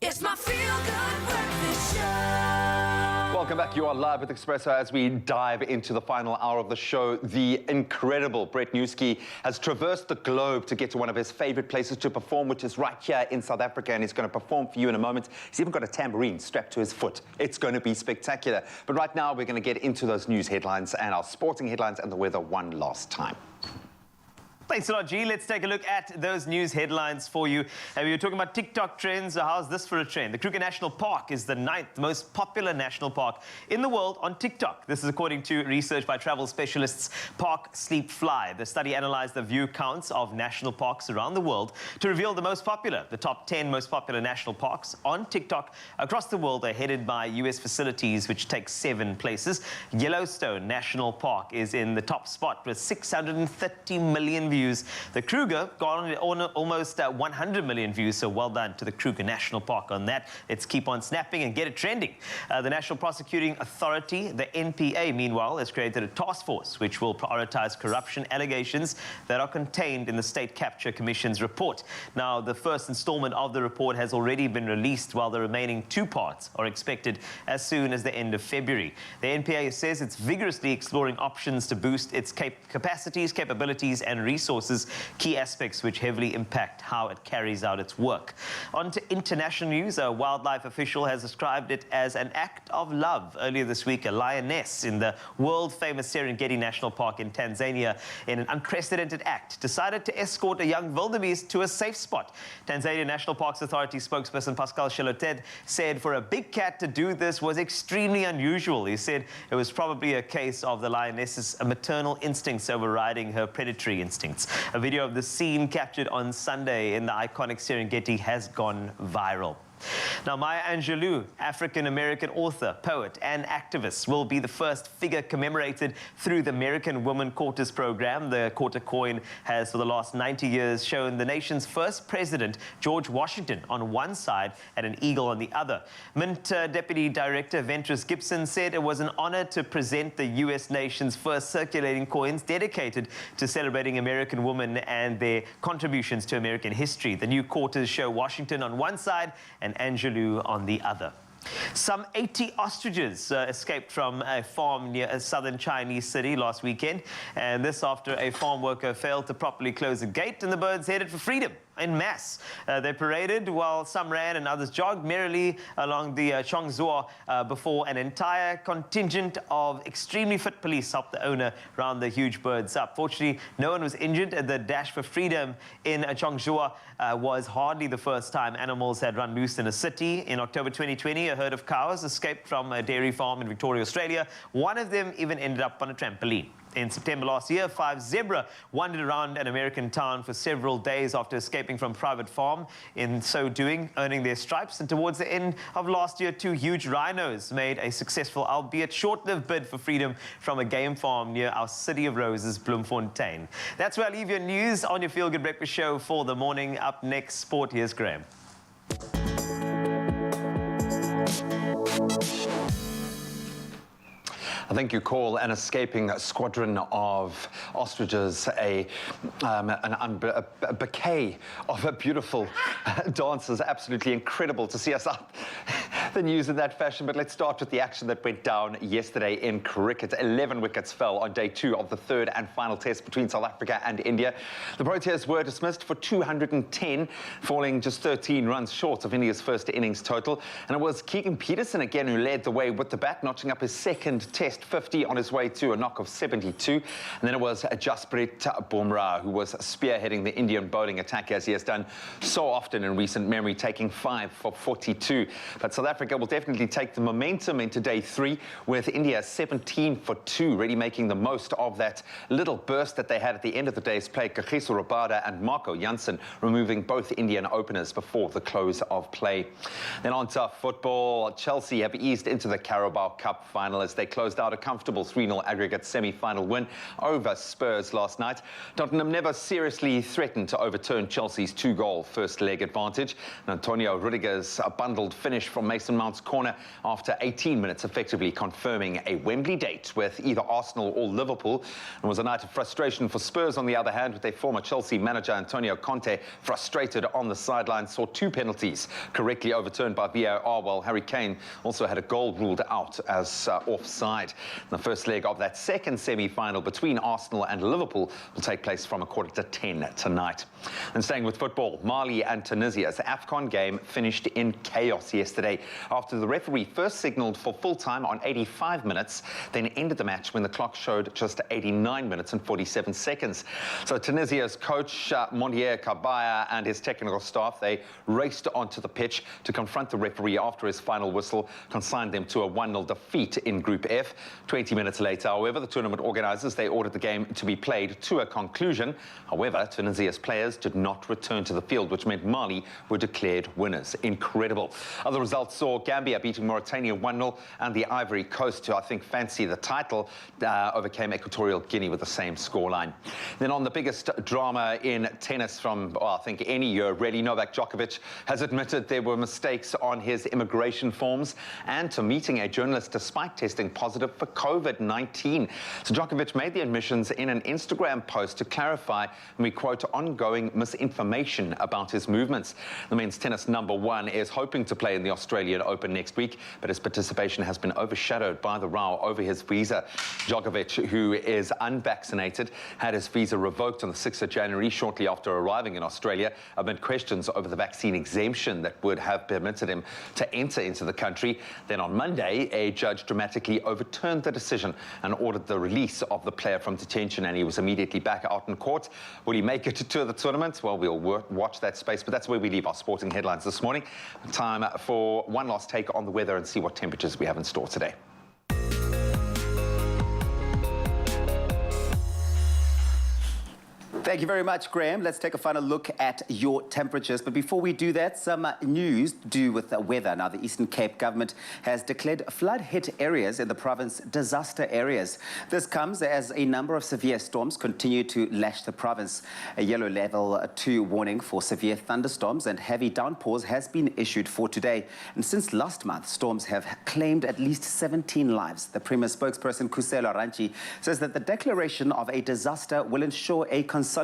It's my feel-good breakfast show. Welcome back. You are live with Expresso as we dive into the final hour of the show. The incredible Brett Newski has traversed the globe to get to one of his favorite places to perform, which is right here in South Africa, and he's going to perform for you in a moment. He's even got a tambourine strapped to his foot. It's going to be spectacular. But right now, we're going to get into those news headlines and our sporting headlines and the weather one last time. Thanks a lot, G. Let's take a look at those news headlines for you. We were talking about TikTok trends. How's this for a trend? The Kruger National Park is the 9th most popular national park in the world on TikTok. This is according to research by travel specialists Park Sleep Fly. The study analyzed the view counts of national parks around the world to reveal the most popular. The top 10 most popular national parks on TikTok across the world are headed by US facilities, which take 7 places. Yellowstone National Park is in the top spot with 630 million views. The Kruger got on almost 100 million views, so well done to the Kruger National Park on that. Let's keep on snapping and get it trending. The National Prosecuting Authority, the NPA, meanwhile, has created a task force which will prioritize corruption allegations that are contained in the State Capture Commission's report. Now, the first installment of the report has already been released, while the remaining 2 parts are expected as soon as the end of February. The NPA says it's vigorously exploring options to boost its capacities, capabilities, and resources, key aspects which heavily impact how it carries out its work. On to international news. A wildlife official has described it as an act of love. Earlier this week, a lioness in the world-famous Serengeti National Park in Tanzania, in an unprecedented act, decided to escort a young wildebeest to a safe spot. Tanzania National Parks Authority spokesperson Pascal Cheloted said for a big cat to do this was extremely unusual. He said it was probably a case of the lioness's maternal instincts overriding her predatory instincts. A video of the scene captured on Sunday in the iconic Serengeti has gone viral. Now, Maya Angelou, African-American author, poet, and activist, will be the first figure commemorated through the American Women Quarters program. The quarter coin has, for the last 90 years, shown the nation's first president, George Washington, on one side and an eagle on the other. Mint Deputy Director Ventress Gibson said it was an honor to present the U.S. nation's first circulating coins dedicated to celebrating American women and their contributions to American history. The new quarters show Washington on one side and Angelou on the other. Some 80 ostriches escaped from a farm near a southern Chinese city last weekend, and this after a farm worker failed to properly close a gate and the birds headed for freedom en masse. They paraded while some ran and others jogged merrily along the Chongzhou before an entire contingent of extremely fit police helped the owner round the huge birds up. Fortunately, no one was injured. The dash for freedom in Chongzhou was hardly the first time animals had run loose in a city. In October 2020, a herd of cows escaped from a dairy farm in Victoria, Australia. One of them even ended up on a trampoline. In September last year, 5 zebra wandered around an American town for several days after escaping from a private farm, in so doing earning their stripes. And towards the end of last year, 2 huge rhinos made a successful, albeit short-lived, bid for freedom from a game farm near our City of Roses, Bloemfontein. That's where I leave your news on your Feel Good Breakfast show for the morning. Up next, sport. Here's Graham. I think you call an escaping squadron of ostriches a bouquet of beautiful dancers. Absolutely incredible to see us up the news in that fashion. But let's start with the action that went down yesterday in cricket. 11 wickets fell on day 2 of the 3rd and final test between South Africa and India. The Proteas were dismissed for 210, falling just 13 runs short of India's first innings total. And it was Keegan Peterson again who led the way with the bat, notching up his second test 50 on his way to a knock of 72. And then it was Jasprit Bumrah who was spearheading the Indian bowling attack, as he has done so often in recent memory, taking 5 for 42. But South Africa will definitely take the momentum into day 3 with India 17 for 2, really making the most of that little burst that they had at the end of the day's play. Kagiso Rabada and Marco Jansen removing both Indian openers before the close of play. Then on to football. Chelsea have eased into the Carabao Cup final as they closed out a comfortable 3-0 aggregate semi-final win over Spurs last night. Tottenham never seriously threatened to overturn Chelsea's 2-goal first leg advantage. And Antonio Rudiger's bundled finish from Mason Mount's corner after 18 minutes effectively confirming a Wembley date with either Arsenal or Liverpool. It was a night of frustration for Spurs, on the other hand, with their former Chelsea manager Antonio Conte frustrated on the sideline, saw 2 penalties correctly overturned by VAR, while Harry Kane also had a goal ruled out as offside. The first leg of that second semi-final between Arsenal and Liverpool will take place from 9:45 tonight. And staying with football, Mali and Tunisia's AFCON game finished in chaos yesterday after the referee first signalled for full time on 85 minutes, then ended the match when the clock showed just 89 minutes and 47 seconds. So Tunisia's coach, Mondier Kabaya, and his technical staff, they raced onto the pitch to confront the referee after his final whistle consigned them to a 1-0 defeat in Group F. 20 minutes later, however, the tournament organisers, they ordered the game to be played to a conclusion. However, Tunisia's players did not return to the field, which meant Mali were declared winners. Incredible. Other results saw Gambia beating Mauritania 1-0, and the Ivory Coast, who I think fancy the title, overcame Equatorial Guinea with the same scoreline. Then on the biggest drama in tennis from, I think, any year, really, Novak Djokovic has admitted there were mistakes on his immigration forms and to meeting a journalist despite testing positive for COVID-19. So Djokovic made the admissions in an Instagram post to clarify, and we quote, ongoing misinformation about his movements. The men's tennis #1 is hoping to play in the Australian Open next week, but his participation has been overshadowed by the row over his visa. Djokovic, who is unvaccinated, had his visa revoked on the 6th of January, shortly after arriving in Australia, amid questions over the vaccine exemption that would have permitted him to enter into the country. Then on Monday, a judge dramatically overturned the decision and ordered the release of the player from detention, and he was immediately back out in court. Will he make it to the tournament? Well, we'll watch that space, but that's where we leave our sporting headlines this morning. Time for one last take on the weather and see what temperatures we have in store today. Thank you very much, Graham. Let's take a final look at your temperatures. But before we do that, some news to do with the weather. Now, the Eastern Cape government has declared flood-hit areas in the province disaster areas. This comes as a number of severe storms continue to lash the province. A yellow level 2 warning for severe thunderstorms and heavy downpours has been issued for today. And since last month, storms have claimed at least 17 lives. The Premier's spokesperson, Kuselo Ranchi, says that the declaration of a disaster will ensure a consolidated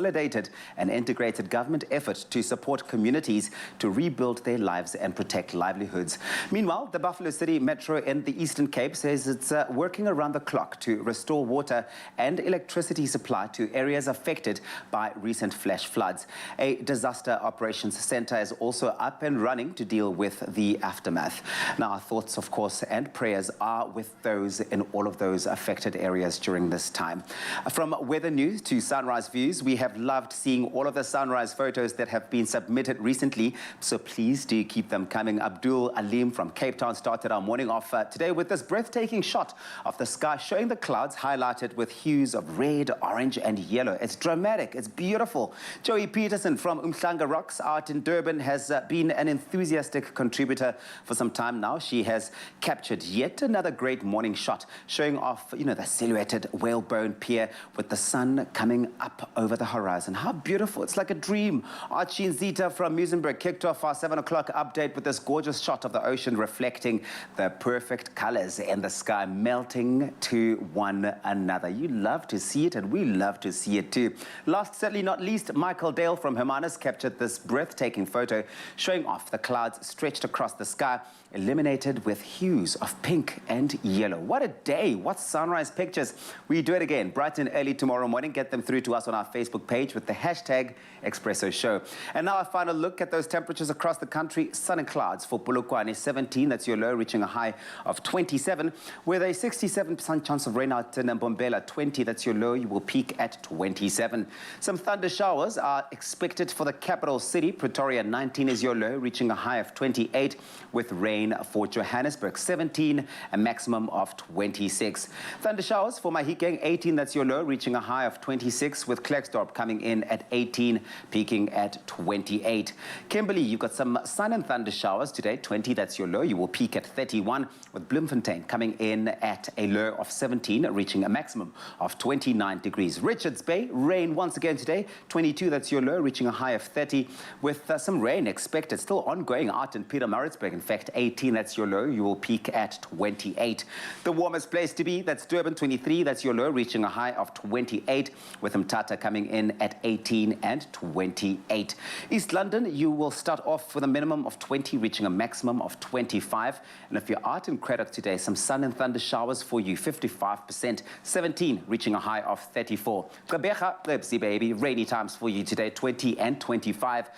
and integrated government effort to support communities to rebuild their lives and protect livelihoods. Meanwhile, the Buffalo City Metro in the Eastern Cape says it's working around the clock to restore water and electricity supply to areas affected by recent flash floods. A disaster operations center is also up and running to deal with the aftermath. Now, our thoughts, of course, and prayers are with those in all of those affected areas during this time. From weather news to sunrise views, we have loved seeing all of the sunrise photos that have been submitted recently, so please do keep them coming. Abdul Alim from Cape Town started our morning off today with this breathtaking shot of the sky showing the clouds highlighted with hues of red, orange and yellow. It's dramatic, it's beautiful. Joey Peterson from Mhlanga Rocks out in Durban has been an enthusiastic contributor for some time now. She has captured yet another great morning shot showing off, the silhouetted whalebone pier with the sun coming up over the horizon. How beautiful. It's like a dream. Archie and Zita from Muizenberg kicked off our 7 o'clock update with this gorgeous shot of the ocean reflecting the perfect colors in the sky melting to one another. You love to see it, and we love to see it too. Last, certainly not least, Michael Dale from Hermanus captured this breathtaking photo showing off the clouds stretched across the sky, illuminated with hues of pink and yellow. What a day. What sunrise pictures. We do it again bright and early tomorrow morning. Get them through to us on our Facebook page with the hashtag Expresso Show. And now a final look at those temperatures across the country. Sun and clouds for Polokwane, 17. That's your low, reaching a high of 27. With a 67% chance of rain out in Mbombela, 20. That's your low. You will peak at 27. Some thunder showers are expected for the capital city. Pretoria, 19 is your low, reaching a high of 28. With rain for Johannesburg, 17, a maximum of 26. Thunder showers for Mahikeng, 18. That's your low, reaching a high of 26. With Klerksdorp coming in at 18, peaking at 28. Kimberley, you've got some sun and thunder showers today, 20, that's your low. You will peak at 31, with Bloemfontein coming in at a low of 17, reaching a maximum of 29 degrees. Richards Bay, rain once again today, 22, that's your low, reaching a high of 30, with some rain expected, still ongoing out in Pietermaritzburg. In fact, 18, that's your low. You will peak at 28. The warmest place to be, that's Durban, 23, that's your low, reaching a high of 28, with Mthatha coming in at 18 and 28. East London, you will start off with a minimum of 20, reaching a maximum of 25. And if you're out in Craddock today, some sun and thunder showers for you, 55%, 17, reaching a high of 34. Gqeberha, baby, rainy times for you today, 20 and 25,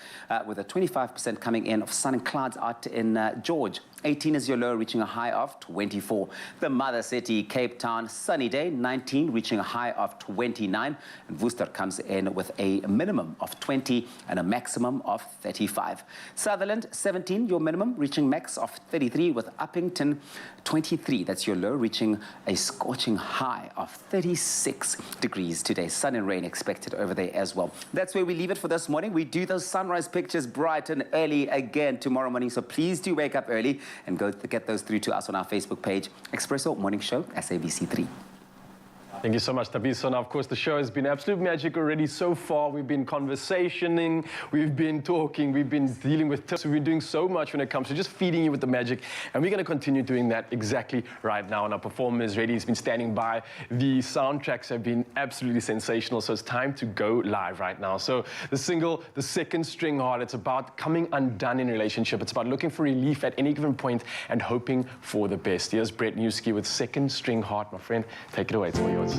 with a 25% coming in of sun and clouds out in George. 18 is your low, reaching a high of 24. The mother city, Cape Town, sunny day, 19, reaching a high of 29. And Worcester comes in with a minimum of 20 and a maximum of 35. Sutherland, 17, your minimum, reaching max of 33, with Uppington, 23. That's your low, reaching a scorching high of 36 degrees today. Sun and rain expected over there as well. That's where we leave it for this morning. We do those sunrise pictures bright and early again tomorrow morning, so please do wake up early and go to get those through to us on our Facebook page, Expresso Morning Show, SABC3. Thank you so much, Tabiso. Now, of course, the show has been absolute magic already so far. We've been conversationing, we've been talking, we've been dealing with tips. We've been doing so much when it comes to just feeding you with the magic. And we're going to continue doing that exactly right now. And our performer is ready. He's been standing by. The soundtracks have been absolutely sensational. So it's time to go live right now. So the single, The Second String Heart, it's about coming undone in a relationship. It's about looking for relief at any given point and hoping for the best. Here's Brett Newski with Second String Heart. My friend, take it away. It's all yours.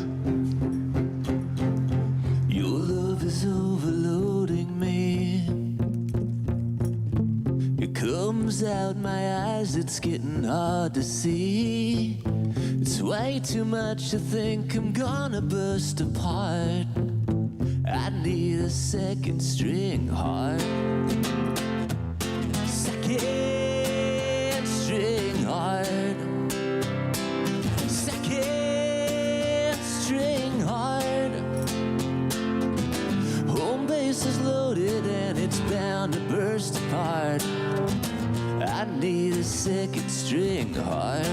Your love is overloading me. It comes out my eyes, it's getting hard to see. It's way too much to think I'm gonna burst apart. I need a second string heart. Second string heart. Is loaded and it's bound to burst apart. I need a second string heart.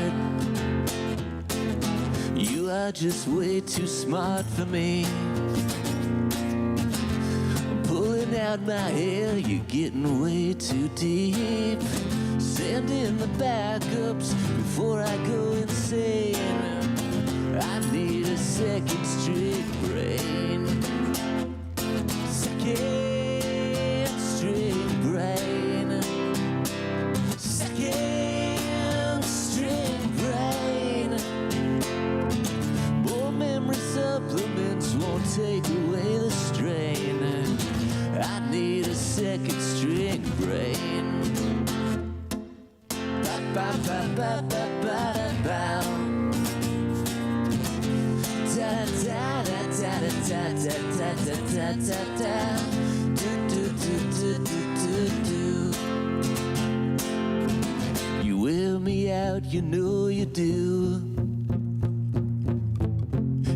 You are just way too smart for me. I'm pulling out my hair, you're getting way too deep. Send in the backups before I go insane. I need a second string brain. Second string brain. Second string brain. More memory supplements won't take away the strain. I need a second string brain. Ba ba ba ba ba ba ba. Da da da da da da da da da da da. Do do do do do do do. You wear me out, you know you do.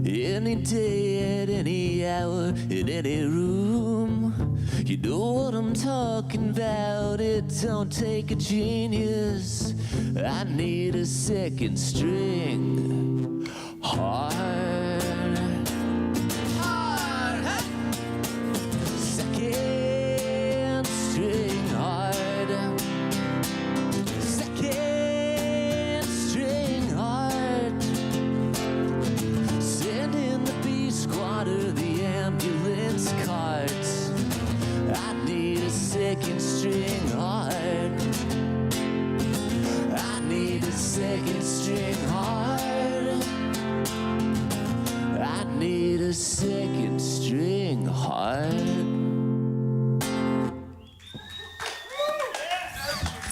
Any day, at any hour, in any room. You know what I'm talking about. It don't take a genius. I need a second string heart. Second string heart. Second string heart. Send in the B squad or the ambulance carts. I need a second string heart. I need a second string heart. I need a second string heart.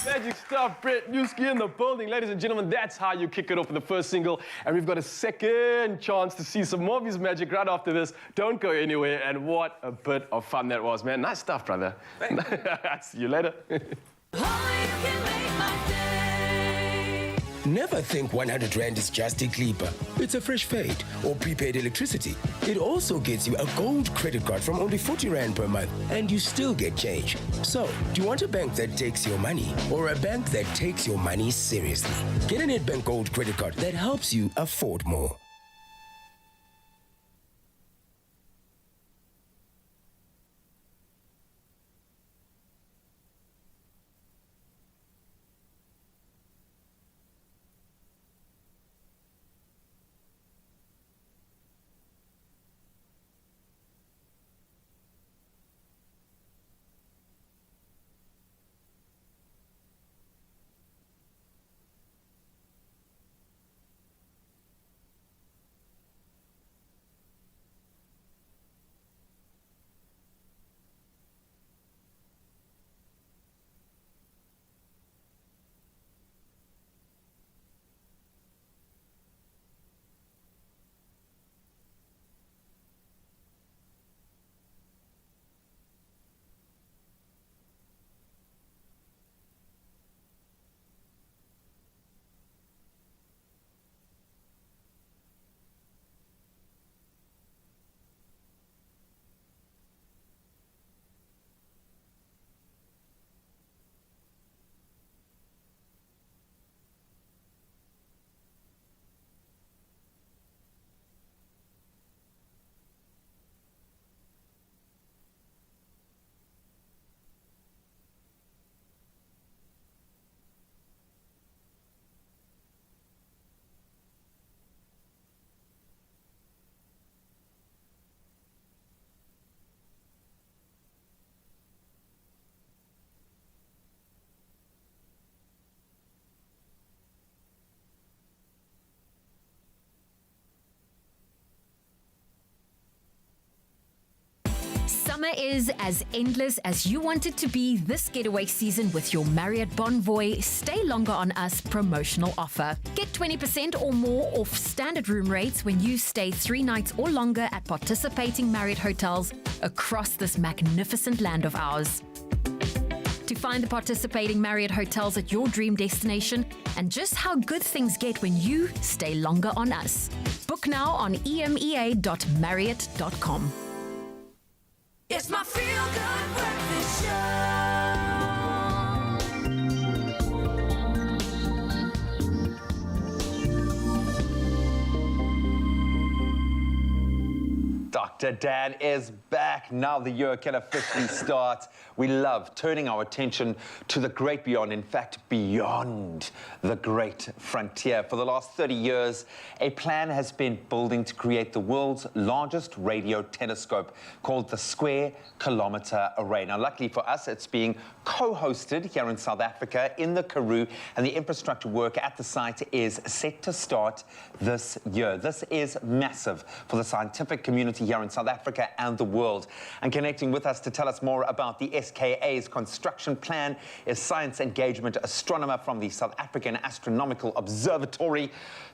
Magic stuff, Brett Newski in the building. Ladies and gentlemen, that's how you kick it off with the first single. And we've got a second chance to see some more of his magic right after this. Don't go anywhere. And what a bit of fun that was, man. Nice stuff, brother. See you later. Never think 100 Rand is just a clipper. It's a fresh fade or prepaid electricity. It also gets you a gold credit card from only 40 Rand per month, and you still get change. So, do you want a bank that takes your money or a bank that takes your money seriously? Get a Nedbank Gold credit card that helps you afford more. Summer is as endless as you want it to be this getaway season with your Marriott Bonvoy Stay Longer on Us promotional offer. Get 20% or more off standard room rates when you stay 3 nights or longer at participating Marriott hotels across this magnificent land of ours. To find the participating Marriott hotels at your dream destination and just how good things get when you stay longer on us. Book now on emea.marriott.com. It's my feel-good breakfast show. Dr. Dan is back. Now the year can officially start. We love turning our attention to the great beyond, in fact, beyond the great frontier. For the last 30 years, a plan has been building to create the world's largest radio telescope called the Square Kilometre Array. Now, luckily for us, it's being co-hosted here in South Africa in the Karoo, and the infrastructure work at the site is set to start this year. This is massive for the scientific community here in South Africa and the world. And connecting with us to tell us more about the SKA's construction plan is science engagement astronomer from the South African Astronomical Observatory,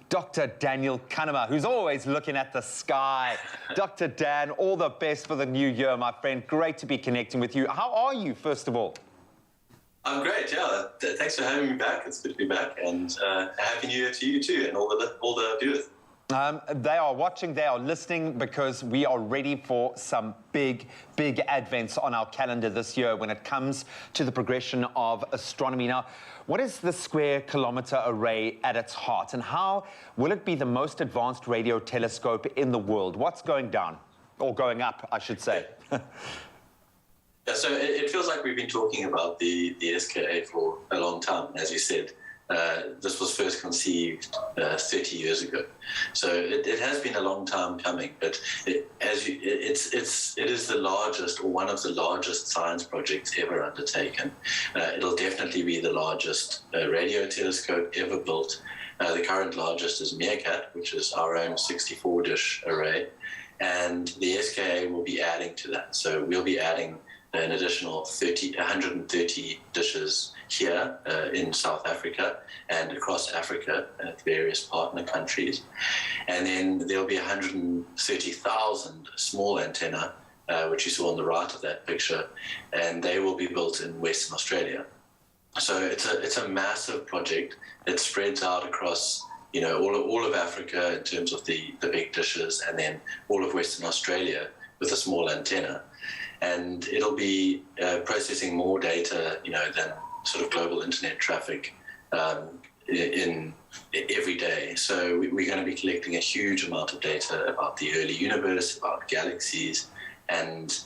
Dr. Daniel Kahnemer, who's always looking at the sky. Dr. Dan, all the best for the new year, my friend. Great to be connecting with you. How are you, first of all? I'm great, yeah. Thanks for having me back. It's good to be back. And Happy New Year to you too, and all the viewers. They are watching, they are listening, because we are ready for some big advents on our calendar this year when it comes to the progression of astronomy. Now, what is the Square Kilometre Array at its heart, and how will it be the most advanced radio telescope in the world? What's going down, or going up, I should say? Yeah, so it feels like we've been talking about the SKA for a long time, as you said. This was first conceived 30 years ago, so it has been a long time coming. But it is the largest, or one of the largest, science projects ever undertaken. It'll definitely be the largest radio telescope ever built. The current largest is Meerkat, which is our own 64-dish array, and the SKA will be adding to that. So we'll be adding an additional 130 dishes here in South Africa and across Africa at various partner countries. And then there'll be 130,000 small antenna, which you saw on the right of that picture, and they will be built in Western Australia. So it's a massive project. It spreads out across all of Africa in terms of the big dishes, and then all of Western Australia with a small antenna. And it'll be processing more data, than sort of global internet traffic in every day. So we're going to be collecting a huge amount of data about the early universe, about galaxies, and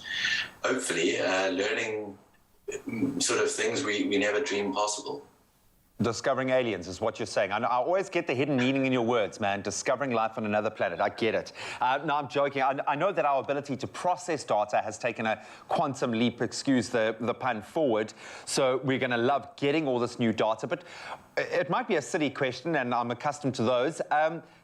hopefully learning sort of things we never dreamed possible. Discovering aliens is what you're saying. I always get the hidden meaning in your words, man. Discovering life on another planet. I get it. No, I'm joking. I know that our ability to process data has taken a quantum leap, excuse the pun, forward. So we're going to love getting all this new data. But it might be a silly question, and I'm accustomed to those.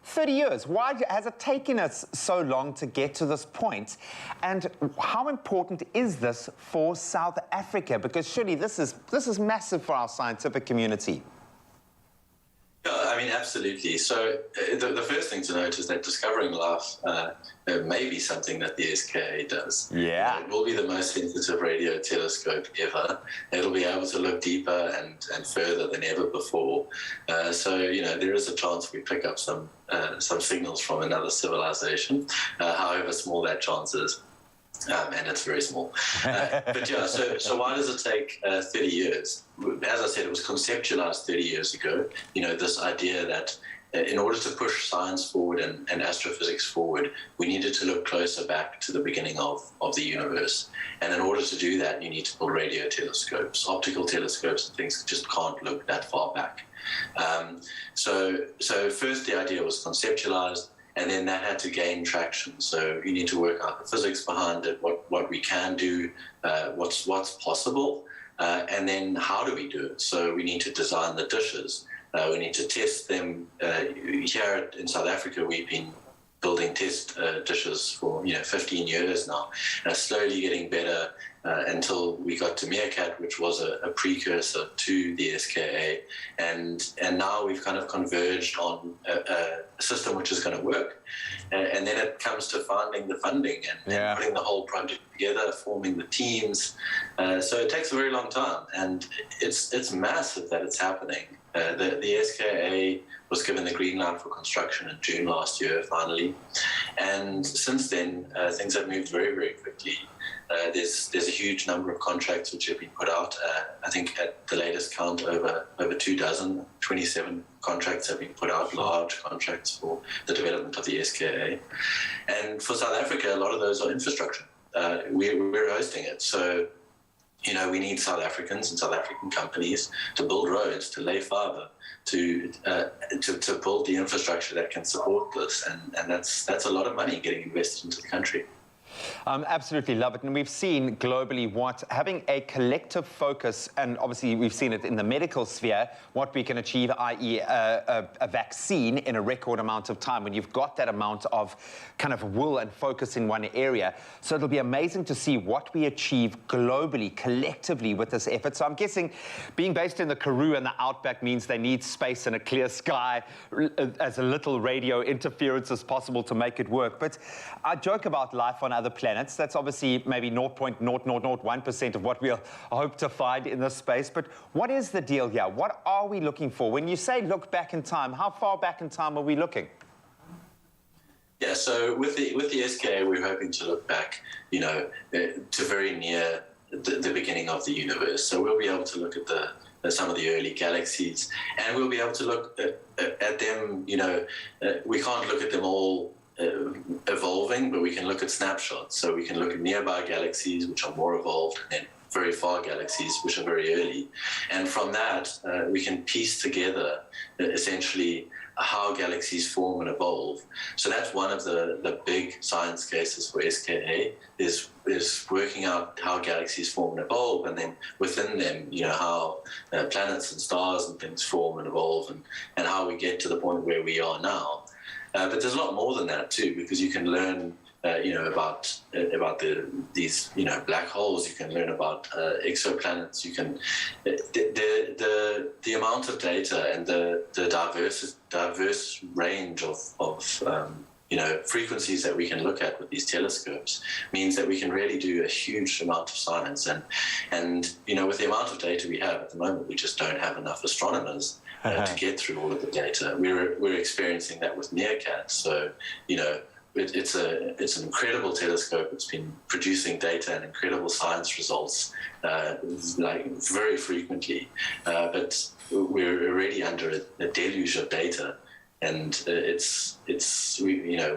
30 years. Why has it taken us so long to get to this point? And how important is this for South Africa? Because surely this is massive for our scientific community. Yeah, I mean, absolutely. So the first thing to note is that discovering life may be something that the SKA does. Yeah. It will be the most sensitive radio telescope ever. It'll be able to look deeper and further than ever before. So, there is a chance we pick up some signals from another civilization, however small that chance is. And it's very small. But yeah, so why does it take 30 years? As I said, it was conceptualized 30 years ago. This idea that in order to push science forward and astrophysics forward, we needed to look closer back to the beginning of the universe. And in order to do that, you need to build radio telescopes. Optical telescopes and things just can't look that far back. So first the idea was conceptualized, and then that had to gain traction. So you need to work out the physics behind it, what we can do, what's possible, and then how do we do it? So we need to design the dishes. We need to test them. Here in South Africa, we've been building test dishes for 15 years now, slowly getting better until we got to Meerkat, which was a precursor to the SKA, and now we've kind of converged on a system which is going to work, and then it comes to finding the funding and putting the whole project together, forming the teams. So it takes a very long time, and it's massive that it's happening. The SKA was given the green light for construction in June last year, finally. And since then, things have moved very, very quickly. There's a huge number of contracts which have been put out. I think at the latest count, over 24, 27 contracts have been put out, large contracts for the development of the SKA. And for South Africa, a lot of those are infrastructure. We're hosting it. So, we need South Africans and South African companies to build roads, to lay fiber, to build the infrastructure that can support this, and that's a lot of money getting invested into the country. Absolutely love it. And we've seen globally what having a collective focus, and obviously we've seen it in the medical sphere, what we can achieve, i.e. a vaccine in a record amount of time when you've got that amount of kind of will and focus in one area. So it'll be amazing to see what we achieve globally, collectively with this effort. So I'm guessing being based in the Karoo and the Outback means they need space and a clear sky, as little radio interference as possible to make it work. But I joke about life on other planets. That's obviously maybe 0.0001% of what we'll hope to find in this space. But what is the deal here? What are we looking for? When you say look back in time, how far back in time are we looking? Yeah, so with the SKA, we're hoping to look back, to very near the beginning of the universe. So we'll be able to look at some of the early galaxies, and we'll be able to look at them. We can't look at them all evolving, but we can look at snapshots. So we can look at nearby galaxies, which are more evolved, and then very far galaxies, which are very early. And from that, we can piece together essentially how galaxies form and evolve. So that's one of the big science cases for SKA, is working out how galaxies form and evolve, and then within them, how planets and stars and things form and evolve, and how we get to the point where we are now. But there's a lot more than that too, because you can learn, about these black holes. You can learn about exoplanets. You can the amount of data and the diverse range of frequencies that we can look at with these telescopes means that we can really do a huge amount of science. And with the amount of data we have at the moment, we just don't have enough astronomers to get through all of the data. We're experiencing that with Meerkat. So, it's an incredible telescope. It's been producing data and incredible science results very frequently. But we're already under a deluge of data, and we're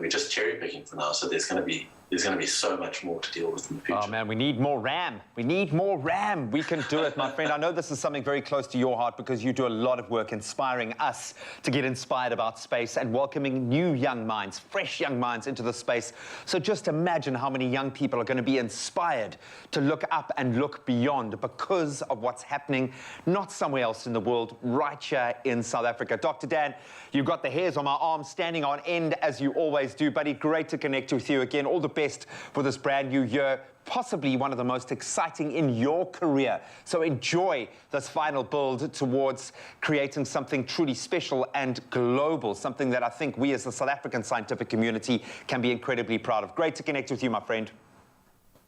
just cherry picking for now. So there's going to be so much more to deal with in the future. Oh, man, we need more RAM. We need more RAM. We can do it, my friend. I know this is something very close to your heart because you do a lot of work inspiring us to get inspired about space and welcoming new young minds, fresh young minds into the space. So just imagine how many young people are going to be inspired to look up and look beyond because of what's happening, not somewhere else in the world, right here in South Africa. Dr. Dan, you've got the hairs on my arm standing on end as you always do, buddy. Great to connect with you again. All the best for this brand new year, possibly one of the most exciting in your career. So enjoy this final build towards creating something truly special and global, something that I think we as the South African scientific community can be incredibly proud of. Great to connect with you, my friend.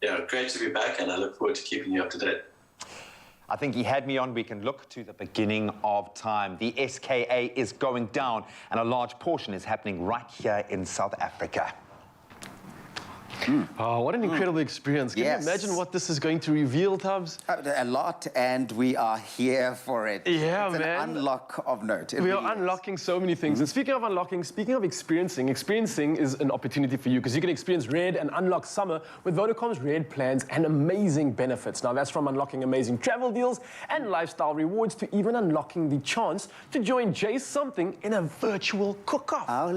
Yeah, great to be back, and I look forward to keeping you up to date. I think he had me on. We can look to the beginning of time. The SKA is going down, and a large portion is happening right here in South Africa. Oh, what an incredible experience. Can you imagine what this is going to reveal, Tubbs? A lot, and we are here for it. Yeah, it's man. An unlock of note. We are unlocking so many things. And speaking of unlocking, speaking of experiencing is an opportunity for you because you can experience Red and unlock summer with Vodacom's Red plans and amazing benefits. Now, that's from unlocking amazing travel deals and lifestyle rewards to even unlocking the chance to join Jay Something in a virtual cook-off. Oh,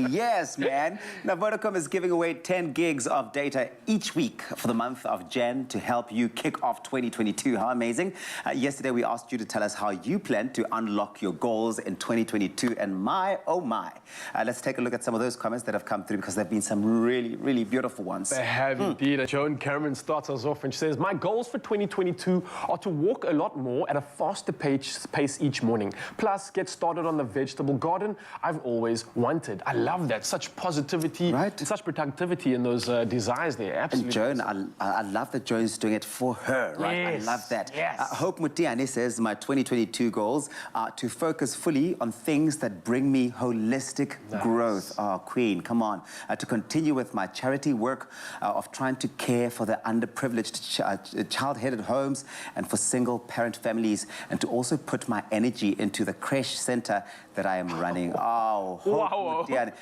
yes, man. Now, Vodacom is giving away 10 gigs of data each week for the month of Jan to help you kick off 2022. How amazing. Yesterday, we asked you to tell us how you plan to unlock your goals in 2022. And my, oh my. Let's take a look at some of those comments that have come through because there have been some really, really beautiful ones. They have indeed. Joan Cameron starts us off and she says, my goals for 2022 are to walk a lot more at a faster pace each morning. Plus, get started on the vegetable garden I've always wanted. I love that. Such positivity, right? Such productivity in those desires there. Absolutely. And Joan, I love that Joan's doing it for her, right? Yes. I love that. Yes. Hope Mutiani says, my 2022 goals are to focus fully on things that bring me holistic growth. Oh, Queen, come on. To continue with my charity work of trying to care for the underprivileged child-headed homes and for single-parent families, and to also put my energy into the creche center that I am running. Oh, Hope Mutiani.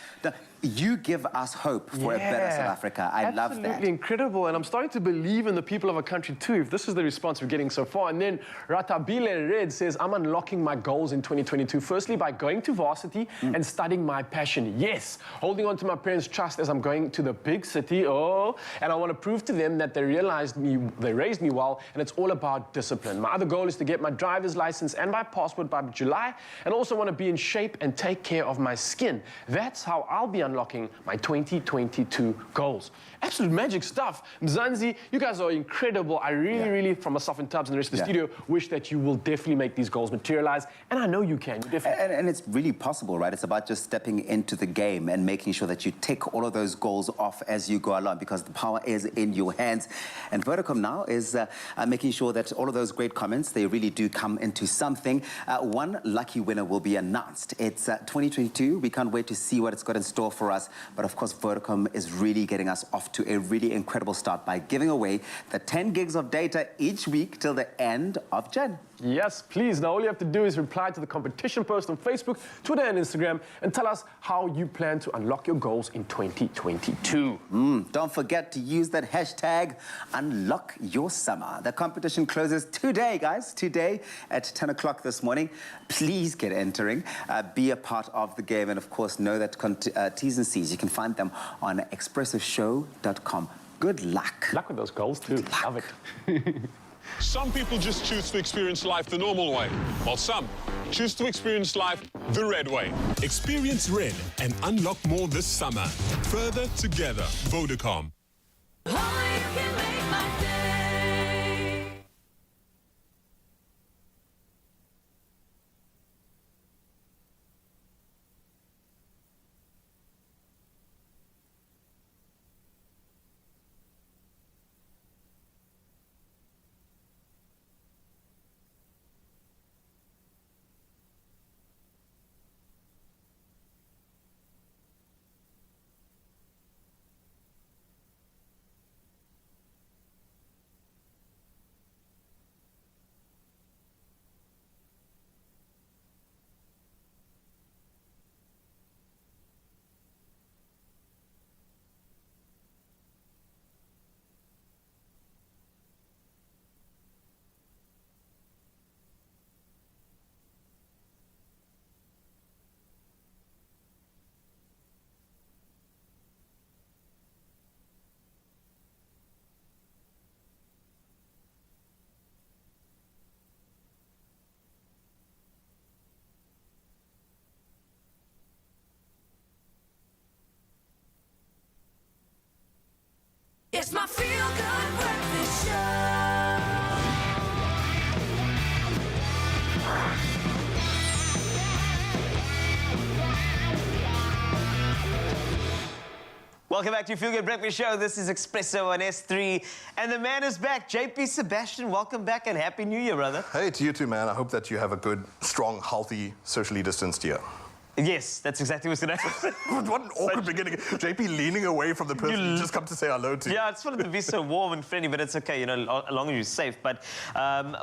You give us hope for a better South Africa. I love that. Absolutely incredible. And I'm starting to believe in the people of our country too, if this is the response we're getting so far. And then Ratabile Red says, I'm unlocking my goals in 2022. Firstly, by going to varsity and studying my passion. Yes, holding on to my parents' trust as I'm going to the big city. Oh, and I want to prove to them that they raised me well, and it's all about discipline. My other goal is to get my driver's license and my passport by July, and also want to be in shape and take care of my skin. That's how I'll be unlocking my 2022 goals. Absolute magic stuff. Mzansi, you guys are incredible. I really, from myself and Tubbs and the rest of the studio, wish that you will definitely make these goals materialize. And I know you can. You definitely. And it's really possible, right? It's about just stepping into the game and making sure that you tick all of those goals off as you go along, because the power is in your hands. And Vodacom now is making sure that all of those great comments, they really do come into something. One lucky winner will be announced. It's 2022. We can't wait to see what it's got in store for us. But of course, Vodacom is really getting us off to a really incredible start by giving away the 10 gigs of data each week till the end of Jan. Yes, please. Now, all you have to do is reply to the competition post on Facebook, Twitter, and Instagram, and tell us how you plan to unlock your goals in 2022. Don't forget to use that hashtag #UnlockYourSummer. The competition closes today, guys. Today at 10 o'clock this morning. Please get entering. Be a part of the game. And, of course, know that T's and C's, you can find them on expressoshow.com. Good luck. Luck with those goals, too. Love it. Some people just choose to experience life the normal way, while some choose to experience life the red way. Experience red and unlock more this summer. Further together, Vodacom. It's my feel-good breakfast show. Welcome back to your Feel Good Breakfast Show. This is Expresso on S3. And the man is back. JP Sebastian, welcome back and Happy New Year, brother. Hey, to you too, man. I hope that you have a good, strong, healthy, socially distanced year. Yes, that's exactly what's going to happen. What an awkward beginning. JP leaning away from the person you just come to say hello to. Yeah, I just wanted to be so warm and friendly, but it's okay, you know, as long as you're safe. But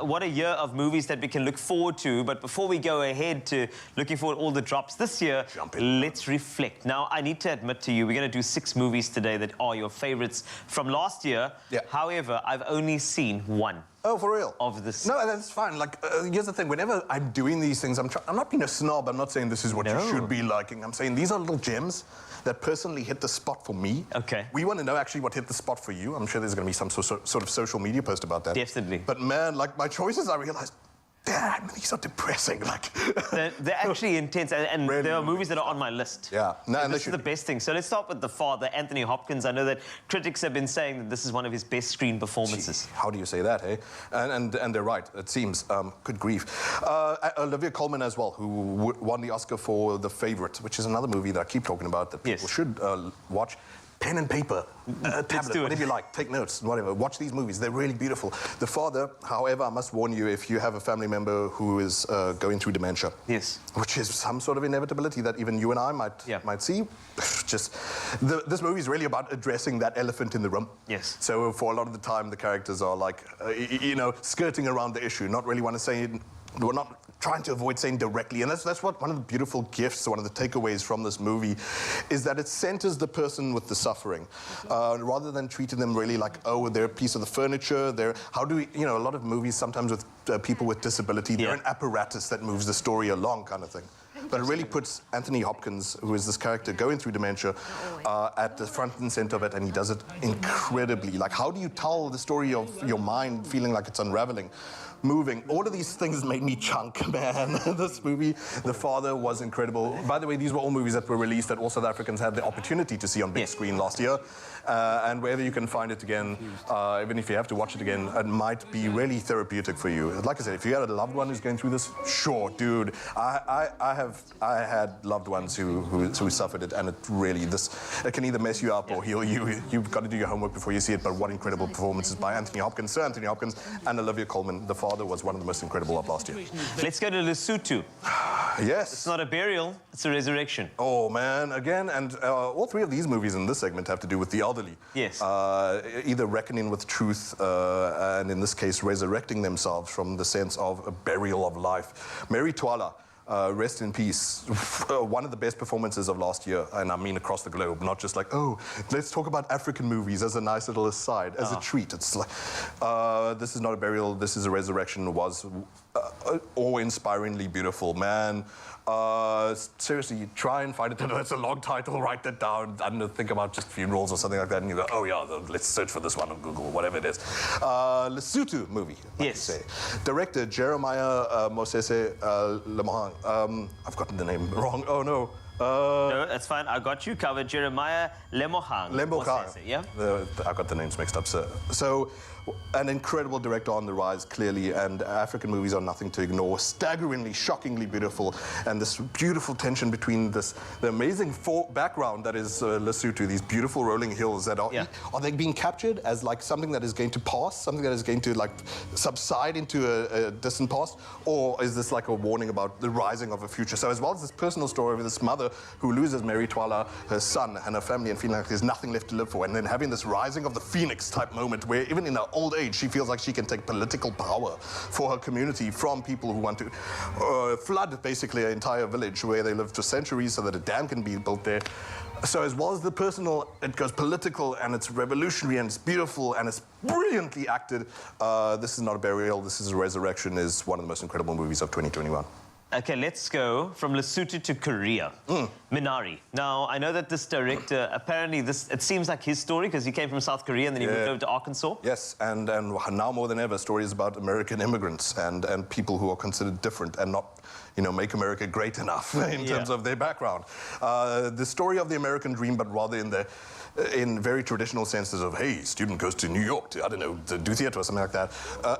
what a year of movies that we can look forward to. But before we go ahead to looking forward to all the drops this year, let's reflect. Now, I need to admit to you, we're going to do 6 movies today that are your favorites from last year. Yeah. However, I've only seen one. Oh, for real? Of this. No, that's fine. Like, here's the thing. Whenever I'm doing these things, I'm not being a snob. I'm not saying this is what you should be liking. I'm saying these are little gems that personally hit the spot for me. Okay. We want to know actually what hit the spot for you. I'm sure there's going to be some sort of social media post about that. Definitely. But man, like my choices, I realized, damn, these are depressing. Like they're actually intense, and really, there are movies that are on my list. Yeah, no, this is the best thing. So let's start with the father, Anthony Hopkins. I know that critics have been saying that this is one of his best screen performances. Gee, how do you say that, eh? And they're right. It seems. Good grief. Olivia Colman as well, who won the Oscar for The Favourite, which is another movie that I keep talking about that people should watch. Pen and paper, tablet, whatever you like, take notes, whatever. Watch these movies, they're really beautiful. The Father, however, I must warn you, if you have a family member who is going through dementia, which is some sort of inevitability that even you and I might see, just, this movie is really about addressing that elephant in the room. Yes. So for a lot of the time, the characters are like, you know, skirting around the issue, not really want to say, we're not trying to avoid saying directly, and that's what one of the beautiful gifts, one of the takeaways from this movie, is that it centers the person with the suffering, rather than treating them really like, oh, they're a piece of the furniture. How do we, you know, a lot of movies sometimes with people with disability, they're an apparatus that moves the story along, kind of thing. But it really puts Anthony Hopkins, who is this character going through dementia, at the front and center of it, and he does it incredibly. Like, how do you tell the story of your mind feeling like it's unraveling? Moving. All of these things made me chunk, man. This movie, The Father, was incredible. By the way, these were all movies that were released that all South Africans had the opportunity to see on big screen last year. And wherever you can find it again, even if you have to watch it again, it might be really therapeutic for you. Like I said, if you had a loved one who's going through this, sure, dude. I had loved ones who suffered it, and it really, it can either mess you up or heal you. You've got to do your homework before you see it, but what incredible performances by Anthony Hopkins, Sir Anthony Hopkins, and Olivia Colman. The Father was one of the most incredible of last year. Let's go to Lesotho. Yes. It's not a burial, it's a resurrection. Oh, man, again, and all three of these movies in this segment have to do with the elderly. Yes. Either reckoning with truth, and in this case, resurrecting themselves from the sense of a burial of life. Mary Twala, rest in peace. One of the best performances of last year, and I mean across the globe, not just like, oh, let's talk about African movies as a nice little aside, as a treat. It's like, this is not a burial, this is a resurrection, was awe-inspiringly beautiful, man. Seriously, try and find it. It's a long title, write that down. I don't know, think about just funerals or something like that, and you go, oh yeah, let's search for this one on Google, whatever it is. Lesotho movie, like you say. Director Jeremiah Mosese Lemohang. I've gotten the name wrong. Oh no. No, that's fine. I got you covered. Jeremiah Lemohang. Lemohang. Yeah? I got the names mixed up, sir. So, an incredible director on the rise, clearly, and African movies are nothing to ignore. Staggeringly, shockingly beautiful, and this beautiful tension between the amazing background that is Lesotho, these beautiful rolling hills that are they being captured as like something that is going to pass, something that is going to like subside into a distant past, or is this like a warning about the rising of a future? So as well as this personal story of this mother who loses Mary Twala, her son, and her family, and feeling like there's nothing left to live for, and then having this rising of the phoenix type moment where even in her old age, she feels like she can take political power for her community from people who want to flood basically an entire village where they lived for centuries so that a dam can be built there. So as well as the personal, it goes political, and it's revolutionary, and it's beautiful, and it's brilliantly acted. This is not a burial, this is a resurrection, is one of the most incredible movies of 2021. Okay, let's go from Lesotho to Korea. Minari. Now, I know that this director, apparently it seems like his story, because he came from South Korea and then he moved over to Arkansas. Yes, and now more than ever, stories about American immigrants and people who are considered different and not, you know, make America great enough in terms of their background. The story of the American dream, but rather in very traditional senses of, hey, student goes to New York to, I don't know, to do theater or something like that.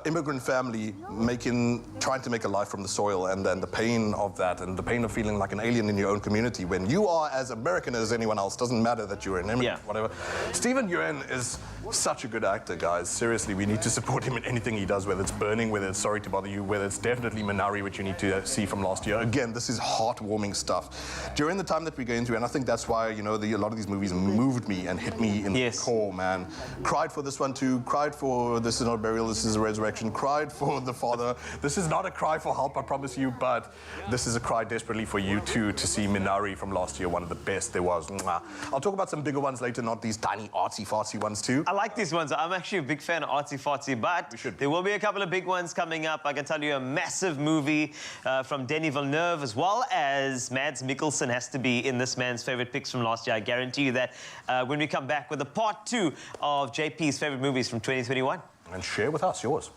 Immigrant family trying to make a life from the soil, and then the pain of that, and the pain of feeling like an alien in your own community when you are as American as anyone else. Doesn't matter that you're an immigrant, whatever. Steven Yeun is such a good actor, guys. Seriously, we need to support him in anything he does, whether it's Burning, whether it's Sorry to Bother You, whether it's definitely Minari, which you need to see from last year. Again, this is heartwarming stuff. During the time that we're going through, and I think that's why, you know, a lot of these movies moved me, me and hit me in the core, man. Cried for this one too. Cried for This Is Not a Burial, This Is a Resurrection. Cried for The Father. This is not a cry for help, I promise you, but this is a cry desperately for you too, to see Minari from last year, one of the best there was. Mwah. I'll talk about some bigger ones later, not these tiny artsy-fartsy ones too. I like these ones. I'm actually a big fan of artsy-fartsy, but there will be a couple of big ones coming up. I can tell you a massive movie from Denis Villeneuve, as well as Mads Mikkelsen has to be in this man's favorite picks from last year. I guarantee you that when we come back with a part 2 of JP's favorite movies from 2021. And share with us yours.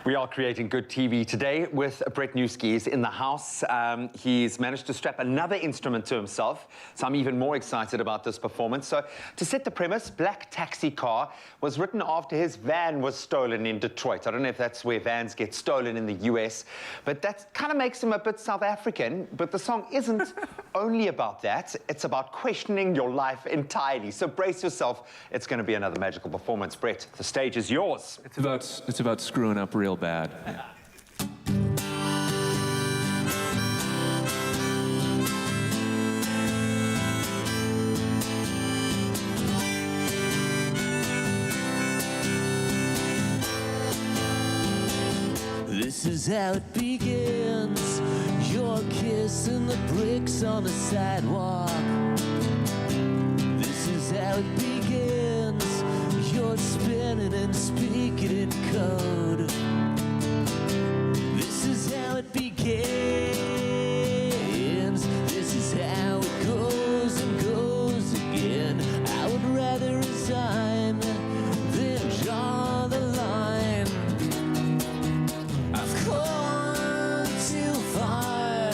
We are creating good TV today with Brett Newski. He's in the house. He's managed to strap another instrument to himself, so I'm even more excited about this performance. So, to set the premise, Black Taxi Car was written after his van was stolen in Detroit. I don't know if that's where vans get stolen in the US, but that kind of makes him a bit South African. But the song isn't only about that. It's about questioning your life entirely. So brace yourself. It's going to be another magical performance. Brett, the stage is yours. It's about screwing up real bad. This is how it begins. Your kiss and the bricks on the sidewalk. This is how it begins. You're spinning and speaking in code. This is how it begins. This is how it goes and goes again. I would rather resign than draw the line. I've gone too far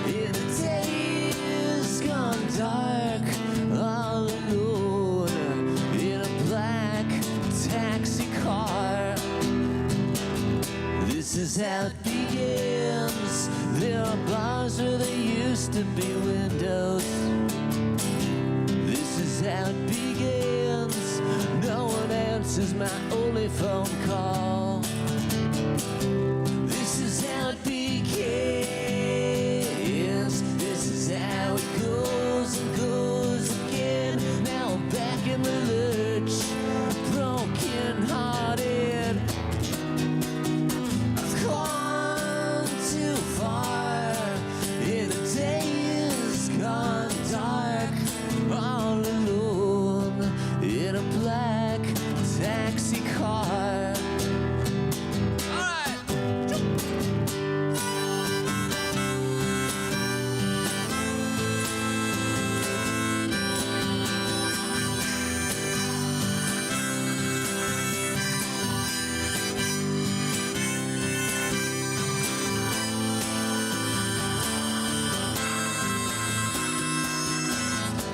in the days gone dark, all alone in a black taxi car. This is how it begins. There are bars where there used to be windows. This is how it begins. No one answers my only phone call. This is how it begins. This is how it goes and goes again. Now I'm back in the lurch, broken hearted. I've gone too far in the days gone dark, all alone in a black taxi car.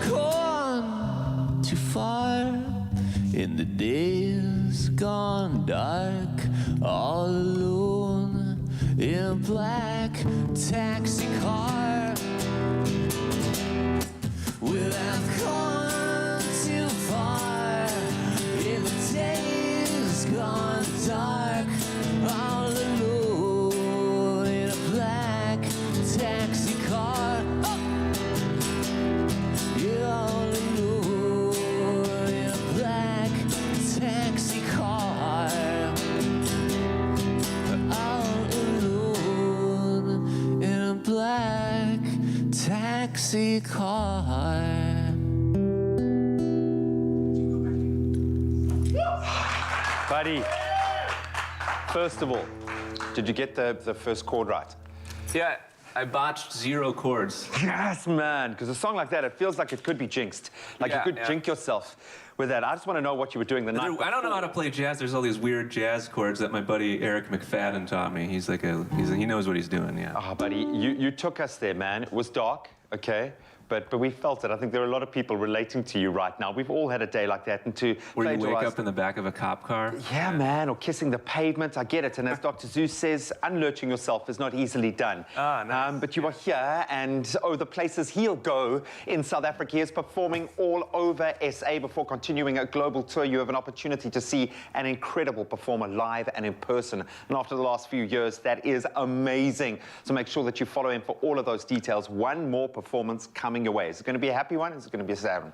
Gone too far in the days gone dark, all alone in a black taxi car. Well, I've gone too far in the days gone dark, all alone in a black taxi car. Oh! You're all alone in a black taxi car. All alone in a black taxi car. Buddy, first of all, did you get the first chord right? Yeah, I botched 0 chords. Yes, man, because a song like that, it feels like it could be jinxed. Like you could jinx yourself with that. I just want to know what you were doing the night before. I don't know how to play jazz. There's all these weird jazz chords that my buddy Eric McFadden taught me. He's like he knows what he's doing, yeah. Oh, buddy, you took us there, man. It was dark, okay? But we felt it. I think there are a lot of people relating to you right now. We've all had a day like that. And to where you wake up in the back of a cop car? Yeah, man, or kissing the pavement. I get it. And as Dr. Zeus says, unlurching yourself is not easily done. Ah, nice. But you are here, and the places he'll go in South Africa. He is performing all over SA before continuing a global tour. You have an opportunity to see an incredible performer live and in person. And after the last few years, that is amazing. So make sure that you follow him for all of those details. One more performance coming coming your way? Is it going to be a happy one? Is it going to be a sad one?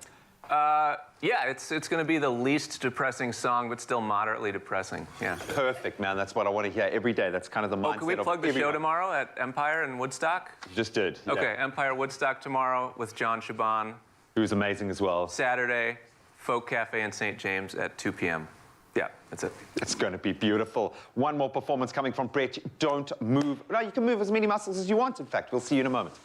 Yeah, it's going to be the least depressing song, but still moderately depressing. Yeah. Perfect, man. That's what I want to hear every day. That's kind of the mindset. Oh, can we plug the show tomorrow at Empire in Woodstock? Just did. Yeah. Okay, Empire Woodstock tomorrow with John Shaban. Who's amazing as well. Saturday, Folk Cafe in St. James at 2 p.m. Yeah, that's it. It's going to be beautiful. One more performance coming from Brett. Don't move. No, you can move as many muscles as you want, in fact. We'll see you in a moment.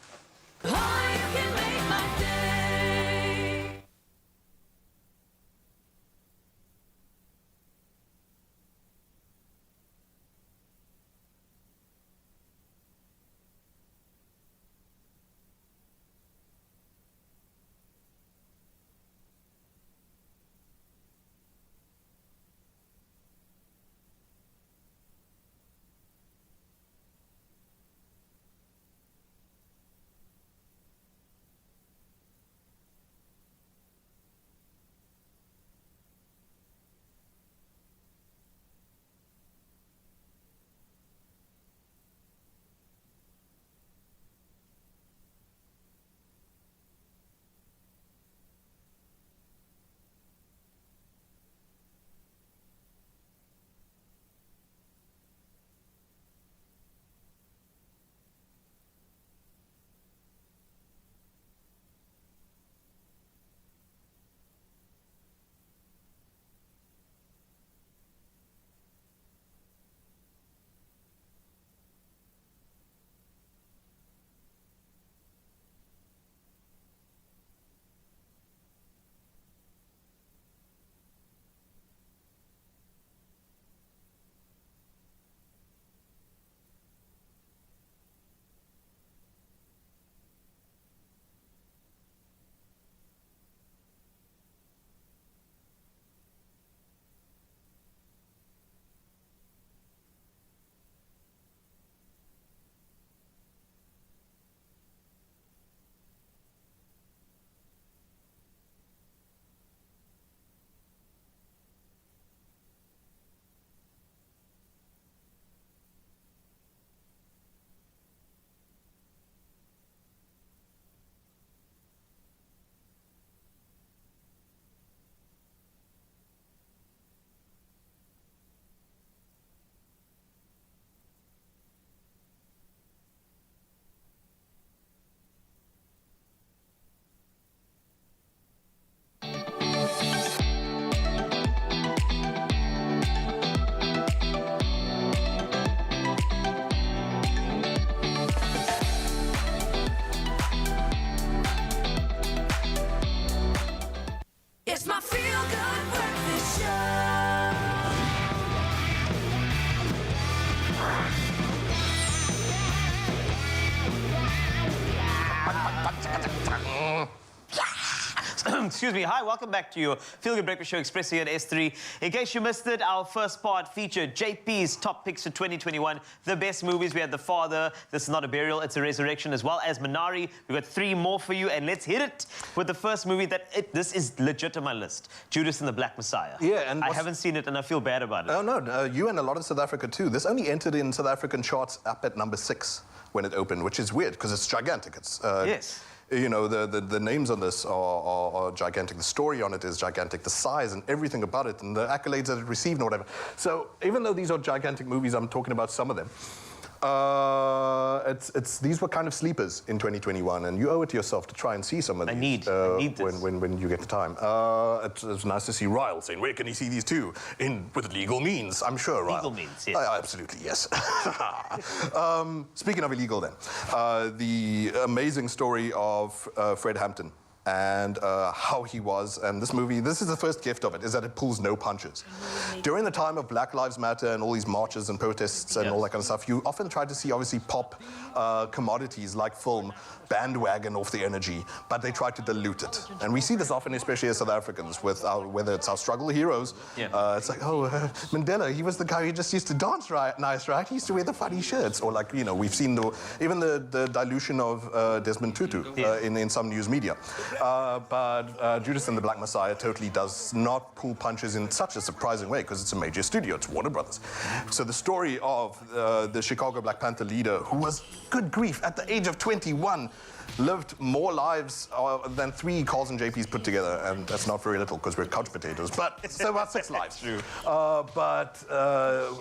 It's my feel-good breakfast show. Excuse me. Hi, welcome back to your Feel Good Breakfast Show, Expresso at S3. In case you missed it, our first part featured JP's top picks for 2021. The best movies. We had The Father, This Is Not a Burial, It's a Resurrection, as well as Minari. We've got 3 more for you, and let's hit it with the first movie this is legit on my list, Judas and the Black Messiah. Yeah, and I haven't seen it, and I feel bad about it. Oh, no, you and a lot of South Africa, too. This only entered in South African charts up at number 6 when it opened, which is weird, because it's gigantic. It's, yes. You know, the names on this are gigantic. The story on it is gigantic. The size and everything about it and the accolades that it received and whatever. So even though these are gigantic movies, I'm talking about some of them. These were kind of sleepers in 2021, and you owe it to yourself to try and see some of these. I need this. When you get the time. It's nice to see Ryle saying, where can he see these too? With legal means, I'm sure, Ryle. Legal means, yes. Absolutely, yes. Speaking of illegal then, the amazing story of Fred Hampton and how he was. And this movie, this is the first gift of it, is that it pulls no punches. During the time of Black Lives Matter and all these marches and protests and all that kind of stuff, you often try to see, obviously, pop commodities like film bandwagon off the energy, but they try to dilute it. And we see this often, especially as South Africans, with whether it's our struggle heroes. Yeah. It's like, Mandela, he was the guy who just used to dance nice, right? He used to wear the funny shirts. Or we've seen even the dilution of Desmond Tutu in some news media. But Judas and the Black Messiah totally does not pull punches in such a surprising way because it's a major studio, it's Warner Brothers. So the story of the Chicago Black Panther leader, who was, good grief, at the age of 21, lived more lives than 3 Carls and JPs put together, and that's not very little because we're couch potatoes, but it's about 6 lives. True. But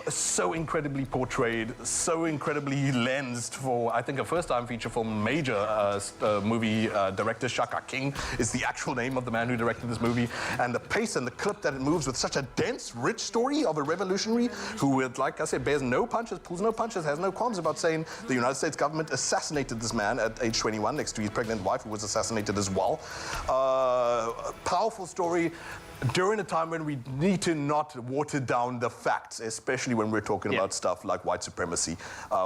so incredibly portrayed, so incredibly lensed for, I think, a first-time feature film major movie director. Shaka King is the actual name of the man who directed this movie, and the pace and the clip that it moves with such a dense, rich story of a revolutionary who, with, like I said, bears no punches, pulls no punches, has no qualms about saying the United States government assassinated this man at age 21 next to his pregnant wife, who was assassinated as well. Powerful story during a time when we need to not water down the facts, especially when we're talking about stuff like white supremacy,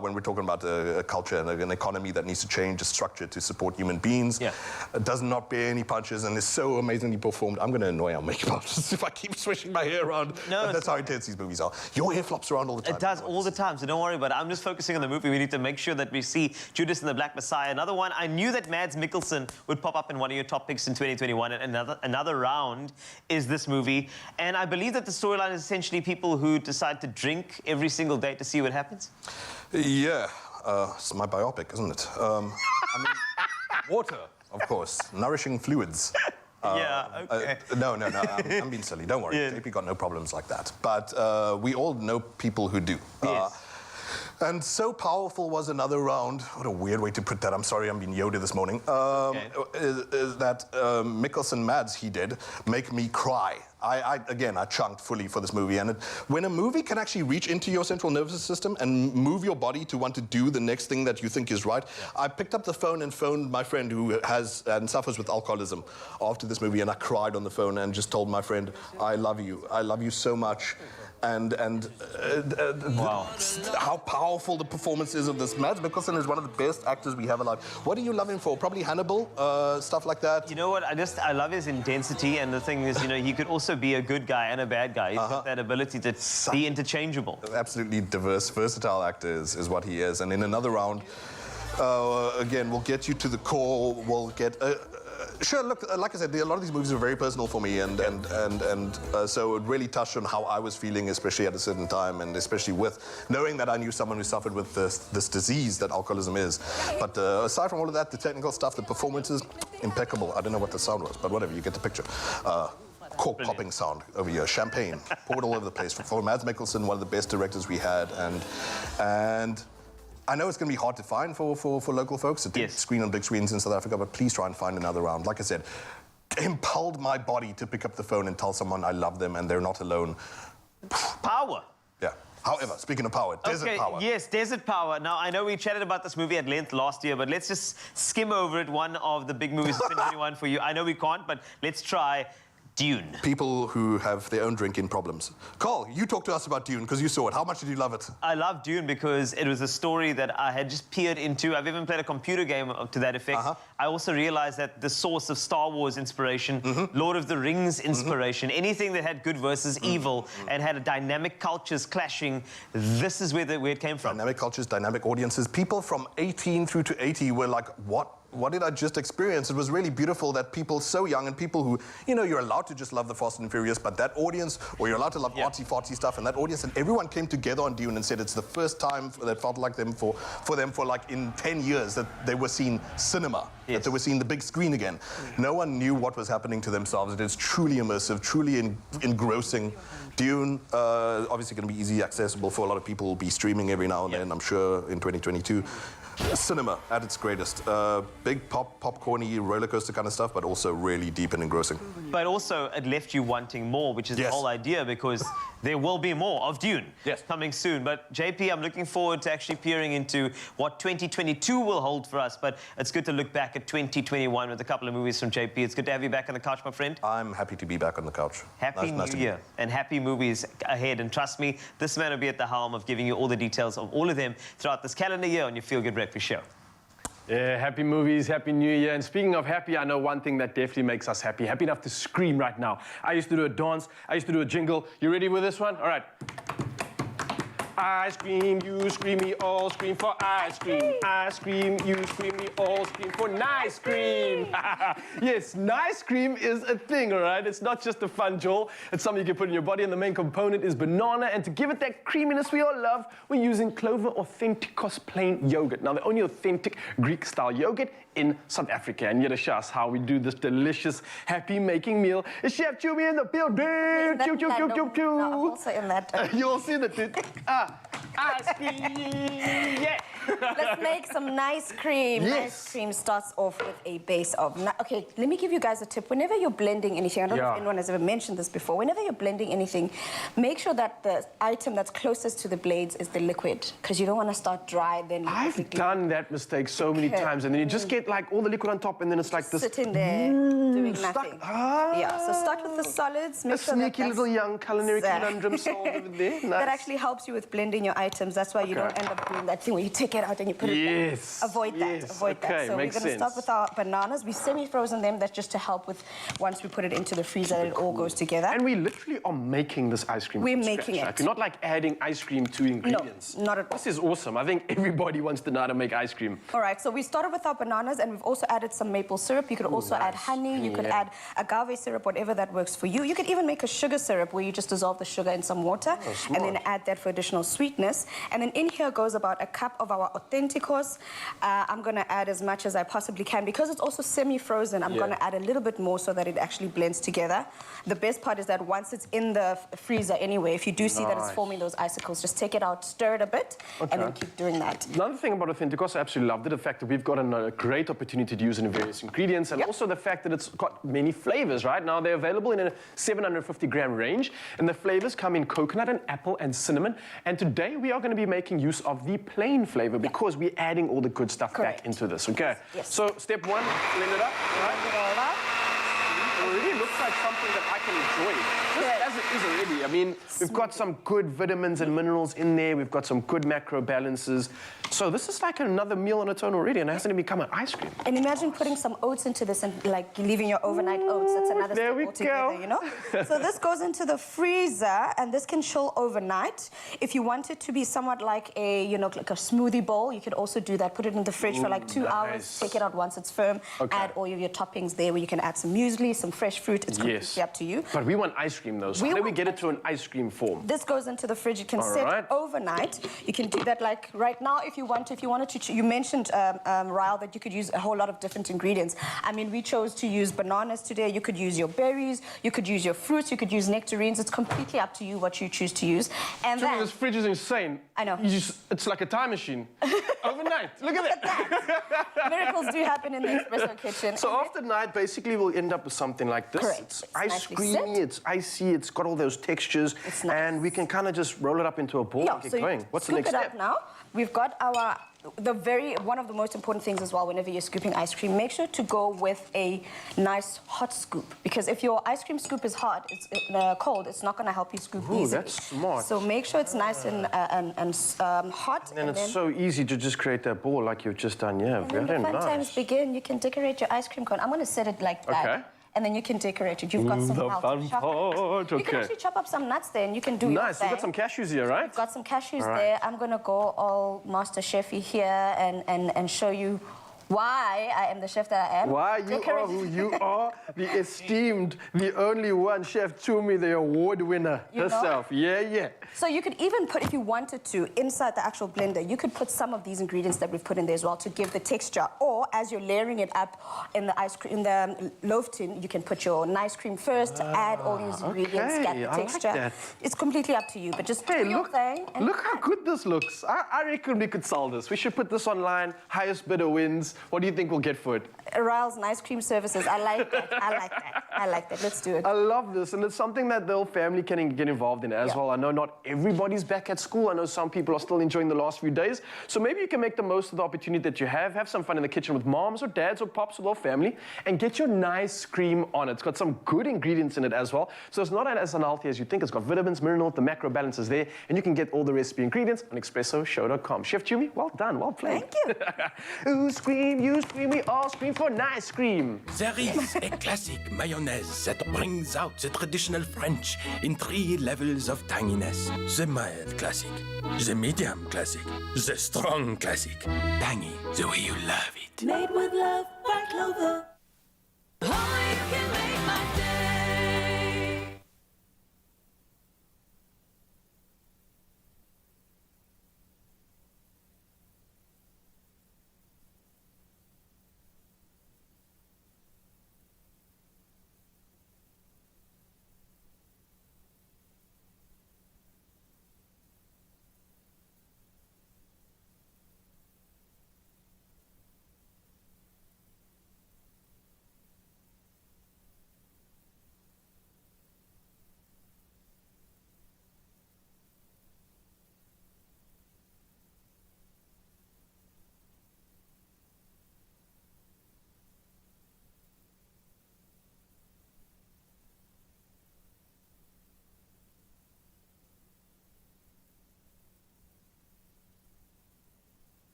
when we're talking about a culture and an economy that needs to change, a structure to support human beings. It does not bear any punches and is so amazingly performed. I'm going to annoy our makeup artists if I keep swishing my hair around. No, but that's how intense these movies are. Your hair flops around all the time. It does all the time, so don't worry about it. I'm just focusing on the movie. We need to make sure that we see Judas and the Black Messiah. Another one, I knew that Mads Mikkelsen would pop up in one of your top picks in 2021, and another round is this movie. And I believe that the storyline is essentially people who decide to drink every single day to see what happens. Yeah, it's my biopic, isn't it? I mean, water, of course, nourishing fluids. Okay. No, I'm being silly. Don't worry. JP got no problems like that. But we all know people who do. And so powerful was another round. What a weird way to put that. I'm sorry, I'm being Yoda this morning. Is that Mikkelsen Mads he did make me cry. Again, I chunked fully for this movie. And when a movie can actually reach into your central nervous system and move your body to want to do the next thing that you think is right, I picked up the phone and phoned my friend who has and suffers with alcoholism after this movie, and I cried on the phone and just told my friend, I love you so much. And wow. How powerful the performance is of this. Mads Mikkelsen is one of the best actors we have alive. What do you love him for? Probably Hannibal, stuff like that. You know what? I love his intensity, and the thing is, you know, he could also be a good guy and a bad guy. He's got that ability to be interchangeable. Absolutely diverse, versatile actor is what he is. And in another round, again, we'll get you to the core. We'll get. Sure, look, like I said, a lot of these movies are very personal for me, and so it really touched on how I was feeling, especially at a certain time, and especially with knowing that I knew someone who suffered with this disease that alcoholism is. But aside from all of that, the technical stuff, the performances, impeccable. I don't know what the sound was, but whatever, you get the picture. Cork popping sound over here, champagne poured all over the place. For Mads Mikkelsen, one of the best directors we had, and I know it's going to be hard to find for local folks. It did screen on big screens in South Africa, but please try and find another round. Like I said, impelled my body to pick up the phone and tell someone I love them and they're not alone. Power. Yeah. However, speaking of power, Desert Power. Yes, Desert Power. Now, I know we chatted about this movie at length last year, but let's just skim over it. One of the big movies of 2021 for you. I know we can't, but let's try Dune. People who have their own drinking problems. Carl, you talk to us about Dune because you saw it. How much did you love it? I love Dune because it was a story that I had just peered into. I've even played a computer game to that effect. I also realized that the source of Star Wars inspiration, Lord of the Rings inspiration, anything that had good versus evil and had a dynamic cultures clashing, this is where it came from. Dynamic cultures, dynamic audiences. People from 18 through to 80 were like, what did I just experience? It was really beautiful that people so young and people who, you know, you're allowed to just love the Fast and Furious, but that audience, or you're allowed to love artsy-fartsy stuff, and that audience, and everyone came together on Dune and said it's the first time that felt like them for like in 10 years that they were seeing cinema, that they were seeing the big screen again. No one knew what was happening to themselves. It is truly immersive, truly engrossing. Dune, obviously going to be easy accessible for a lot of people. Will be streaming every now and then, I'm sure, in 2022. Cinema at its greatest. Big popcorny roller coaster kind of stuff, but also really deep and engrossing. But also it left you wanting more, which is the whole idea, because there will be more of Dune coming soon. But JP, I'm looking forward to actually peering into what 2022 will hold for us. But it's good to look back at 2021 with a couple of movies from JP. It's good to have you back on the couch, my friend. I'm happy to be back on the couch. Happy New Year and happy movies ahead. And trust me, this man will be at the helm of giving you all the details of all of them throughout this calendar year on your Feel Good Breakfast Show. Yeah, happy movies, happy New Year. And speaking of happy, I know one thing that definitely makes us happy. Happy enough to scream right now. I used to do a dance. I used to do a jingle. You ready with this one? All right. Ice cream, you scream, we all scream for ice cream. Ice cream, you scream, we all scream for nice cream. Yes, nice cream is a thing, all right? It's not just a fun Joel. It's something you can put in your body, and the main component is banana. And to give it that creaminess we all love, we're using Clover Authenticos plain yogurt. Now, the only authentic Greek-style yogurt in South Africa. And here to show us how we do this delicious, happy-making meal is Chef Chewy in the building. Choo, choo, choo, choo, choo. No, I'm also in that. You'll see the ice cream. Yeah. Let's make some nice cream. Yes. Nice cream starts off with a base of... Okay, let me give you guys a tip. Whenever you're blending anything, I don't know if anyone has ever mentioned this before, whenever you're blending anything, make sure that the item that's closest to the blades is the liquid, because you don't want to start dry then... I've done that mistake so many times, and then you just get like all the liquid on top, and then it's like this... Sitting there, doing nothing. Yeah, so start with the solids. Make a sneaky little young culinary conundrum solved over there. Nice. That actually helps you with blending your items. That's why you don't end up doing that thing where you take it out and you put it back. Avoid that. Avoid that. So we're going to start with our bananas. We semi-frozen them. That's just to help with once we put it into the freezer, it all goes together. And we literally are making this ice cream. We're making it. Right? We're not like adding ice cream to ingredients. No, not at all. This is awesome. I think everybody wants to know how to make ice cream. All right, so we started with our bananas, and we've also added some maple syrup. You could also add honey. You could add agave syrup, whatever that works for you. You could even make a sugar syrup where you just dissolve the sugar in some water and then add that for additional sweetness. And then in here goes about a cup of our Authenticos. I'm going to add as much as I possibly can. Because it's also semi-frozen, I'm going to add a little bit more so that it actually blends together. The best part is that once it's in the freezer anyway, if you do see that it's forming those icicles, just take it out, stir it a bit, and then keep doing that. Another thing about Authenticos, I absolutely loved it, the fact that we've got a great opportunity to use in various ingredients, and also the fact that it's got many flavors, right? Now, they're available in a 750-gram range, and the flavors come in coconut and apple and cinnamon. And today, we are going to be making use of the plain flavor because we're adding all the good stuff back into this, okay? Yes. So, step one, blend it up, right? Blend it all up. It already looks like something that I can enjoy. Just as it is already. I mean, we've got some good vitamins and minerals in there. We've got some good macro balances. So this is like another meal on its own already, and it hasn't even become an ice cream. And imagine putting some oats into this and like leaving your overnight oats. That's another step altogether, you know? So this goes into the freezer, and this can chill overnight. If you want it to be somewhat like a, you know, like a smoothie bowl, you could also do that. Put it in the fridge for like 2 hours. Take it out once it's firm. Add all of your toppings there, where you can add some muesli, some fresh fruit. It's completely up to you. But we want ice cream though. So how do we get it to an ice cream form? This goes into the fridge. You can set overnight. You can do that like right now if you want to. If you wanted to, you mentioned, Ryle, that you could use a whole lot of different ingredients. I mean, we chose to use bananas today. You could use your berries. You could use your fruits. You could use nectarines. It's completely up to you what you choose to use. And then this fridge is insane. I know. It's like a time machine. Overnight. Look at that. Miracles do happen in the Expresso kitchen. So after night, basically, we'll end up with something like this. Correct. It's ice creamy, it's icy, it's got all those textures, and we can kind of just roll it up into a ball and get going. What's the next step? Scoop it up now. We've got our... one of the most important things as well, whenever you're scooping ice cream, make sure to go with a nice hot scoop. Because if your ice cream scoop is hot, it's cold, it's not going to help you scoop easily. That's smart. So make sure it's nice and hot. And it's so easy to just create that ball like you've just done, yeah. And then the fun times begin. You can decorate your ice cream cone. I'm going to set it like that. Okay. And then you can decorate it. You've got some melted chocolate. You can actually chop up some nuts there, and you can do your thing. Nice. We've got some cashews here, right? We've got some cashews there. I'm going to go all Master Chefy here and show you why I am the chef that I am. Why you are who you are, the esteemed, the only one, Chef Tumi, the award winner herself. Yeah. So you could even put, if you wanted to, inside the actual blender, you could put some of these ingredients that we've put in there as well to give the texture. Or as you're layering it up in the ice cream, in the loaf tin, you can put your nice cream first, add all these ingredients, get the texture. Like that. It's completely up to you, but just do your thing. And look how good this looks. I reckon we could sell this. We should put this online. Highest bidder wins. What do you think we'll get for it? Ryle's Nice Cream Services. I like that. I like that. Let's do it. I love this, and it's something that the whole family can get involved in as well. I know not everybody's back at school. I know some people are still enjoying the last few days. So maybe you can make the most of the opportunity that you have. Have some fun in the kitchen with moms or dads or pops or the whole family, and get your nice cream on it. It's got some good ingredients in it as well. So it's not as unhealthy as you think. It's got vitamins, minerals, the macro balance is there, and you can get all the recipe ingredients on ExpressoShow.com. Chef Jimmy, well done, well played. Thank you. Ooh, scream. scream, you scream, we all scream for nice cream. There is a classic mayonnaise that brings out the traditional French in 3 levels of tanginess. The mild classic, the medium classic, the strong classic. Tangy, the way you love it. Made with love by Clover. Only you can make my day.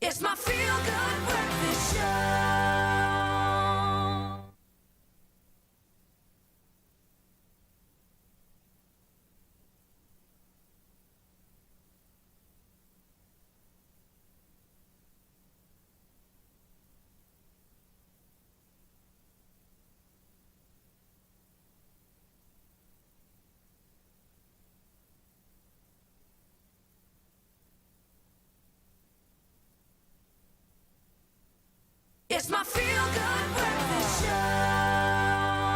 It's my feel-good breakfast show. It's my feel-good breakfast show.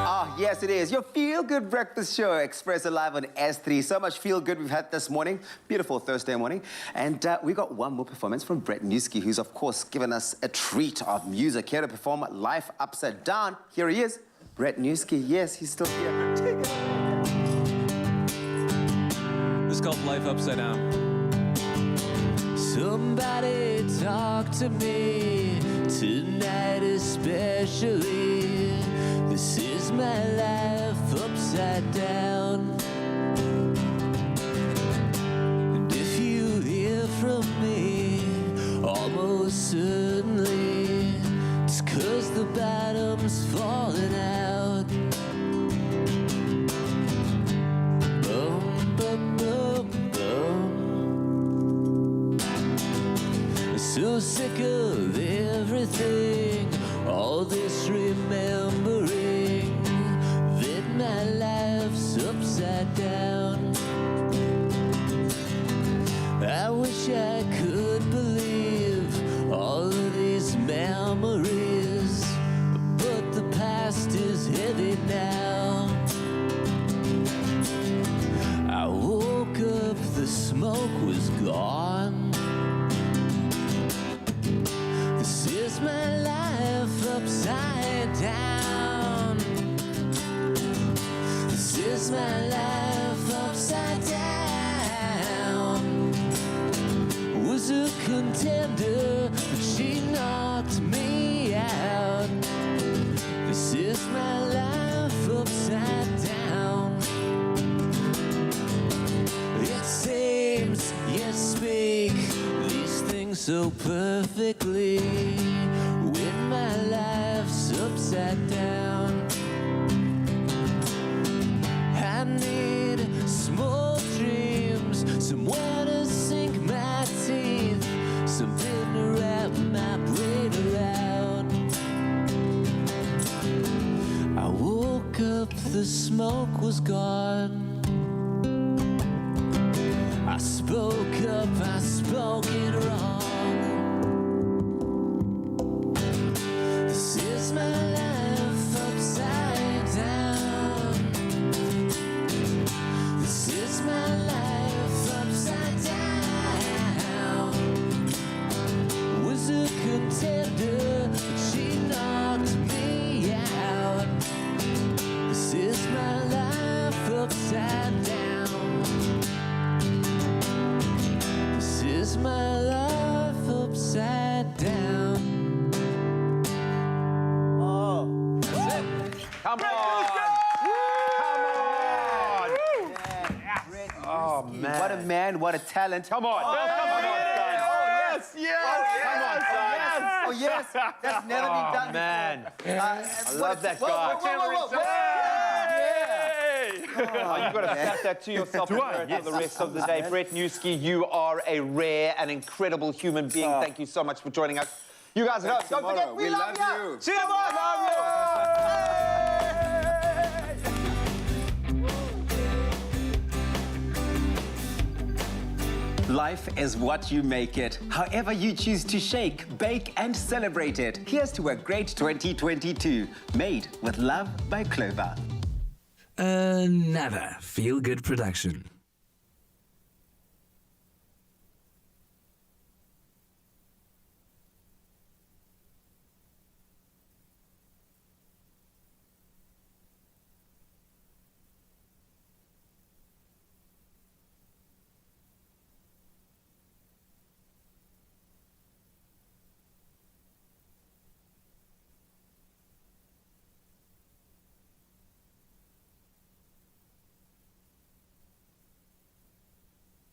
Ah, yes, it is. Your feel-good breakfast show, Expresso live on S3. So much feel-good we've had this morning. Beautiful Thursday morning. And we got one more performance from Brett Newski, who's, of course, given us a treat of music here to perform Life Upside Down. Here he is. Brett Newski, yes, he's still here. Take it. This is called Life Upside Down. Somebody talk to me tonight especially. This is my life upside down. And if you hear from me, almost certainly it's 'cause the bottom's falling out. Boom, boom, boom, boom. So sick of everything, all this remembering that my life's upside down. I wish I could believe all of these memories, but the past is heavy now. I woke up, the smoke was gone. This is my life upside down. This is my life upside down. Was a contender, but she knocked me out. This is my life upside down. It seems you speak these things so perfectly when my life's upside down. I need small dreams, somewhere to sink my teeth, something to wrap my brain around. I woke up, the smoke was gone. I spoke up, I spoke it wrong. This is my life upside down. This is Come on. Oh, man. What a man, what a talent. Come on. Oh, come on, son. Come on, son. Oh, yes. That's never been done man. I love that whoa, guy. whoa, whoa. Oh, you've got to tap that to yourself for the rest of the day. Brett Newski, you are a rare and incredible human being. Thank you so much for joining us. You guys know, don't forget, we love you. See you tomorrow. Life is what you make it. However you choose to shake, bake, and celebrate it. Here's to a great 2022. Made with love by Clover. Another feel-good production.